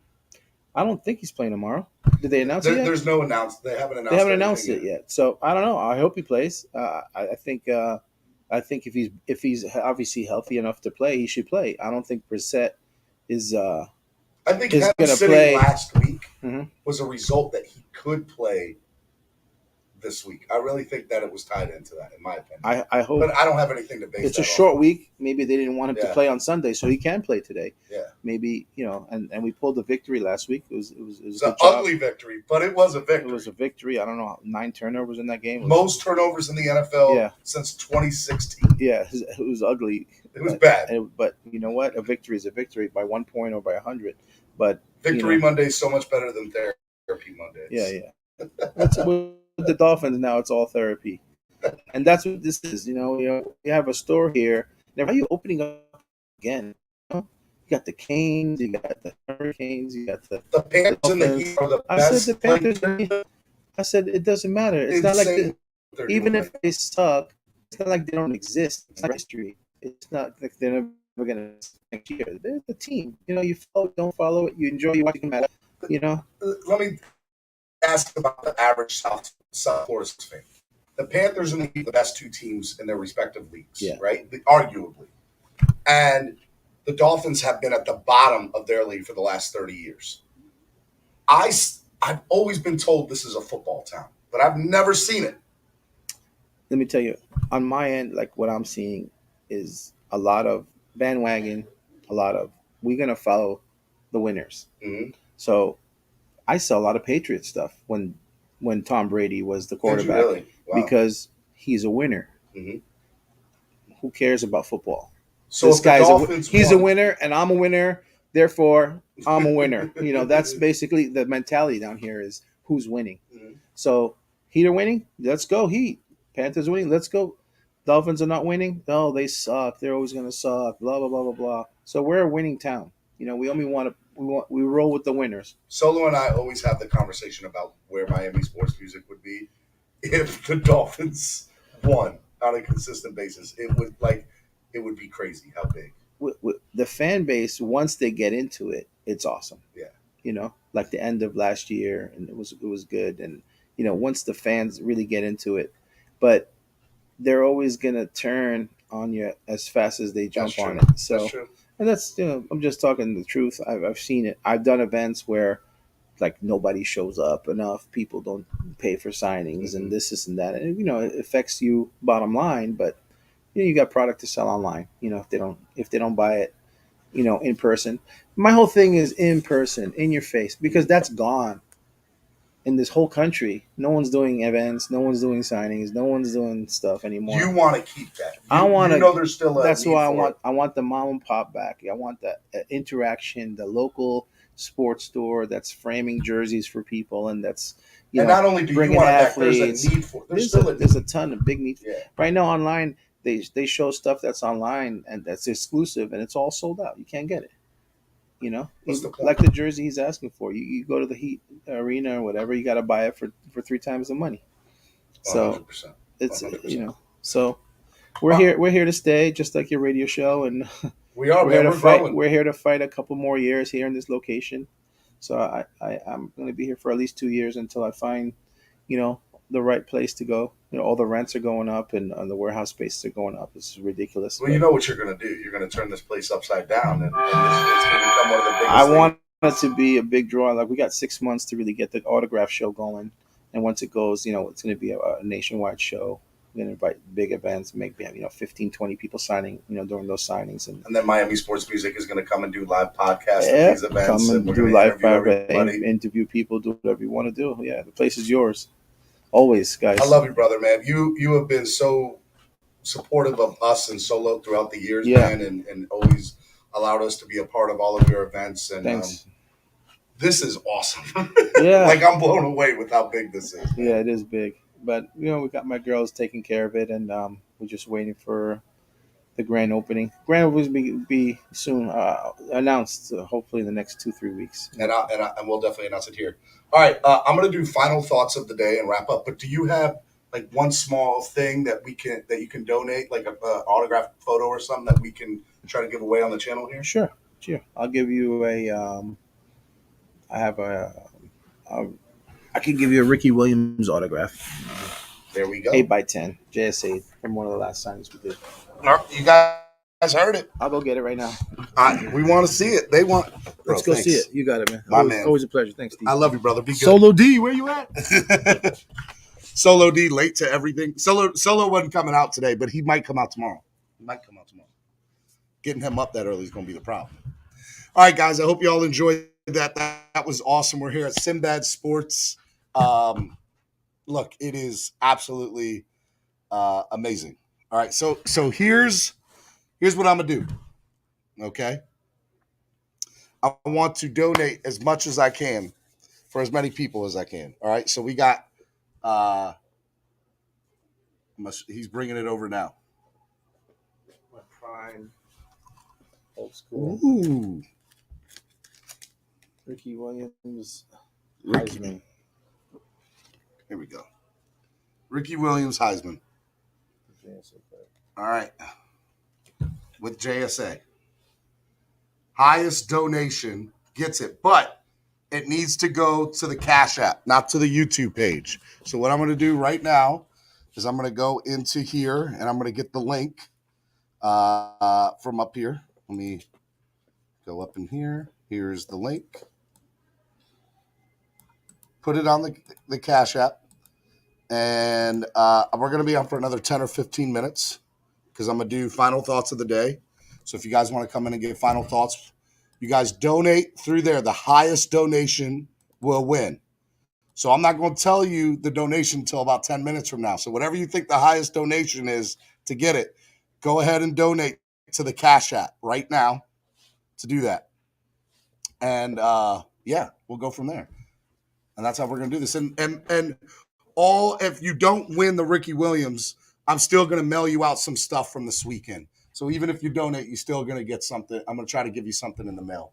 Speaker 15: I don't think he's playing tomorrow. Did they announce it yet?
Speaker 3: There's no announcement. They haven't
Speaker 15: announced it yet. So I don't know. I hope he plays. I think if he's obviously healthy enough to play, he should play. I don't think Brissett is. I
Speaker 3: think him sitting play last week was a result that he could play this week. I really think that it was tied into that, in my opinion.
Speaker 15: I hope.
Speaker 3: But I don't have anything to base
Speaker 15: it's a short week. Maybe they didn't want him to play on Sunday, so he can play today.
Speaker 3: Yeah.
Speaker 15: Maybe, and we pulled a victory last week. It was
Speaker 3: an ugly victory, but it was a victory.
Speaker 15: It was a victory. I don't know, 9 turnovers in that game.
Speaker 3: Most turnovers in the NFL since 2016.
Speaker 15: Yeah, it was ugly.
Speaker 3: It was bad.
Speaker 15: But you know what? A victory is a victory by 1 point or by 100. But
Speaker 3: Victory Monday is so much better than Therapy Mondays.
Speaker 15: Yeah. With the Dolphins now, it's all therapy, and that's what this is. You have a store here. Now, are you opening up again? You got the Canes, you got the Hurricanes, you got the
Speaker 3: Panthers and the Heat are the best.
Speaker 15: I said the Panthers. I said it doesn't matter. It's not like even if they suck, it's not like they don't exist. It's not history. It's not like they're never going to next year. They're the team. You follow, don't follow it. You enjoy watching them.
Speaker 3: Let me ask about the average South Florida fan. The Panthers and the Heat are the best 2 teams in their respective leagues, right? Arguably. And the Dolphins have been at the bottom of their league for the last 30 years. I've always been told this is a football town, but I've never seen it.
Speaker 15: Let me tell you, on my end, like what I'm seeing is a lot of bandwagon, we're going to follow the winners. Mm-hmm. So I saw a lot of Patriots stuff when Tom Brady was the quarterback.
Speaker 3: Really? Wow.
Speaker 15: Because he's a winner. Mm-hmm. Who cares about football?
Speaker 3: So
Speaker 15: this guy's he's a winner, and I'm a winner. Therefore, I'm a winner. That's basically the mentality down here is who's winning. Mm-hmm. So Heat are winning. Let's go Heat. Panthers winning. Let's go. Dolphins are not winning. No, they suck. They're always going to suck. Blah blah blah blah blah. So we're a winning town. We only want to. We roll with the winners.
Speaker 3: Solo and I always have the conversation about where Miami sports music would be if the Dolphins won on a consistent basis. It would be crazy how big.
Speaker 15: With the fan base, once they get into it, it's awesome.
Speaker 3: Yeah.
Speaker 15: Like the end of last year, and it was good. And once the fans really get into it, but they're always gonna turn on you as fast as they jump on it. So.
Speaker 3: That's true.
Speaker 15: And that's, I'm just talking the truth. I've seen it. I've done events where, like, nobody shows up enough. People don't pay for signings and this and that. And, it affects you bottom line. But, you got product to sell online. If they don't buy it, in person. My whole thing is in person, in your face, because that's gone. in this whole country, no one's doing events, no one's doing signings, no one's doing stuff anymore.
Speaker 3: You want to keep that.
Speaker 15: I want to.
Speaker 3: There's still a
Speaker 15: that's
Speaker 3: need
Speaker 15: why
Speaker 3: for it.
Speaker 15: I want the mom and pop back. I want that interaction, the local sports store that's framing jerseys for people, and that's
Speaker 3: not only do you want it back, there's a need for it.
Speaker 15: There's a ton of big need.
Speaker 3: Yeah.
Speaker 15: Right now online, they show stuff that's online and that's exclusive, and it's all sold out. You can't get it.
Speaker 3: What's the point?
Speaker 15: Like the jersey he's asking for. You go to the Heat arena or whatever, you got to buy it for 3 times the money. So
Speaker 3: 100%.
Speaker 15: it's so we're here to stay, just like your radio show, and
Speaker 3: we are.
Speaker 15: We're here to fight. Growing. We're here to fight a couple more years here in this location. So I'm going to be here for at least 2 years until I find, the right place to go. All the rents are going up and the warehouse spaces are going up. It's ridiculous.
Speaker 3: Well, you know what you're going to do. You're going to turn this place upside down, and it's going to become one of the biggest.
Speaker 15: I want it to be a big draw. Like, we got 6 months to really get the autograph show going, and once it goes, it's going to be a nationwide show. We're going to invite big events, maybe 15, 20 people signing, during those signings, and
Speaker 3: then Miami Sports Music is going to come and do live podcasts at these events,
Speaker 15: come and do live interview people, do whatever you want to do. Yeah, the place is yours. Always, guys.
Speaker 3: I love you, brother, man. You have been so supportive of us and Solo throughout the years, man, and always allowed us to be a part of all of your events. And
Speaker 15: thanks.
Speaker 3: This is awesome.
Speaker 15: Yeah.
Speaker 3: Like, I'm blown away with how big this is. Man.
Speaker 15: Yeah, it is big. But, we got my girls taking care of it, and we're just waiting for the grand opening. Grand opening will be soon announced, hopefully in the next 2-3 weeks.
Speaker 3: And we'll definitely announce it here. All right, I'm going to do final thoughts of the day and wrap up. But do you have like one small thing that you can donate, like a autographed photo or something that we can try to give away on the channel here?
Speaker 15: Sure. I'll give you I can give you a Ricky Williams autograph.
Speaker 3: There we go.
Speaker 15: 8x10 JSA from one of the last signings we did.
Speaker 3: You guys heard it.
Speaker 15: I'll go get it right now.
Speaker 3: We want to see it. They want.
Speaker 15: Let's go see it. You got it, man.
Speaker 3: Man.
Speaker 15: Always a pleasure. Thanks, Steve.
Speaker 3: I love you, brother. Be good.
Speaker 15: Solo D, where you at?
Speaker 3: Solo D, late to everything. Solo wasn't coming out today, but he might come out tomorrow. Getting him up that early is going to be the problem. All right, guys. I hope you all enjoyed that. That was awesome. We're here at Sinbad Sports. Look, it is absolutely amazing. All right, so here's what I'm gonna do. Okay, I want to donate as much as I can for as many people as I can. All right, so we got. He's bringing it over now.
Speaker 15: My prime old school.
Speaker 3: Ooh.
Speaker 15: Ricky Williams. Heisman.
Speaker 3: Here we go. Ricky Williams Heisman. All right. With JSA. Highest donation gets it, but it needs to go to the Cash App, not to the YouTube page. So what I'm going to do right now is I'm going to go into here and I'm going to get the link from up here. Let me go up in here. Here's the link. Put it on the Cash App. And we're going to be on for another 10 or 15 minutes because I'm going to do final thoughts of the day. So if you guys want to come in and give final thoughts, you guys donate through there. The highest donation will win. So I'm not going to tell you the donation until about 10 minutes from now. So whatever you think the highest donation is to get it, go ahead and donate to the Cash App right now to do that. And we'll go from there. And that's how we're going to do this. And if you don't win the Ricky Williams, I'm still going to mail you out some stuff from this weekend. So even if you donate, you're still going to get something. I'm going to try to give you something in the mail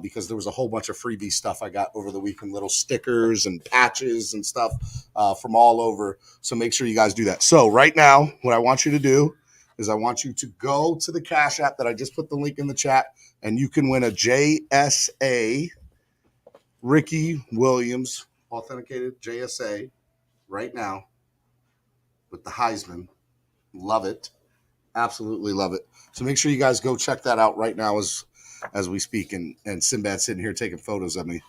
Speaker 3: because there was a whole bunch of freebie stuff I got over the weekend, little stickers and patches and stuff from all over. So make sure you guys do that. So right now, what I want you to do is I want you to go to the Cash App that I just put the link in the chat, and you can win a JSA Ricky Williams authenticated JSA right now with the Heisman. Love it. Absolutely love it. So make sure you guys go check that out right now as we speak. And Sinbad sitting here taking photos of me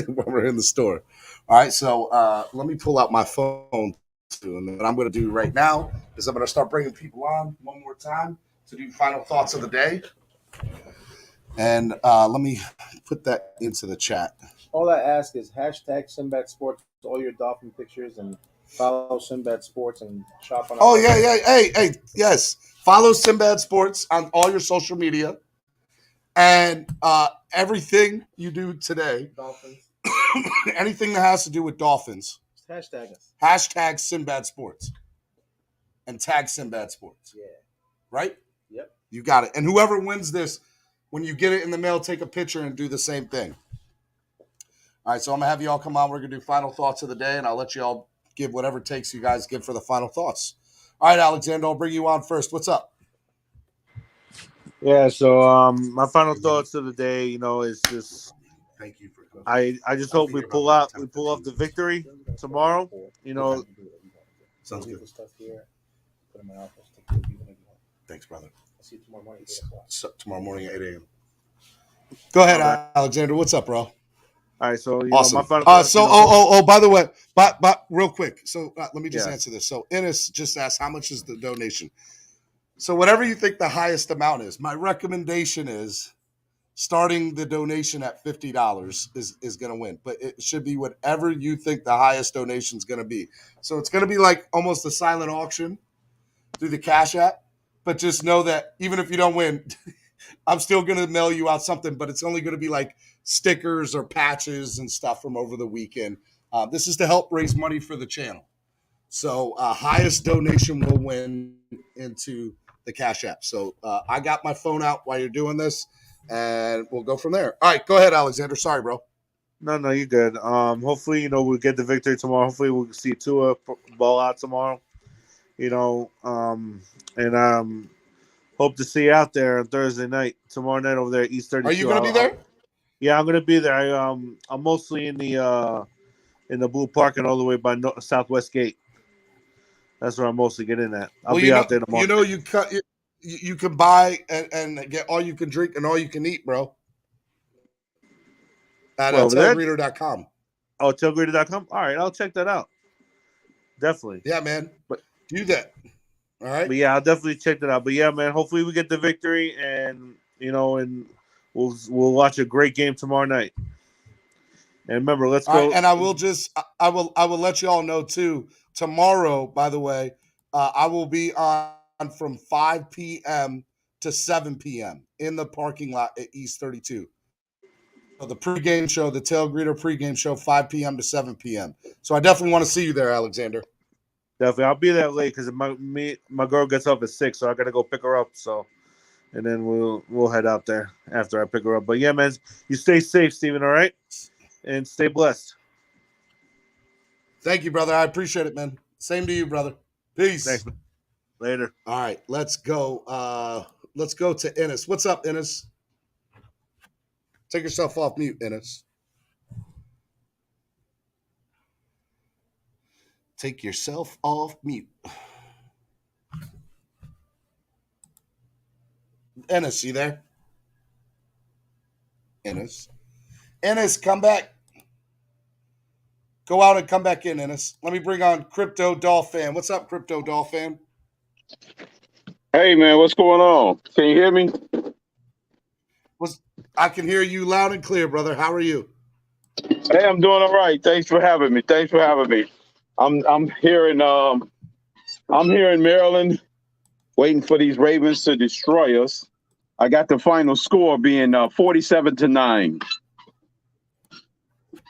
Speaker 3: while we're in the store. All right, so let me pull out my phone too. And what I'm going to do right now is I'm going to start bringing people on one more time to do final thoughts of the day. And let me put that into the chat.
Speaker 15: All I ask is hashtag Sinbad Sports all your dolphin pictures and follow Sinbad Sports and shop on our
Speaker 3: Oh, yeah.
Speaker 15: website.
Speaker 3: Hey, yes. Follow Sinbad Sports on all your social media. And everything you do today,
Speaker 15: Dolphins.
Speaker 3: anything that has to do with dolphins,
Speaker 15: Hashtag us.
Speaker 3: hashtag Sinbad Sports and tag Sinbad Sports.
Speaker 15: Yeah.
Speaker 3: Right?
Speaker 15: Yep.
Speaker 3: You got it. And whoever wins this, when you get it in the mail, take a picture and do the same thing. All right, so I'm going to have you all come on. We're going to do final thoughts of the day, and I'll let you all give whatever takes you guys give for the final thoughts. All right, Alexander, I'll bring you on first. What's up?
Speaker 13: Yeah, so my final thoughts of the day, is just
Speaker 3: thank you for
Speaker 13: I just hope we pull off the victory tomorrow.
Speaker 3: Sounds good. Thanks, brother.
Speaker 15: I'll see you tomorrow morning.
Speaker 3: Tomorrow morning at 8 a.m. Go ahead, Alexander. What's up, bro?
Speaker 13: All right, so
Speaker 3: awesome.
Speaker 13: my final thoughts,
Speaker 3: by the way, but real quick. So let me just answer this. So Ennis just asked, how much is the donation? So whatever you think the highest amount is, my recommendation is starting the donation at $50 is going to win. But it should be whatever you think the highest donation is going to be. So it's going to be like almost a silent auction through the Cash App. But just know that even if you don't win, I'm still going to mail you out something. But it's only going to be like stickers or patches and stuff from over the weekend. This is to help raise money for the channel. So highest donation will win into the Cash App. So I got my phone out while you're doing this, and we'll go from there. All right, go ahead, Alexander. Sorry, bro.
Speaker 13: No, you're good. Hopefully, we'll get the victory tomorrow. Hopefully, we'll see Tua ball out tomorrow. Hope to see you out there on Thursday night, tomorrow night over there at East 32.
Speaker 3: Are you going to be there?
Speaker 13: Yeah, I'm going to be there. I'm mostly in the Blue Park and all the way by Southwest Gate. That's where I'm mostly getting at. I'll be out there tomorrow.
Speaker 3: You can buy and get all you can drink and all you can eat, bro. At tailgreeter.com.
Speaker 13: Oh, tailgreeter.com? All right, I'll check that out. Definitely.
Speaker 3: Yeah, man. But do that. All right.
Speaker 13: But yeah, I'll definitely check that out. But yeah, man, hopefully we get the victory and and we'll watch a great game tomorrow night. And remember, let's go.
Speaker 3: Right, and I will let you all know too. Tomorrow, by the way, I will be on from 5 p.m. to 7 p.m. in the parking lot at East 32. So the pregame show, the Tail Greeter pregame show, 5 p.m. to 7 p.m. So I definitely want to see you there, Alexander.
Speaker 13: Definitely, I'll be there late because my girl gets up at 6, so I gotta go pick her up. So, and then we'll head out there after I pick her up. But yeah, man, you stay safe, Steven. All right, and stay blessed.
Speaker 3: Thank you, brother. I appreciate it, man. Same to you, brother. Peace.
Speaker 13: Thanks, man. Later.
Speaker 3: All right, let's go. Let's go to Ennis. What's up, Ennis? Take yourself off mute, Ennis. Take yourself off mute. Ennis, you there? Ennis, come back. Go out and come back in, Ennis. Let me bring on Crypto Dolphin. What's up, Crypto Dolphin?
Speaker 16: Hey, man, what's going on? Can you hear me?
Speaker 3: I can hear you loud and clear, brother. How are you?
Speaker 16: Hey, I'm doing all right. Thanks for having me. I'm here in Maryland, waiting for these Ravens to destroy us. I got the final score being 47-9.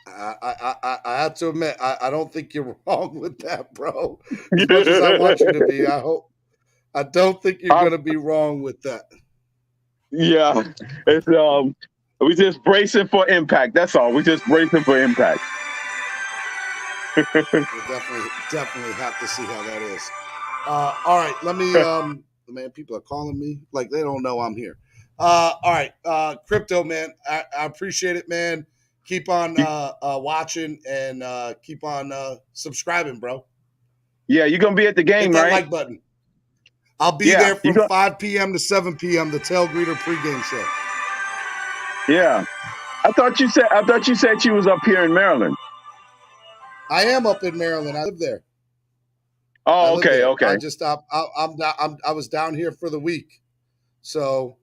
Speaker 3: I have to admit, I don't think you're wrong with that, bro. As much as I want you to be, I don't think you're going to be wrong with that.
Speaker 16: Yeah, it's we just bracing for impact. That's all. We just bracing for impact.
Speaker 3: We'll definitely have to see how that is. All right, let me. Man, people are calling me like they don't know I'm here. All right, Crypto, man, I appreciate it, man. Keep on watching and keep on subscribing, bro.
Speaker 16: Yeah, you're gonna be at the game,
Speaker 3: hit that
Speaker 16: right?
Speaker 3: like button. I'll be there from 5 p.m. to 7 p.m. The Tail Greeter pregame show.
Speaker 16: Yeah, I thought you said you was up here in Maryland.
Speaker 3: I am up in Maryland. I live there.
Speaker 16: Oh, okay.
Speaker 3: I just I was down here for the week, so.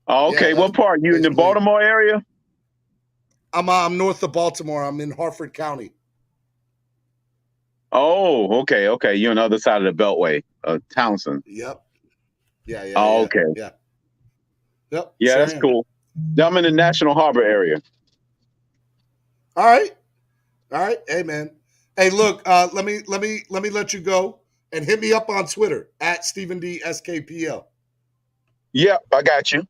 Speaker 16: Oh, okay.
Speaker 3: Yeah,
Speaker 16: what part? You in the Baltimore area?
Speaker 3: I'm north of Baltimore. I'm in Harford County.
Speaker 16: Oh, okay. You're on the other side of the Beltway, Townsend.
Speaker 3: Yep. Yeah.
Speaker 16: Oh, okay.
Speaker 3: Yeah. Yep.
Speaker 16: Yeah,
Speaker 3: sure
Speaker 16: that's
Speaker 3: am.
Speaker 16: cool. I'm in the National Harbor area.
Speaker 3: All right. Hey, man. Hey, look. Let me let you go and hit me up on Twitter at Stephen D SKPL.
Speaker 16: Yep, I got you.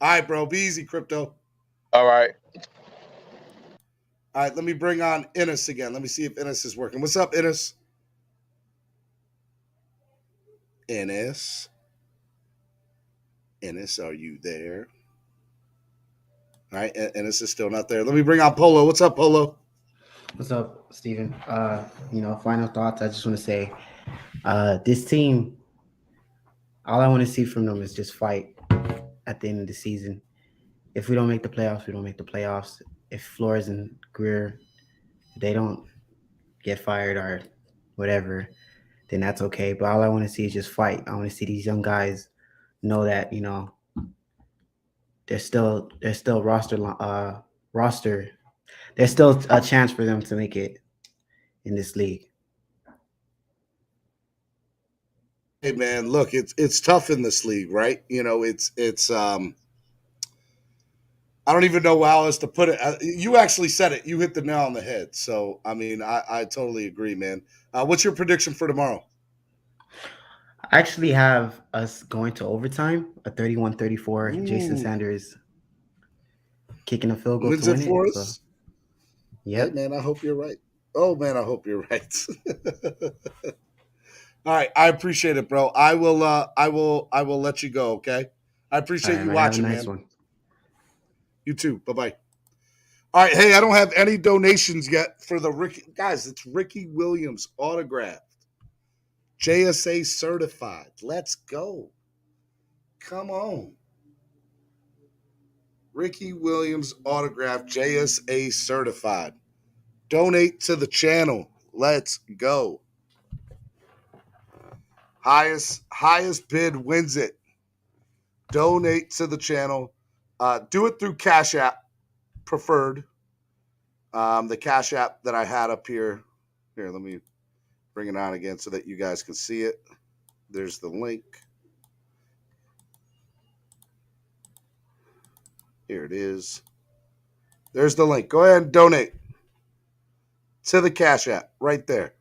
Speaker 3: All right, bro. Be easy, crypto.
Speaker 16: All right.
Speaker 3: All right. Let me bring on Ennis again. Let me see if Ennis is working. What's up, Ennis? Ennis, are you there? All right, Ennis is still not there. Let me bring on Polo. What's up, Polo?
Speaker 17: What's up, Steven? Final thoughts. I just want to say, this team, all I want to see from them is just fight at the end of the season. If we don't make the playoffs, we don't make the playoffs. If Flores and Greer, they don't get fired or whatever, then that's okay. But all I want to see is just fight. I want to see these young guys know that, there's still roster. There's still a chance for them to make it in this league.
Speaker 3: Hey man, look, it's tough in this league, right? It's I don't even know how else to put it. You actually said it. You hit the nail on the head. So I mean, I totally agree, man. What's your prediction for tomorrow?
Speaker 17: I actually have us going to overtime, a 31-34. Jason Sanders kicking a field goal
Speaker 3: Wins
Speaker 17: to win
Speaker 3: it for
Speaker 17: it.
Speaker 3: us.
Speaker 17: So, yep.
Speaker 3: Hey man, I hope you're right. Oh man, I hope you're right. All right, I appreciate it, bro. I will let you go. Okay, I appreciate you watching,
Speaker 17: have a nice
Speaker 3: man.
Speaker 17: one.
Speaker 3: You too. Bye bye. All right, hey, I don't have any donations yet for the Ricky guys. It's Ricky Williams autographed, JSA certified. Let's go. Come on. Ricky Williams autographed, JSA certified. Donate to the channel. Let's go. Highest bid wins it. Donate to the channel. Do it through Cash App, preferred. The Cash App that I had up here. Here, let me bring it on again so that you guys can see it. There's the link. Here it is. There's the link. Go ahead and donate to the Cash App right there.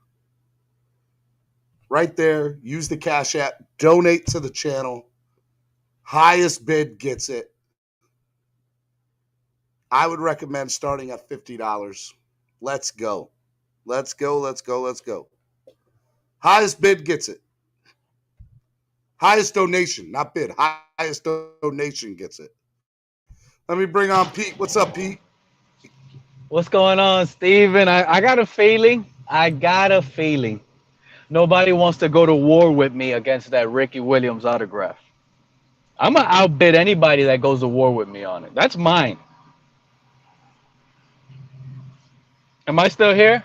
Speaker 3: Right there. Use the Cash App. Donate to the channel. Highest bid gets it. I would recommend starting at $50. Let's go. Let's go. Highest bid gets it. Highest donation, not bid. Highest donation gets it. Let me bring on Pete. What's up, Pete?
Speaker 5: What's going on, Steven? I got a feeling. Nobody wants to go to war with me against that Ricky Williams autograph. I'm going to outbid anybody that goes to war with me on it. That's mine. Am I still here?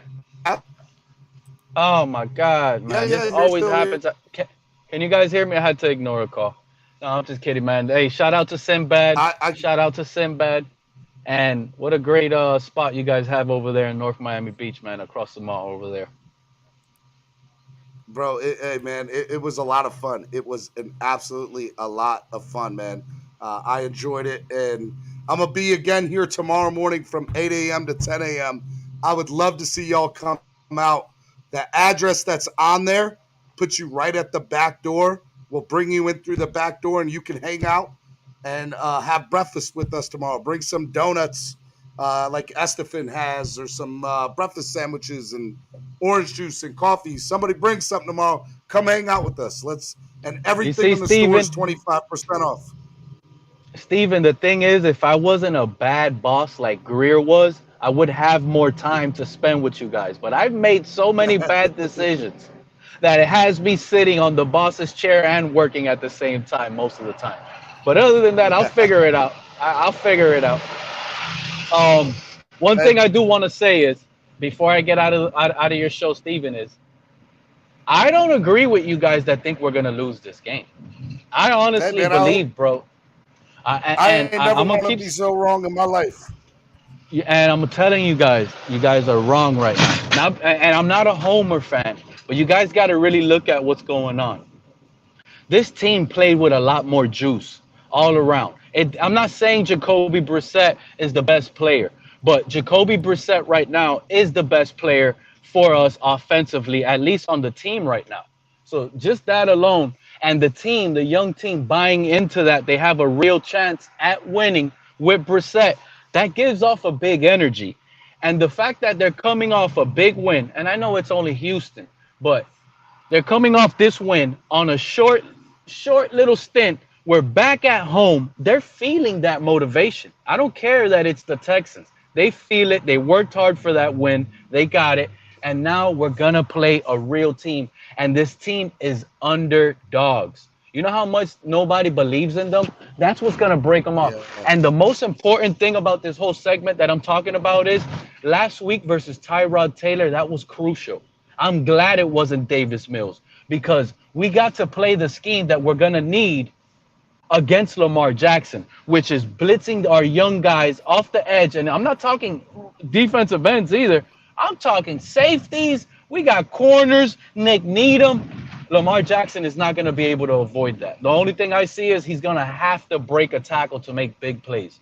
Speaker 5: Oh, my God, man. This always happens. Can you guys hear me? I had to ignore a call. No, I'm just kidding, man. Hey, shout out to Sinbad. And what a great spot you guys have over there in North Miami Beach, man, across the mall over there.
Speaker 3: Bro, it was a lot of fun. It was absolutely a lot of fun, man. I enjoyed it, and I'm going to be again here tomorrow morning from 8 a.m. to 10 a.m. I would love to see y'all come out. The address that's on there puts you right at the back door. We'll bring you in through the back door, and you can hang out and have breakfast with us tomorrow. Bring some donuts like Estefan has, or some breakfast sandwiches and orange juice and coffee. Somebody bring something tomorrow. Come hang out with us. And everything in the store is 25% off.
Speaker 5: Steven, the thing is, if I wasn't a bad boss like Greer was, I would have more time to spend with you guys. But I've made so many bad decisions that it has me sitting on the boss's chair and working at the same time most of the time. But other than that, I'll figure it out. I'll figure it out. One thing I do want to say is, before I get out of your show, Steven, is I don't agree with you guys that think we're going to lose this game. I honestly believe, bro.
Speaker 3: I ain't never want to be so wrong in my life.
Speaker 5: And I'm telling you guys are wrong right now. And I'm not a Homer fan, but you guys got to really look at what's going on. This team played with a lot more juice all around. I'm not saying Jacoby Brissett is the best player, but Jacoby Brissett right now is the best player for us offensively, at least on the team right now. So just that alone, and the team, the young team buying into that, they have a real chance at winning with Brissett. That gives off a big energy. And the fact that they're coming off a big win, and I know it's only Houston, but they're coming off this win on a short little stint. We're back at home. They're feeling that motivation. I don't care that it's the Texans. They feel it. They worked hard for that win. They got it. And now we're going to play a real team. And this team is underdogs. You know how much nobody believes in them? That's what's going to break them off.
Speaker 3: Yeah.
Speaker 5: And the most important thing about this whole segment that I'm talking about is last week versus Tyrod Taylor, that was crucial. I'm glad it wasn't Davis Mills because we got to play the scheme that we're going to need against Lamar Jackson, which is blitzing our young guys off the edge. And I'm not talking defensive ends either. I'm talking safeties. We got corners, Nick Needham. Lamar Jackson is not going to be able to avoid that. The only thing I see is he's going to have to break a tackle to make big plays.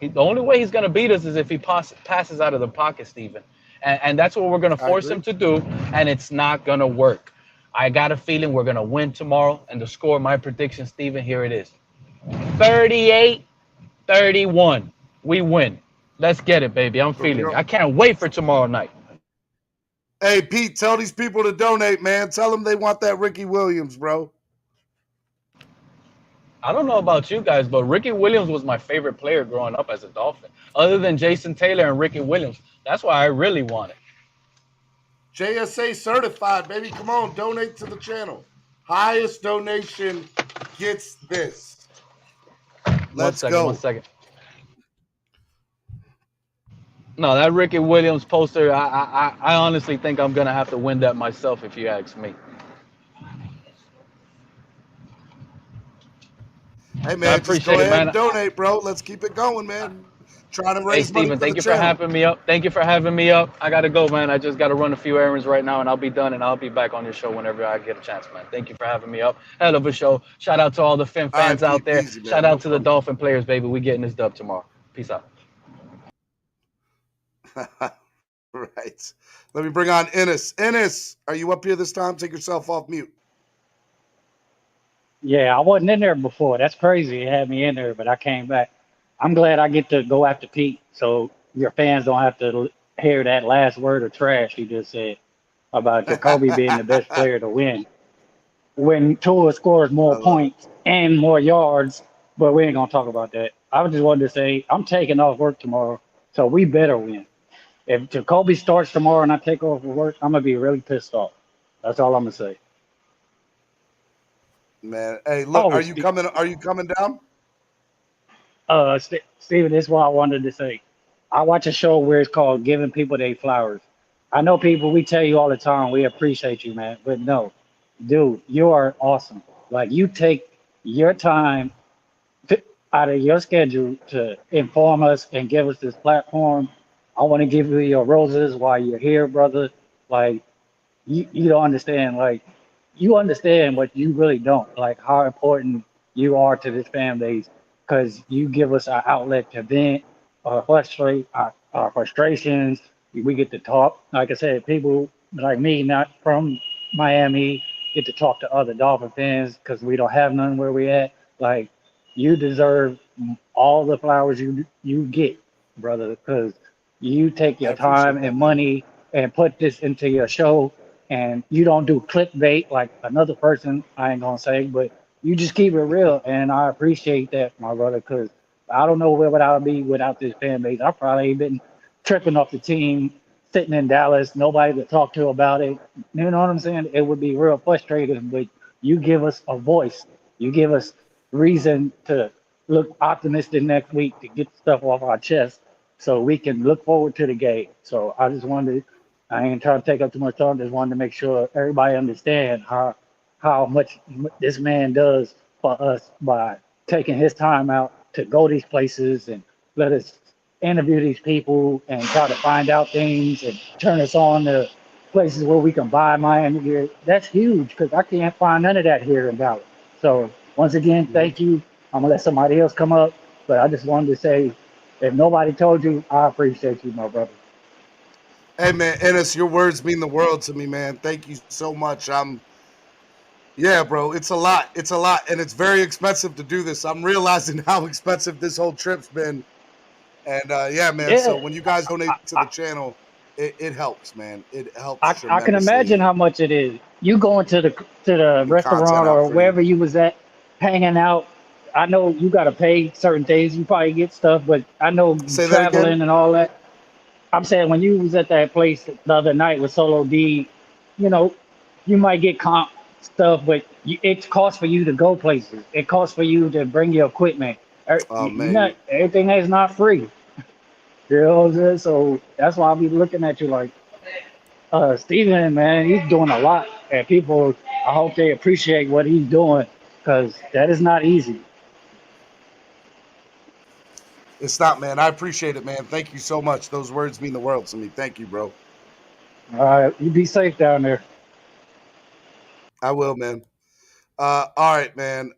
Speaker 5: The only way he's going to beat us is if he passes out of the pocket, Steven. And that's what we're going to force him to do, and it's not going to work. I got a feeling we're going to win tomorrow, and the score, my prediction, Steven, here it is. 38-31. We win. Let's get it, baby. I'm feeling it. I can't wait for tomorrow night.
Speaker 3: Hey, Pete, tell these people to donate, man. Tell them they want that Ricky Williams, bro.
Speaker 5: I don't know about you guys, but Ricky Williams was my favorite player growing up as a Dolphin. Other than Jason Taylor and Ricky Williams. That's why I really want it.
Speaker 3: JSA certified, baby. Come on, donate to the channel. Highest donation gets this. Let's go.
Speaker 5: 1 second. No, that Ricky Williams poster, I honestly think I'm going to have to win that myself if you ask me.
Speaker 3: Hey, man, just go ahead and donate, bro. Let's keep it going, man. Trying to raise money for the channel.
Speaker 5: Thank you for having me up. Thank you for having me up. I got to go, man. I just got to run a few errands right now, and I'll be done, and I'll be back on your show whenever I get a chance, man. Thank you for having me up. Hell of a show. Shout out to all the Fin fans out there. Shout out to the Dolphin players, baby. We getting this dub tomorrow. Peace out.
Speaker 3: Right. Let me bring on Ennis. Ennis, are you up here this time? Take yourself off mute.
Speaker 7: Yeah, I wasn't in there before. That's crazy. It had me in there, but I came back. I'm glad I get to go after Pete, so your fans don't have to hear that last word of trash he just said about Jacoby being the best player to win. When Tua scores more points and more yards, but we ain't gonna talk about that. I just wanted to say I'm taking off work tomorrow, so we better win. If Jacoby starts tomorrow and I take off work, I'm gonna be really pissed off. That's all I'm gonna say.
Speaker 3: Man, hey, look, are you coming down?
Speaker 7: Steven, this is what I wanted to say. I watch a show where it's called Giving People Their Flowers. I know people, we tell you all the time, we appreciate you, man. But no, dude, you are awesome. Like, you take your time out of your schedule to inform us and give us this platform. I want to give you your roses while you're here, brother. Like, you don't understand. Like, you understand what you really don't. Like, how important you are to this fan base. Because you give us our outlet to vent, our frustrations. We get to talk. Like I said, people like me, not from Miami, get to talk to other Dolphin fans because we don't have none where we at. Like, you deserve all the flowers you get, brother, because you take your time and money and put this into your show, and you don't do clickbait like another person, I ain't going to say, but you just keep it real, and I appreciate that, my brother, because I don't know where would I be without this fan base. I probably been tripping off the team, sitting in Dallas, nobody to talk to about it. You know what I'm saying? It would be real frustrating, but you give us a voice. You give us reason to look optimistic next week to get stuff off our chest so we can look forward to the game. So I just wanted to, I ain't trying to take up too much time, just wanted to make sure everybody understand how much this man does for us by taking his time out to go these places and let us interview these people and try to find out things and turn us on to places where we can buy Miami gear. That's huge because I can't find none of that here in Dallas. So once again, thank you. I'm gonna let somebody else come up, but I just wanted to say, if nobody told you, I appreciate you, my brother.
Speaker 3: Hey man, Ennis, your words mean the world to me, man. Thank you so much. Yeah, bro, it's a lot. It's a lot, and it's very expensive to do this. I'm realizing how expensive this whole trip's been. And yeah, man.
Speaker 7: Yeah,
Speaker 3: So when you guys donate to the channel, it helps, man. It helps
Speaker 7: I can imagine
Speaker 3: tremendously.
Speaker 7: how much it is. You going to the
Speaker 3: And content
Speaker 7: restaurant
Speaker 3: out
Speaker 7: or
Speaker 3: for you.
Speaker 7: wherever you was at, hanging out. I know you got to pay certain things. You probably get stuff, but I know
Speaker 3: Say that again.
Speaker 7: traveling and all that. I'm saying when you was at that place the other night with Solo D, you know, you might get comp stuff, but it costs for you to go places. It costs for you to bring your equipment.
Speaker 3: Oh
Speaker 7: You
Speaker 3: man,
Speaker 7: not everything is not free. You know what I'm saying? So that's why I'll be looking at you like, Steven, man, he's doing a lot, and people, I hope they appreciate what he's doing because that is not easy.
Speaker 3: it's not, man. I appreciate it, man. Thank you so much. Those words mean the world to me. Thank you, bro.
Speaker 7: All right, you be safe down there.
Speaker 3: I will, man. All right, man.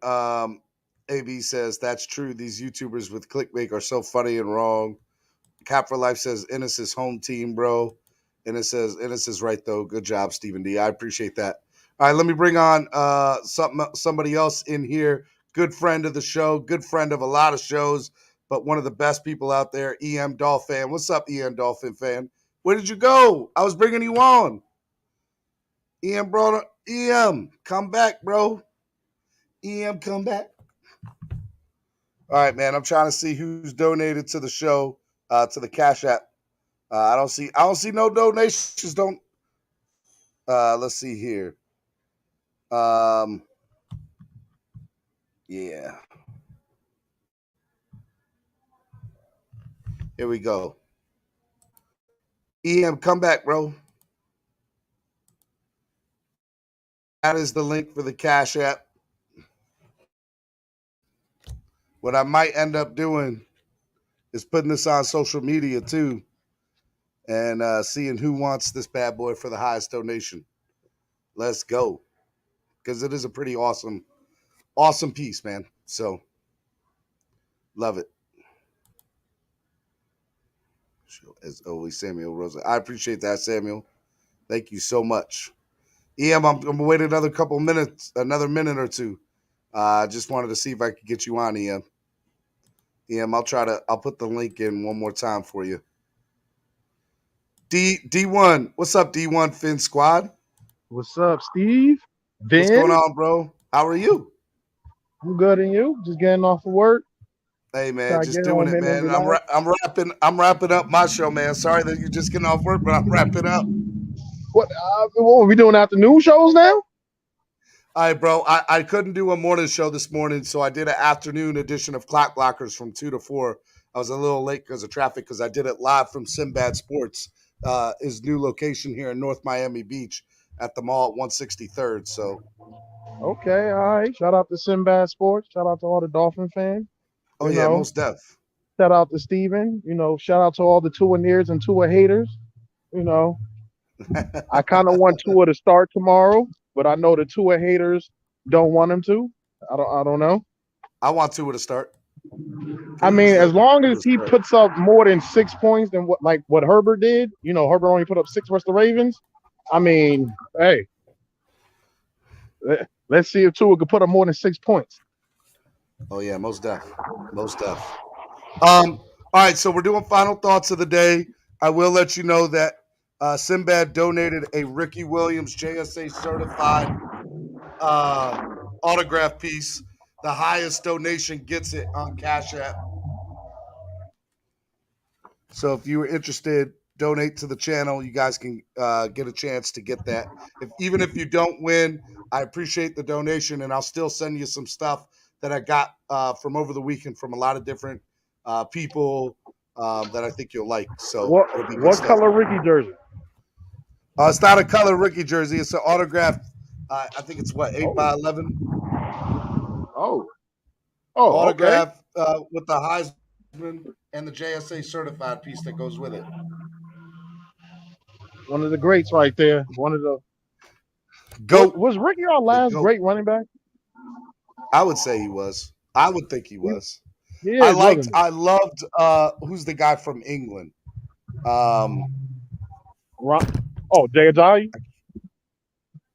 Speaker 3: AB says that's true. These YouTubers with clickbait are so funny and wrong. Cap for Life says Ennis' home team, bro. And it says Ennis is right though. Good job, Stephen D. I appreciate that. All right, let me bring on somebody else in here. Good friend of the show, good friend of a lot of shows, but one of the best people out there, EM Dolphin. What's up, EM Dolphin fan? Where did you go? I was bringing you on. EM brought EM, come back, bro. EM, come back. All right, man. I'm trying to see who's donated to the show, to the Cash App. I don't see no donations. Don't. Let's see here. Yeah. Here we go. EM, come back, bro. That is the link for the Cash App. What I might end up doing is putting this on social media too, and seeing who wants this bad boy for the highest donation. Let's go, because it is a pretty awesome piece, man. So love it. As always, Samuel Rosa. I appreciate that, Samuel. Thank you so much. EM, I'm gonna wait another minute or two. I just wanted to see if I could get you on, EM. EM, I'll put the link in one more time for you. D1, what's up, D1 Fin Squad?
Speaker 18: What's up, Steve?
Speaker 3: What's going on, bro? How are you?
Speaker 18: I'm good, and you? Just getting off of work.
Speaker 3: Hey man, just doing it, man. I'm wrapping up my show, man. Sorry that you're just getting off work, but I'm wrapping up.
Speaker 18: What are we doing? Afternoon shows now?
Speaker 3: All right, bro. I couldn't do a morning show this morning, so I did an afternoon edition of Clock Blockers from 2 to 4. I was a little late because of traffic because I did it live from Sinbad Sports, his new location here in North Miami Beach at the mall at 163rd. So,
Speaker 18: okay, all right. Shout out to Sinbad Sports. Shout out to all the Dolphin fans.
Speaker 3: Oh yeah, most def.
Speaker 18: Shout out to Steven. Shout out to all the Tua nears and Tua haters. I kind of want Tua to start tomorrow, but I know the Tua haters don't want him to. I don't know.
Speaker 3: I want Tua to start.
Speaker 18: I mean, as long as he puts up more than 6 points than what Herbert did, Herbert only put up 6 versus the Ravens. I mean, hey, let's see if Tua could put up more than 6 points.
Speaker 3: Oh yeah, most def. All right, so we're doing final thoughts of the day. I will let you know that Sinbad donated a Ricky Williams JSA certified autograph piece. The highest donation gets it on Cash App. So if you were interested, donate to the channel. You guys can get a chance to get that. Even if you don't win, I appreciate the donation, and I'll still send you some stuff that I got from over the weekend from a lot of different people that I think you'll like. So
Speaker 18: what color Ricky jersey?
Speaker 3: It's not a color Ricky jersey. It's an autographed. I think it's 8x11.
Speaker 18: Oh,
Speaker 3: autograph with the Heisman and the JSA certified piece that goes with it.
Speaker 18: One of the greats right there. One of the
Speaker 3: GOAT.
Speaker 18: Was Ricky our last great running back?
Speaker 3: I would say he was. I would think he was.
Speaker 18: He is, wasn't he?
Speaker 3: I loved who's the guy from England?
Speaker 18: Jay Ajayi?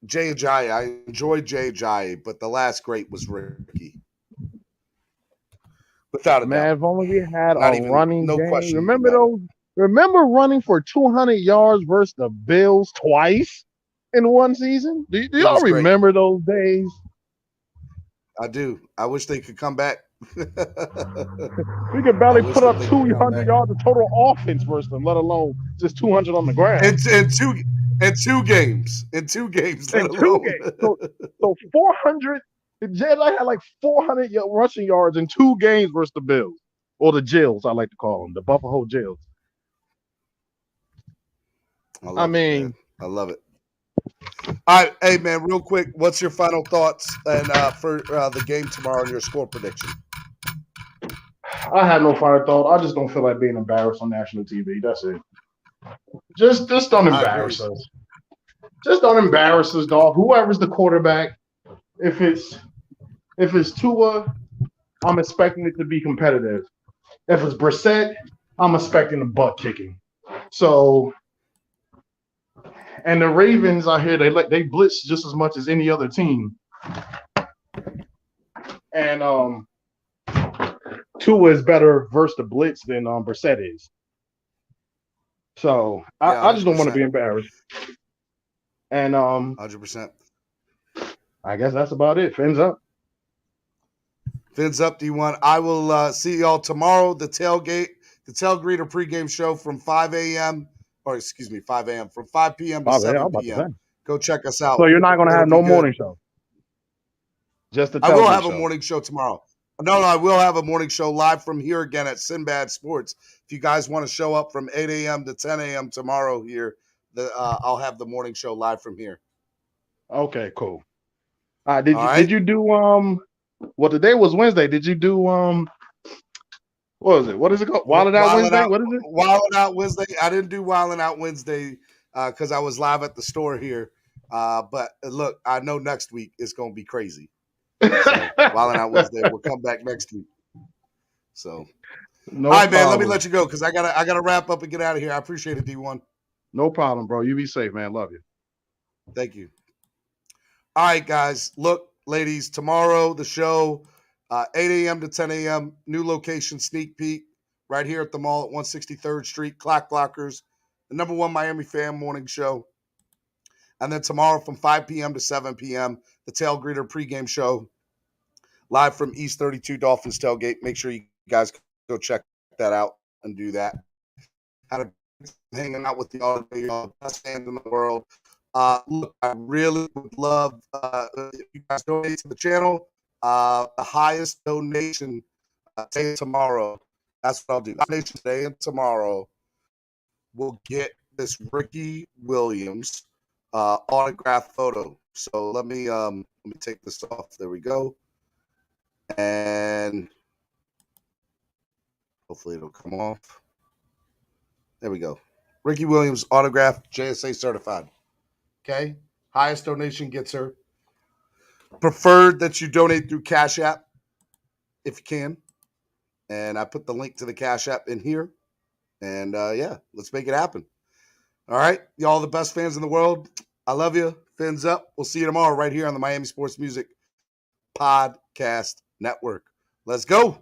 Speaker 3: Jay Ajayi. I enjoyed Jay Ajayi, but the last great was Ricky. Without a doubt.
Speaker 18: If only we had
Speaker 3: Not
Speaker 18: a
Speaker 3: even,
Speaker 18: running
Speaker 3: no
Speaker 18: game.
Speaker 3: question
Speaker 18: Remember
Speaker 3: about
Speaker 18: those? Remember running for 200 yards versus the Bills twice in one season? Do y'all remember those days?
Speaker 3: I do. I wish they could come back.
Speaker 18: We could barely put up 200 yards of total offense versus them, let alone just 200 on the ground.
Speaker 3: In two games. So
Speaker 18: 400. Jedi had like 400 rushing yards in 2 games versus the Bills, or the Jills, I like to call them, the Buffalo Jills.
Speaker 3: I love it. All right, hey man, real quick, what's your final thoughts and for the game tomorrow and your score prediction?
Speaker 18: I had no final thought. I just don't feel like being embarrassed on national TV. That's it. Just don't embarrass us. Just don't embarrass us, dog. Whoever's the quarterback, if it's Tua, I'm expecting it to be competitive. If it's Brissett, I'm expecting a butt kicking. So, and the Ravens, I hear they blitz just as much as any other team. And Tua is better versus the blitz than Brissett is. So I just don't want to be embarrassed. And
Speaker 3: 100%.
Speaker 18: I guess that's about it. Fins up.
Speaker 3: Fins up, D1. I will see y'all tomorrow. The Tailgreeter pregame show from 5 a.m. Or excuse me, 5 a.m. from 5 p.m. to 7 p.m. Go check us out.
Speaker 18: So you're not going to have no morning show? Just the
Speaker 3: I will have
Speaker 18: show.
Speaker 3: A morning show tomorrow. No, I will have a morning show live from here again at Sinbad Sports. If you guys want to show up from 8 a.m. to 10 a.m. tomorrow here, I'll have the morning show live from here.
Speaker 18: Okay, cool. Did you do well, today was Wednesday. Did you do what was it? What is it called? Wildin' Out Wednesday? What is it?
Speaker 3: Wildin' Out Wednesday. I didn't do Wildin' Out Wednesday because I was live at the store here. But look, I know next week it's gonna be crazy. So Wildin' Out Wednesday, we'll come back next week. So all right, man, let me let you go because I gotta wrap up and get out of here. I appreciate it, D1.
Speaker 18: No problem, bro. You be safe, man. Love you.
Speaker 3: Thank you. All right, guys. Look, ladies, tomorrow the show, 8 a.m. to 10 a.m., new location sneak peek right here at the mall at 163rd Street, Clock Blockers, the #1 Miami fan morning show. And then tomorrow from 5 p.m. to 7 p.m., the Tailgreeter pregame show, live from East 32 Dolphins Tailgate. Make sure you guys go check that out and do that. Had a hanging out with the best fans in the world. Look, I really would love if you guys donate to the channel. The highest donation today and tomorrow. That's what I'll do. Donation today and tomorrow will get this Ricky Williams autograph photo. So let me take this off. There we go. And hopefully it'll come off. There we go. Ricky Williams autograph, JSA certified. Okay? Highest donation gets her. Preferred that you donate through Cash App if you can. And I put the link to the Cash App in here. And yeah, let's make it happen. All right? Y'all the best fans in the world. I love you. Fins up. We'll see you tomorrow right here on the Miami Sports Music Podcast Network. Let's go.